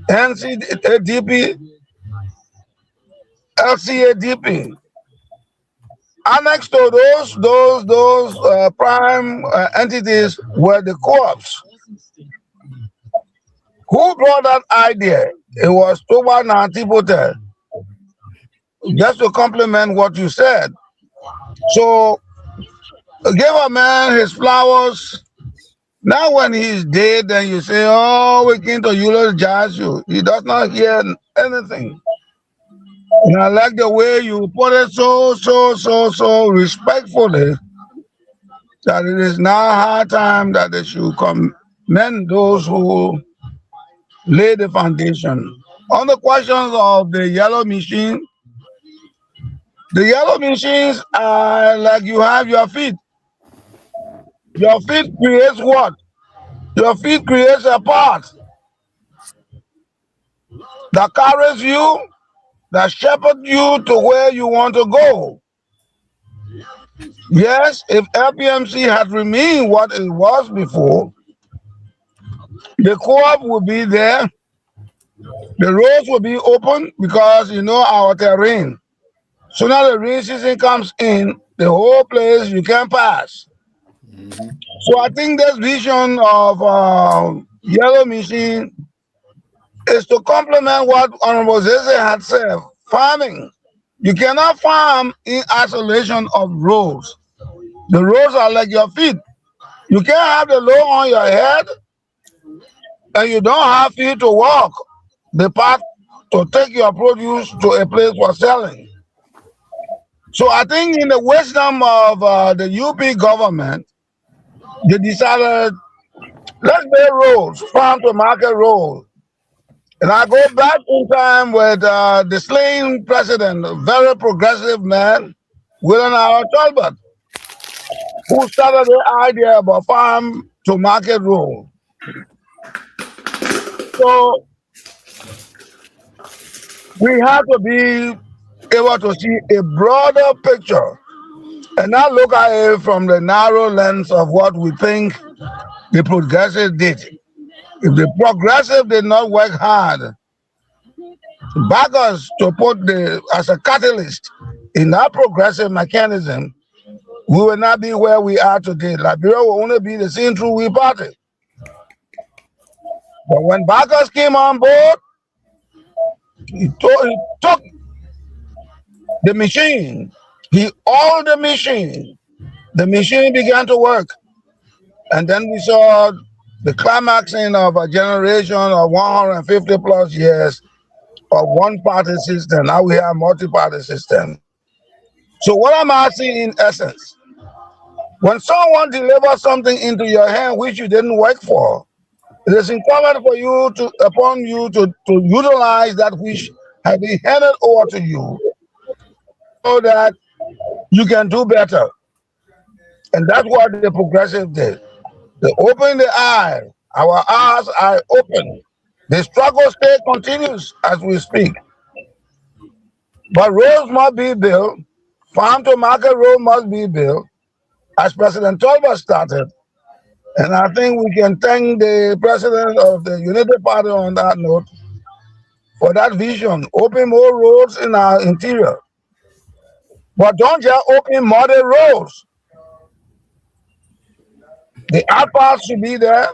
NCADP, LCADP. Annexed to those prime entities were the co-ops. Who brought that idea? It was Toba Nantipote. Just to complement what you said. So give a man his flowers. Now when he's dead, then you say, oh, we came to eulogize you. He does not hear anything. And I like the way you put it so respectfully that it is now high time that they should commend those who lay the foundation. On the questions of the yellow machine, the yellow machines are like you have your feet. Your feet creates what? Your feet creates a path that carries you, that shepherds you to where you want to go. Yes, if LPMC had remained what it was before, the co-op would be there, the roads will be open because you know our terrain. So now the rain season comes in, the whole place you can pass. So I think this vision of yellow machine is to complement what Honorable Zeze had said. Farming. You cannot farm in isolation of roads. The roads are like your feet. You can't have the load on your head and you don't have feet to walk the path to take your produce to a place for selling. So I think in the wisdom of the UP government, they decided, let's make roads, farm to market roads. And I go back in time with the slain president, a very progressive man, William Howard Talbot, who started the idea about farm to market rule. So we have to be able to see a broader picture and not look at it from the narrow lens of what we think the progressive did. If the progressive did not work hard, back us to put as a catalyst in that progressive mechanism, we will not be where we are today. Liberia will only be the seen through we party. But when Bacchus came on board, he took the machine. He oiled the machine. The machine began to work. And then we saw the climaxing of a generation of 150 plus years of one-party system. Now we have multi-party system. So what I'm asking in essence, when someone delivers something into your hand which you didn't work for, it is incumbent upon you to utilize that which has been handed over to you so that you can do better. And that's what the progressive did. They opened the eye. Our eyes are open. The struggle still continues as we speak. But roads must be built. Farm to market road must be built, as President Talbot started. And I think we can thank the president of the Unity Party on that note for that vision. Open more roads in our interior. But don't just open muddy roads. The outpass should be there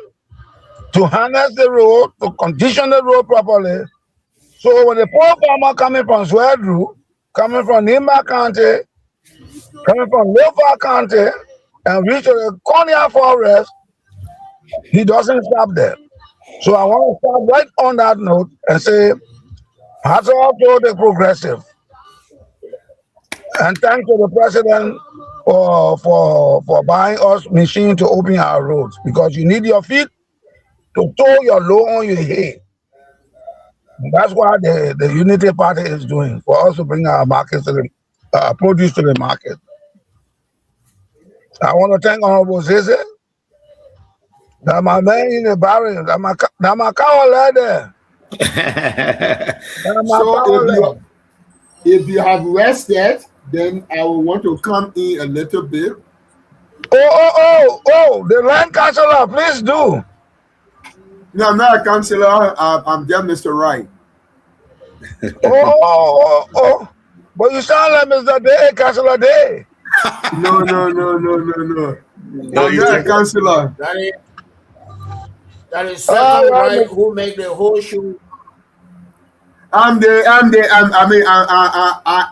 to harness the road, to condition the road properly. So when the poor farmer coming from Swedru, coming from Nimba County, coming from Lofa County, and reach the Konya Forest, he doesn't stop there. So I want to start right on that note and say, hats off to the progressive. And thank to the president for buying us machine to open our roads, because you need your feet to tow your load on your head. And that's what the Unity Party is doing, for us to bring our markets to the produce to the market. I want to thank Honorable Zeze. That my man in the barrel, that my cow there. So if you have rested, then I will want to come in a little bit. Oh, the land councillor, please do. No, I'm not a councillor. I'm just Mr. Wright. But you sound like Mr. Day, Councillor Day. No. I'm not a councillor. That is Second Wright who made the whole show. I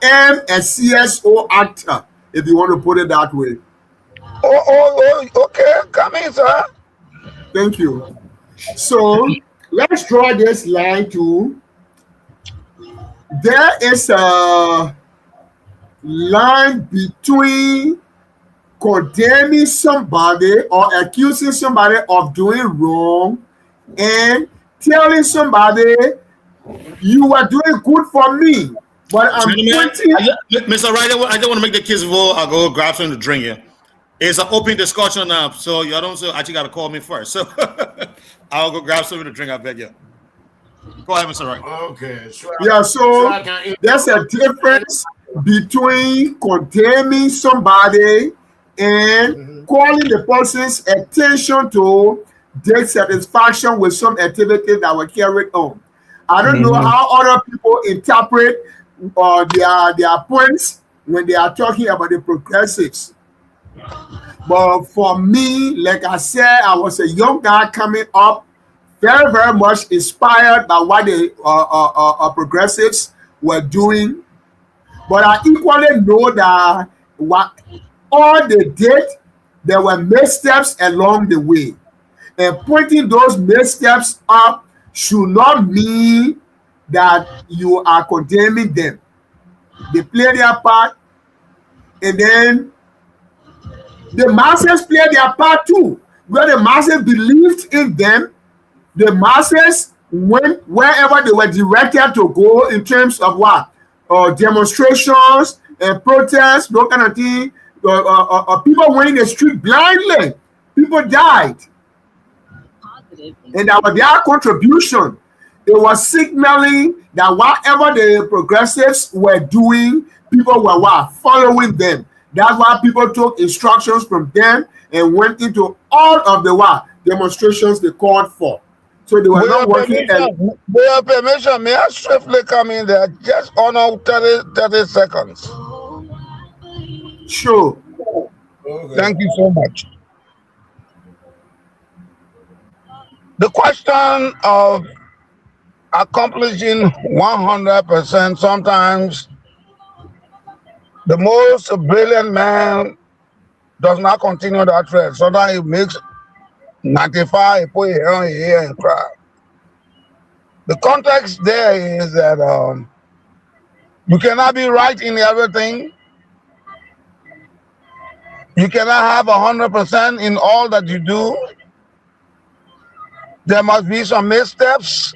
am a CSO actor, if you want to put it that way. Okay. Come in, sir. Thank you. So let's draw this line to, there is a line between condemning somebody or accusing somebody of doing wrong and telling somebody you are doing good for me, but I'm pointing. Mr. Wright, I just want to make the kids vote. I'll go grab something to drink here. It's an open discussion now, so you don't actually got to call me first. So I'll go grab something to drink. I beg you. Go ahead, Mr. Wright. Okay. So there's a difference between condemning somebody and calling the person's attention to dissatisfaction with some activity that were carried on. I don't know how other people interpret their points when they are talking about the progressives. But for me, like I said, I was a young guy coming up, very, very much inspired by what the progressives were doing. But I equally know that what all they did, there were missteps along the way. And pointing those missteps up should not mean that you are condemning them. They play their part, and then the masses play their part too. Where the masses believed in them, the masses wherever they were directed to go in terms of what demonstrations and protests, those kind of thing. People went in the street blindly. People died, and that was their contribution. It was signaling that whatever the progressives were doing, people were what? Following them. That's why people took instructions from them and went into all of the what? Demonstrations they called for. So they were With not your working. permission, with your permission, may I swiftly come in there just on 30 seconds? Sure. Okay. Thank you so much. The question of accomplishing 100%, sometimes the most brilliant man does not continue that thread. Sometimes he makes 95, he put his hand here and cry. The context there is that you cannot be right in everything. You cannot have 100% in all that you do. There must be some missteps.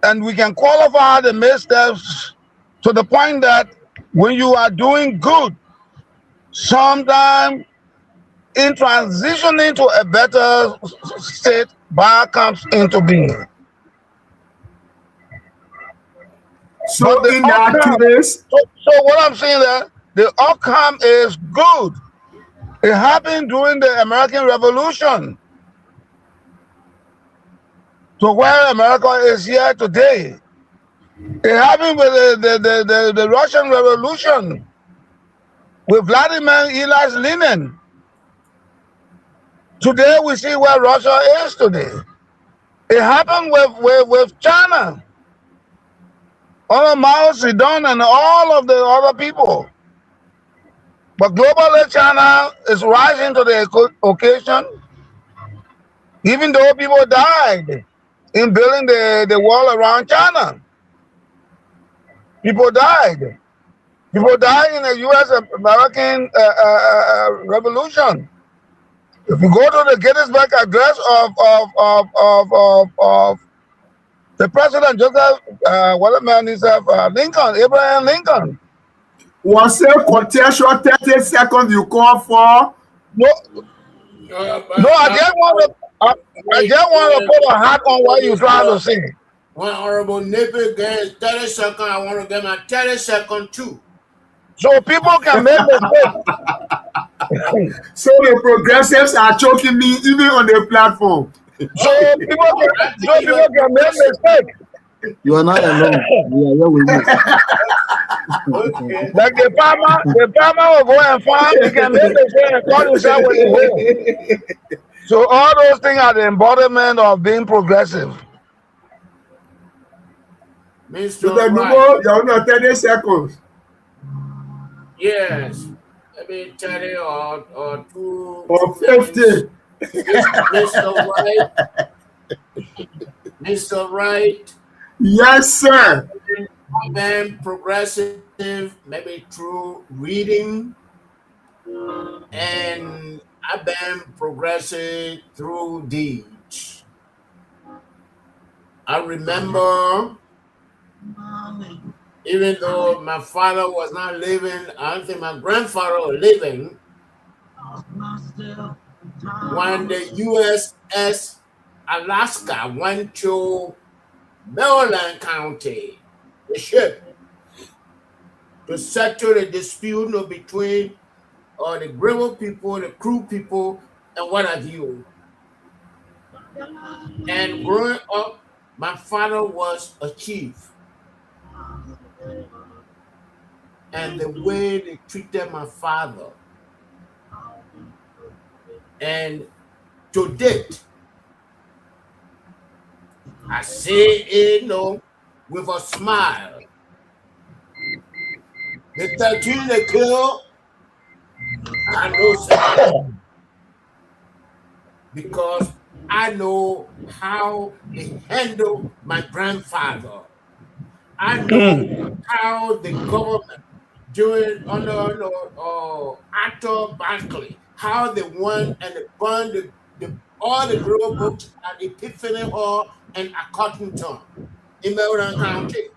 And we can qualify the missteps to the point that when you are doing good, sometimes in transitioning to a better state, bad comes into being. So But in that case, so what I'm saying that the outcome is good. It happened during the American Revolution, to where America is here today. It happened with the Russian Revolution, with Vladimir Ilyich Lenin. Today we see where Russia is today. It happened with China, under Mao Zedong and all of the other people. But globally, China is rising to the occasion, even though people died in building the wall around China. People died. People died in the U.S. American Revolution. If you go to the Gettysburg Address of the President Joseph, what man is Lincoln, Abraham Lincoln. was a contextual 30 seconds you call for? No, I just want to put a hat on what you're trying to say. When Honorable Nipper gets 30 seconds, I want to get my 30 seconds too. So people can make mistakes. So the progressives are choking me even on the platform. So people can make mistakes. You are not alone. We are here with you. Okay. Like the farmer will go and farm, he can make mistakes and call himself with his hoe. So all those things are the embodiment of being progressive. Mr. Right. You're not 30 seconds. Yes. Maybe 30 or 2 or 50. Mr. Wright. Mr. Wright. Yes, sir. I've been progressive, maybe through reading, and I've been progressive through deeds. I remember, even though my father was not living, I don't think my grandfather was living, when the USS Alaska went to Maryland County, the ship, to settle the dispute between the Gribble people, the crew people, and what have you. And growing up, my father was a chief. And the way they treated my father. And to date, I say it, with a smile. The 13 they killed, I know something. Because I know how they handle my grandfather. I know how the government under Arthur Barkley, how they went and they burned all the grow books at Epiphany Hall and at Cottonton in Maryland County.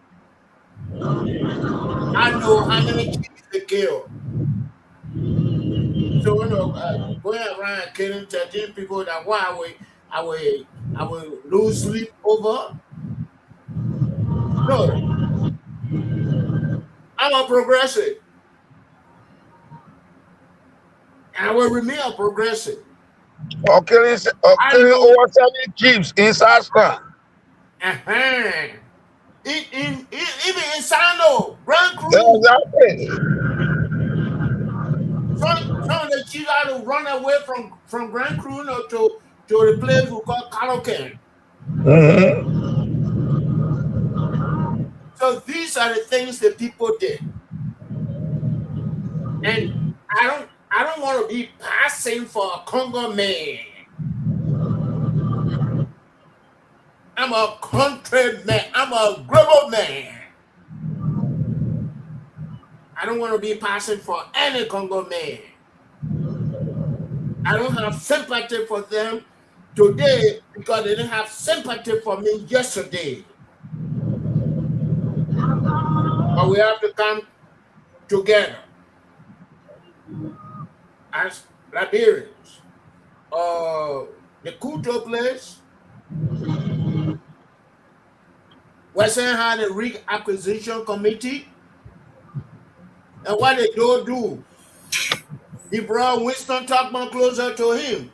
I know how many kids they killed. So going around killing 13 people, that why I will lose sleep over. No, I'm a progressive, and I will remain a progressive. killing over 70 Jeeps in South Sudan. Even in Sano, Grand Cruz. Exactly. Some of the chiefs had to run away from Grand Cruz to the place we call Calocan. So these are the things that people did. And I don't want to be passing for a Congo man. I'm a country man. I'm a global man. I don't want to be passing for any Congo man. I don't have sympathy for them today because they didn't have sympathy for me yesterday. But we have to come together as Liberians. The Kuto place, Western had a rig acquisition committee. And what they don't do, he brought Winston Tuckman closer to him.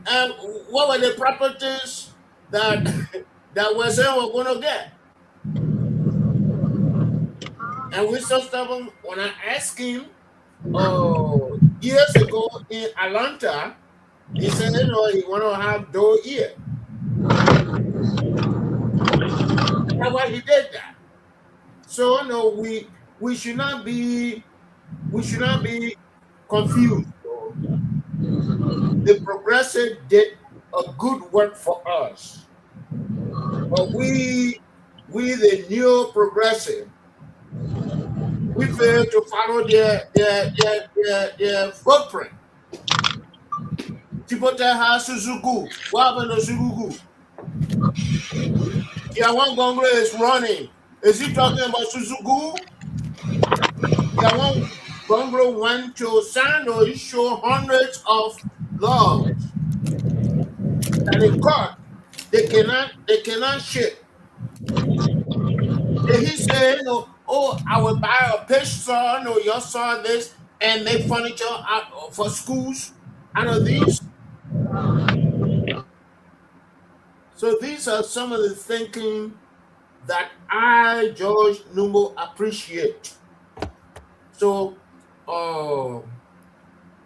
And what were the properties that Western were going to get? And Winston Tuckman, when I asked him years ago in Atlanta, he said, he want to have Doe here. That's why he did that. So no, we should not be confused. The progressive did a good work for us, but we the new progressive, we fail to follow their footprint. Tipota has Suzuku. What happened to Suzuku? Yawan Gongre is running. Is he talking about Suzuku? Yawan Gongre went to Sando. He showed hundreds of logs that they caught. They cannot ship. And he said, I will buy a pitch saw, your saw this, and make furniture out for schools out of these. So these are some of the thinking that I, George Numbo, appreciate. So,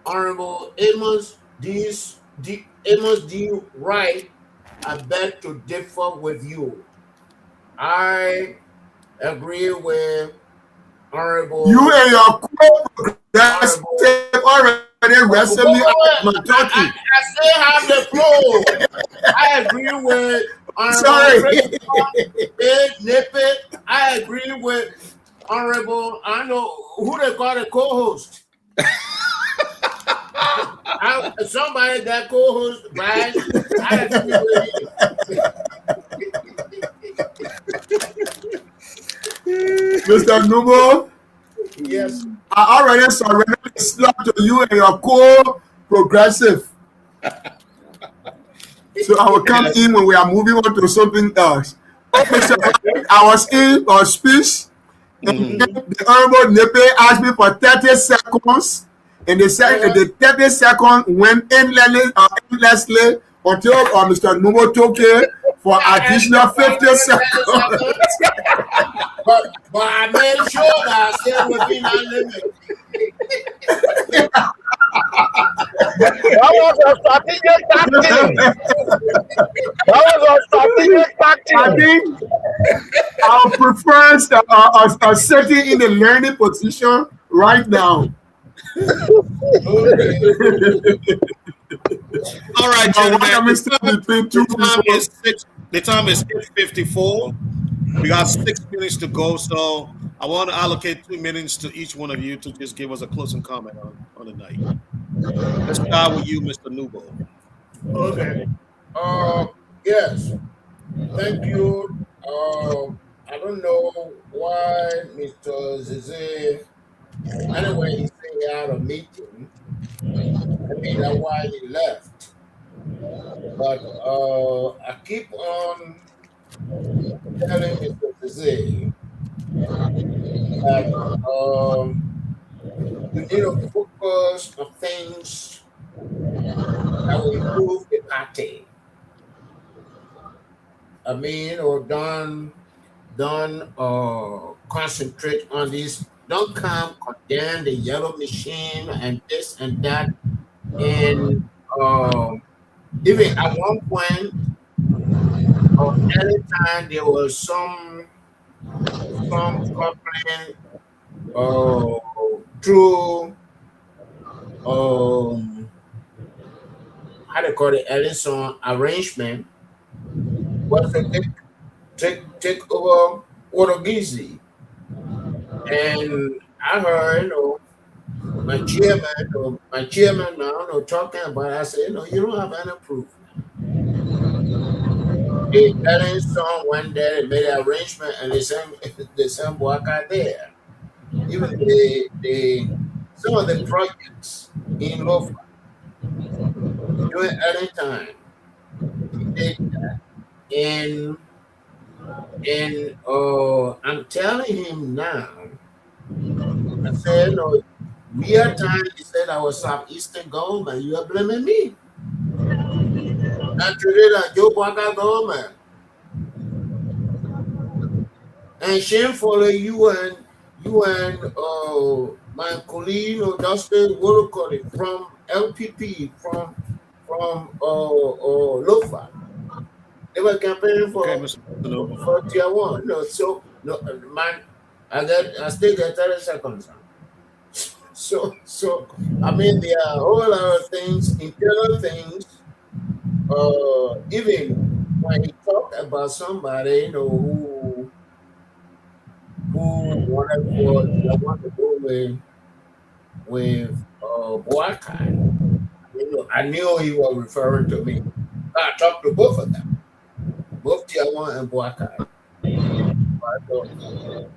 Honorable Amos D. Wright, I beg to differ with you. I agree with Honorable. You and your co-progressive already wrestled me out my turkey. I still have the floor. I agree with Honorable Nippet. I agree with Honorable, I know who they call the co-host. Somebody that co-host, right? I agree with Mr. Nubo, yes. I already surrendered the slot to you and your co-progressive. So I will come in when we are moving on to something else. Okay, so I was in a speech, and the Honorable Nepe asked me for 30 seconds, and they said the 30 seconds went endlessly until Mr. Nubo took it for additional 50 seconds. But I made sure that I stayed within that limit. That was a strategic tactic. I think I prefer sitting in the learning position right now. All right, gentlemen. The time is 6:54. We got 6 minutes to go, so I want to allocate 2 minutes to each one of you to just give us a closing comment on the night. Let's start with you, Mr. Nubo. Okay. Yes. Thank you. I don't know why Mr. Zeze. Anyway, he said he had a meeting. Maybe that's why he left. But I keep on telling Mr. Zeze that you need to focus on things that will improve the party. I mean, or don't concentrate on this. Don't come condemn the yellow machine and this and that. And even at one point, anytime there was some complaint through how they call it, Ellison arrangement was to take over Ordogizi. And I heard, my chairman now, talking about it. I said, you don't have any proof. The Ellison went there and made an arrangement, and they sent Boaka there. Even some of the projects in Lofa during early time, he did that. And I'm telling him now, I said, we are time he said I was Southeastern government, you are blaming me. Not today that Joe Boaka government. And shamefully you and my colleague Dustin Wolocott from LPP from Lofa. They were campaigning for tier 1. I still get 30 seconds. So I mean there are a whole lot of things, internal things. Even when he talked about somebody, who wanted to go with Boakai, I knew he was referring to me. I talked to both of them, both tier 1 and Boakai.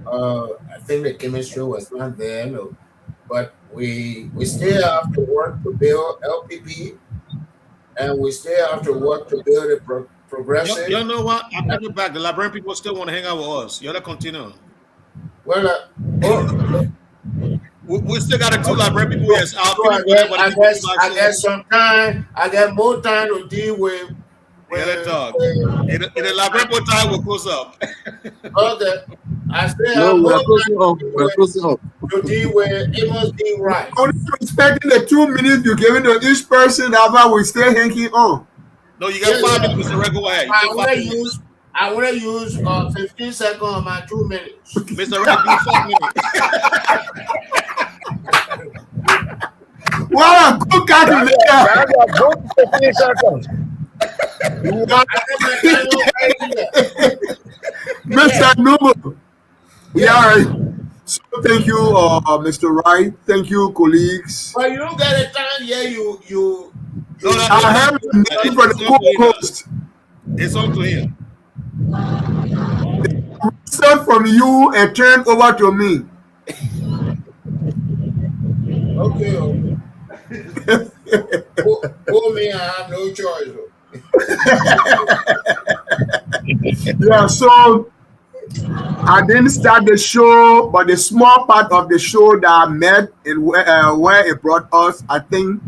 I think the chemistry was not there, but we still have to work to build LPP, and we still have to work to build a progressive. You know what? I'm coming back. The Liberian people still want to hang out with us. You gotta continue. Well, we still got 2 Liberian people. Yes, I guess sometime I get more time to deal with. Let's talk. In the Liberian time, we'll close up. Okay. I still have to deal with Amos D. Right. Only respecting the 2 minutes you're giving to each person, however, we still hanging on. No, you got 5 minutes, Mr. Rego. I want to use 15 seconds on my 2 minutes. Mr. Rego, 5 minutes. What a good calculator. 15 seconds. Mr. Nubo. Yeah. So thank you, Mr. Wright. Thank you, colleagues. Well, you don't get a time here. I have a name for the co-host. It's on to him. Start from you and turn over to me. Okay. For me, I have no choice. Yeah, so I didn't start the show, but the small part of the show that I met and where it brought us, I think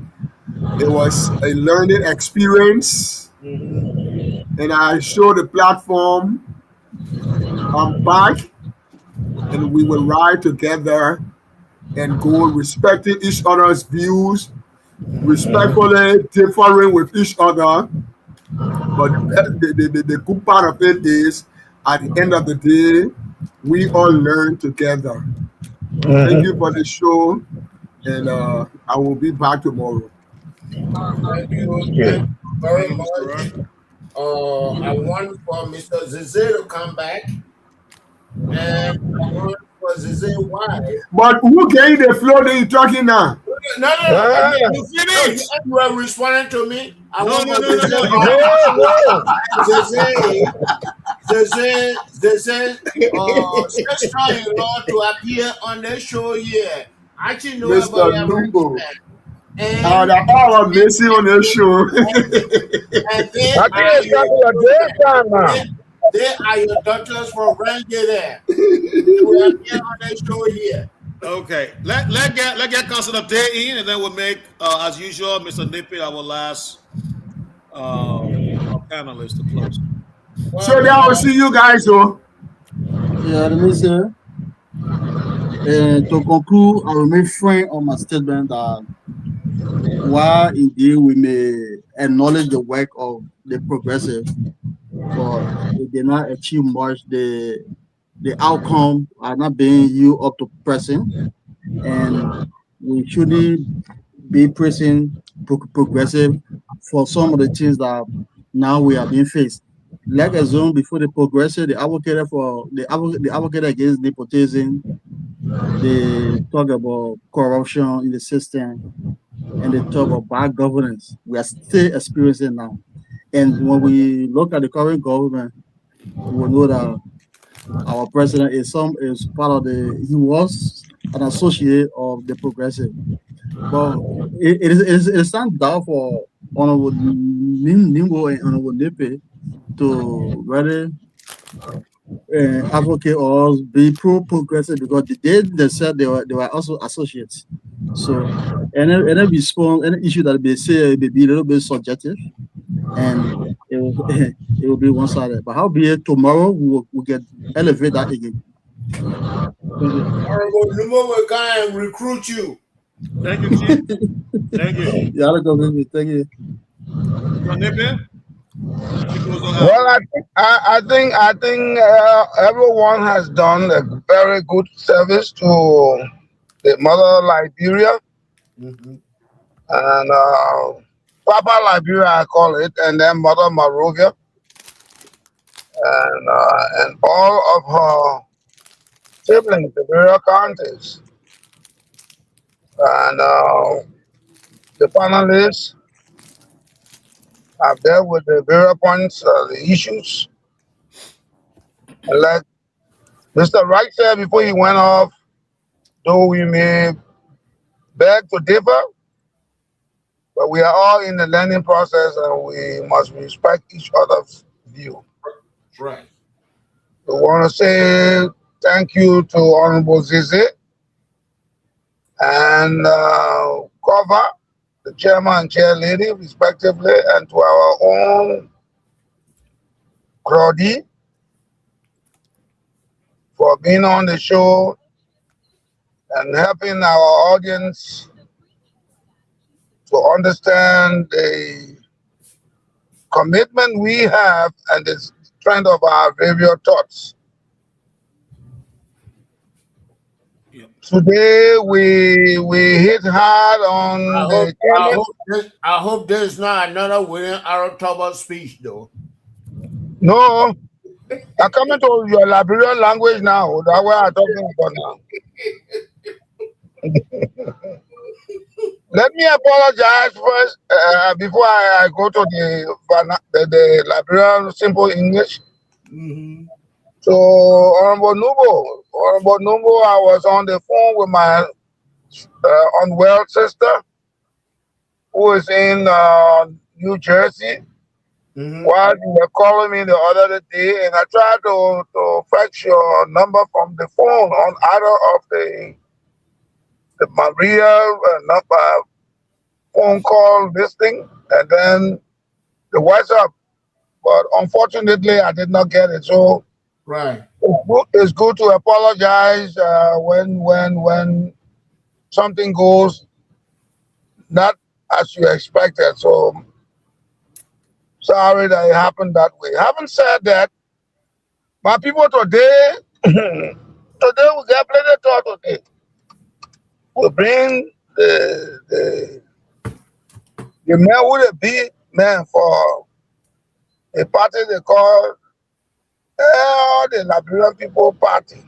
it was a learning experience. And I showed the platform. I'm back, and we will ride together and go respecting each other's views, respectfully differing with each other. But the good part of it is, at the end of the day, we all learn together. Thank you for the show, and I will be back tomorrow. Thank you very much. I want for Mr. Zeze to come back, and I want for Zeze wife. But who gave the floor that you're talking now? No. Ah, You finished. You are responding to me. I No. want You they say, sister-in-law to appear on the show here. I actually know Mr. about your Lumbo. and They're all missing on the show. and they I think are it's your starting your daytime now. they are your daughters from Ranger there. They will appear on the show here. Okay. Let get Council up there in, and then we'll make as usual, Mr. Nippy, our last our panelist to close. So then I will see you guys, oh. Yeah, let me say. To conclude, I will make friend on my statement that while indeed we may acknowledge the work of the progressive, but they did not achieve much. The outcome are not being you up to pressing, and we shouldn't be pressing progressive for some of the things that now we are being faced. Like assume before the progressive, the advocate against nepotism, they talk about corruption in the system, and they talk about bad governance. We are still experiencing now. And when we look at the current government, we will know that our president is part of he was an associate of the progressive. But it's not down for Honorable Nimbo and Honorable Nipe to really advocate or be pro-progressive, because they said they were also associates. So any response, any issue that they say may be a little bit subjective, and it will be one-sided. But how be it tomorrow we'll get elevate that again. Honorable Numa will come and recruit you. Thank you, Chief. Thank you. Yeah, thank you. Mr. Nippy? Well, I think everyone has done a very good service to the mother Liberia, and Papa Liberia I call it, and then Mother Monrovia, and all of her siblings, the various counties, and the panelists have dealt with the various points, the issues. And like Mr. Wright said before he went off, though we may beg to differ, but we are all in the learning process and we must respect each other's view. Right. We want to say thank you to Honorable Zizi and Kova, the chairman and chair lady, respectively, and to our own Crowdy for being on the show and helping our audience to understand the commitment we have and the strength of our various thoughts. Today we hit hard on I hope there's not another William Arrow speech though. No, I'm coming to your Liberian language now. That's what I'm talking about now. Let me apologize first before I go to the Liberian simple English. So, Honorable Numbo, I was on the phone with my unwell sister who is in New Jersey. While you were calling me the other day, and I tried to fetch your number from the phone on either of the Maria number phone call listing and then the WhatsApp. But unfortunately, I did not get it. So right, it's good to apologize when something goes not as you expected. So sorry that it happened that way. Having said that, my people, today we got plenty of talk today. We bring the man with a big man for a party they call the Liberian People Party.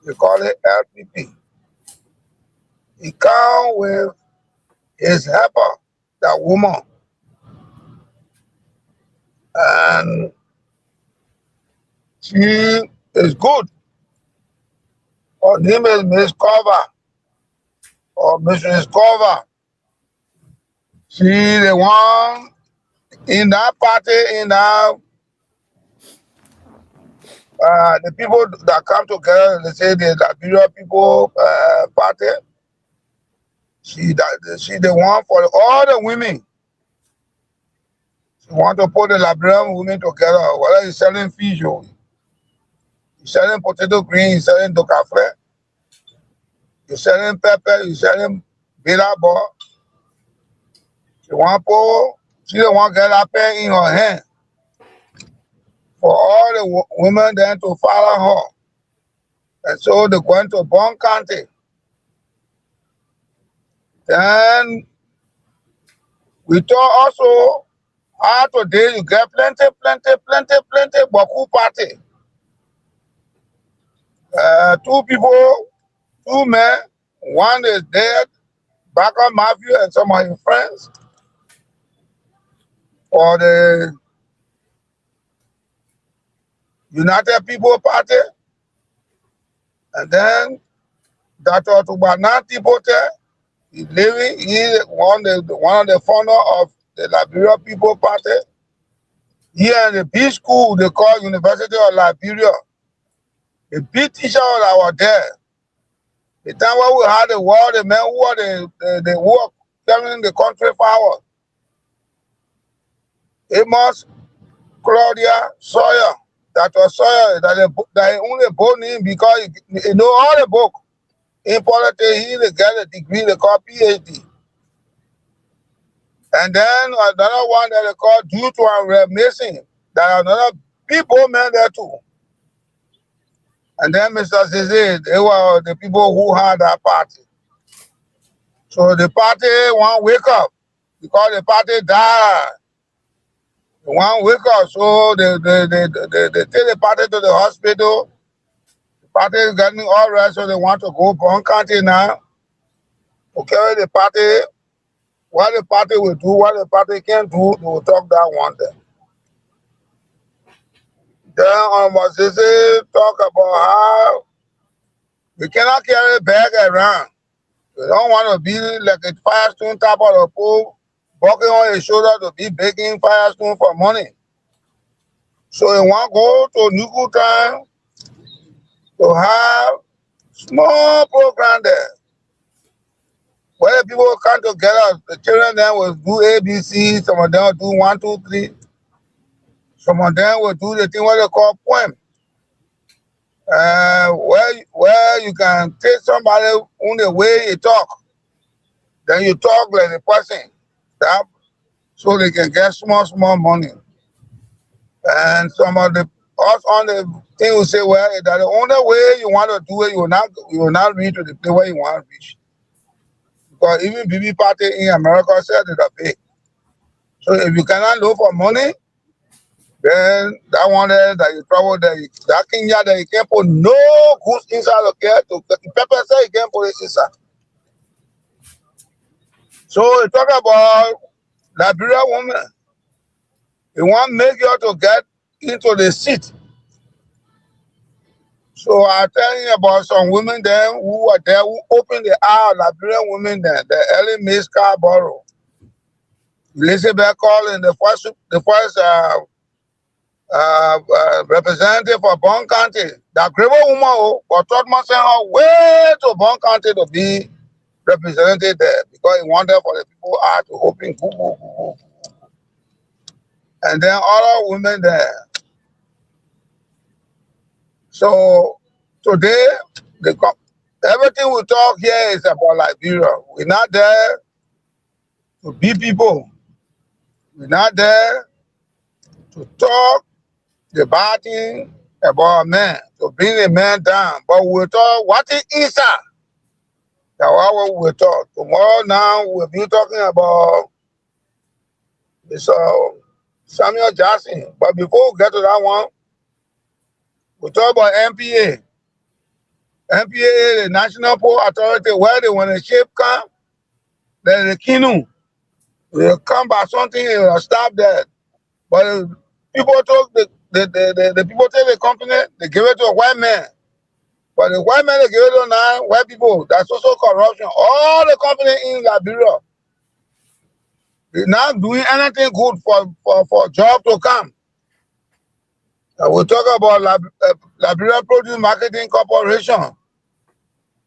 They call it LPP. He come with his helper, that woman, and she is good. Her name is Miss Cover or Mrs. Cover. She the one in that party, in that the people that come together, they say the Liberia people party. She the one for all the women. She want to put the Liberian women together. Whether you're selling fish, you're selling potato green, you're selling docafre, you're selling pepper, you're selling bitter ball. She the one get that pen in her hand for all the women then to follow her. And so they're going to Bon County. Then we thought also how today you get plenty Baku party. Two men, one is dead, Baka Matthew and some of his friends. For the United People Party. And then Dr. Tubanati Pote, he's living, he's one of the founder of the Liberia People Party. Here in the B school, they call University of Liberia. The big teacher that was there. The time when we had the war, the men who were the war carrying the country forward. Amos, Claudia, Sawyer. That was Sawyer, that only born him because he know all the book. In politics, he get a degree, they call PhD. And then another one that they call Dutu and Rev Mason. That another people man there too. And then Mr. Zeze, they were the people who had that party. So the party won't wake up because the party died. They won't wake up, so they take the party to the hospital. The party is getting all right, so they want to go Bon County now. To carry the party. What the party will do, what the party can do, they will talk that one day. Then Zeze talk about how we cannot carry a bag around. We don't want to be like a Firestone type of a pole, walking on his shoulder to be begging Firestone for money. So he want to go to Nuku Town to have small program there. Where people come together, the children then will do ABC, some of them will do 1, 2, 3. Some of them will do the thing what they call poem. Where you can take somebody on the way you talk. Then you talk like the person. That, so they can get small money. And some of the us on the thing will say, well, that the only way you want to do it, you will not reach to the place where you want to reach. Because even BB party in America said it a big. So if you cannot look for money, then that one there that you trouble there, that Kenya there, you can't put no goods inside the care to pepper say you can't put it inside. So we talk about Liberia woman. We want to make you to get into the seat. So I tell you about some women there who were there who opened the eye of Liberian women there, the early Miss Scarborough. Elizabeth Collins, the first representative for Bon County. That great woman, but Totman sent her way to Bon County to be represented there because he wanted for the people to open Google. And then other women there. So today, everything we talk here is about Liberia. We're not there to beat people. We're not there to talk the bad thing about a man, to bring a man down. But we'll talk what is inside. That's what we'll talk. Tomorrow now, we'll be talking about Mr. Samuel Jackson. But before we get to that one, we talk about MPA. NPA, the National Port Authority, where they when a ship come, then the canoe will come by something and will stop that. But people took the people take the company, they give it to a white man. But the white man they give it to now white people. That's also corruption. All the company in Liberia, they're not doing anything good for job to come. We talk about Liberia Produce Marketing Corporation.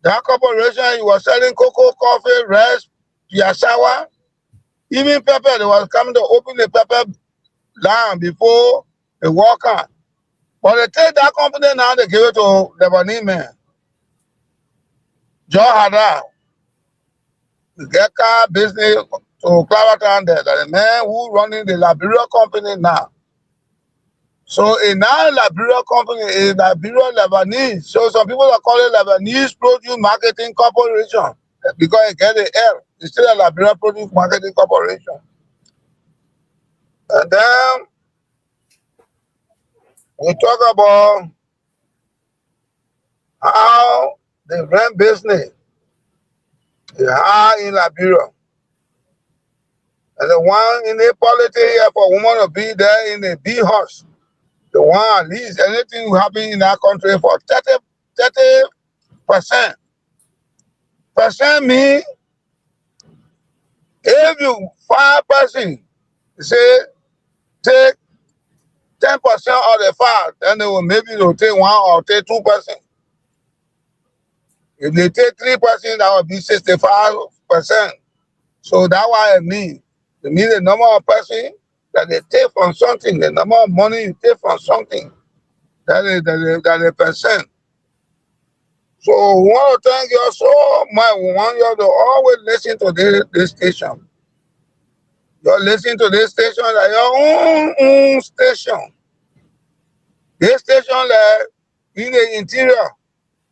That corporation, it was selling cocoa, coffee, rice, piasawa, even pepper. They was coming to open the pepper line before the worker. But they take that company now, they give it to the Lebanese man. Joe Hada. The get car business to Claratown there. The man who running the Liberia company now. So a now Liberia company is Liberia Lebanese. So some people are calling Lebanese Produce Marketing Corporation because it get the L. It's still a Liberia Produce Marketing Corporation. And then we talk about how they run business. They are in Liberia. And the one in the politics here for women to be there in the bee horse. The one at least anything will happen in that country for 30%. Percent mean if you 5 person say take 10% of the 5, then they will maybe they'll take 1 or take 2%. If they take 3%, that will be 65%. So that's what it means. It means the number of person that they take from something, the number of money you take from something, that is percent. So we want to thank you so much. We want you to always listen to this station. You listen to this station like your own station. This station like in the interior,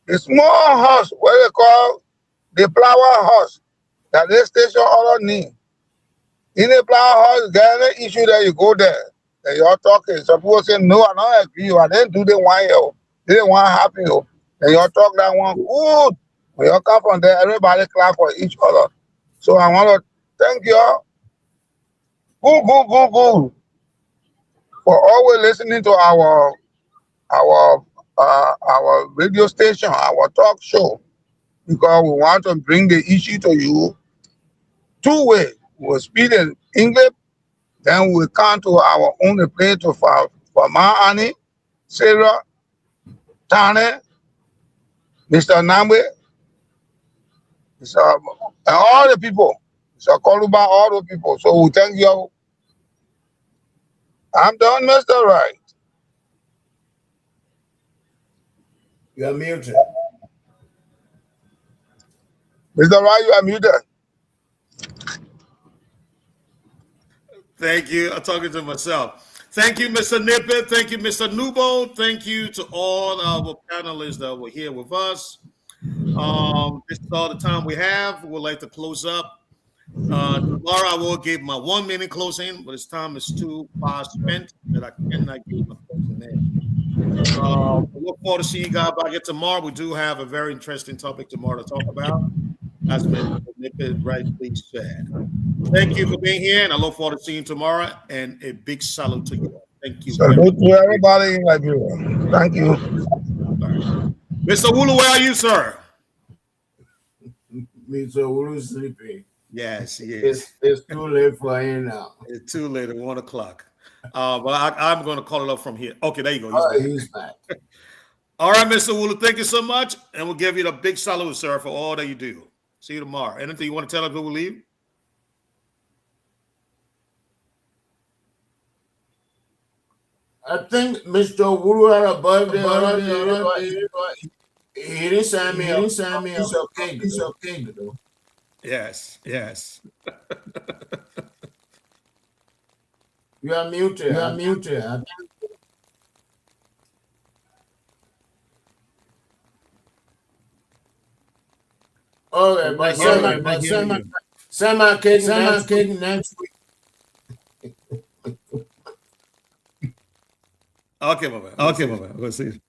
the small house, what they call the flower house, that this station all need. In the flower house, get any issue that you go there, and you're talking. Some people say, no, I don't agree. I didn't do the one here. They didn't want happy. And you talk that one good. When you come from there, everybody clap for each other. So I want to thank you all. Good. For always listening to our radio station, our talk show. Because we want to bring the issue to you 2 ways. We'll speak in English, then we'll come to our own place to for Ma Annie, Sarah, Tane, Mr. Namwe, and all the people, Mr. Koluba, all the people. So we thank you. I'm done, Mr. Right. You are muted. Mr. Right, you are muted. Thank you. I'm talking to myself. Thank you, Mr. Nippet. Thank you, Mr. Nubo. Thank you to all our panelists that were here with us. This is all the time we have. We'd like to close up. Tomorrow I will give my 1 minute closing, but it's time is too far spent that I cannot give my closing there. We look forward to seeing you guys back here tomorrow. We do have a very interesting topic tomorrow to talk about, as Mr. Nippet rightly said. Thank you for being here, and I look forward to seeing you tomorrow. And a big salute to you all. Thank you. Salute to everybody in Liberia. Thank you. Right. Mr. Wulu, where are you, sir? Mr. Wulu sleeping. Yes, he is. It's too late for him now. It's too late at 1 o'clock. But I'm going to call it up from here. Okay, there you go. He's back. All right, Mr. Wulu, thank you so much. And we'll give you the big salute, sir, for all that you do. See you tomorrow. Anything you want to tell us before we leave? I think Mr. Wulu had a birthday. He didn't send me. He's okay. He's okay, though. Yes. You are muted. Okay, but send my cake next week. Okay, my man. We'll see you.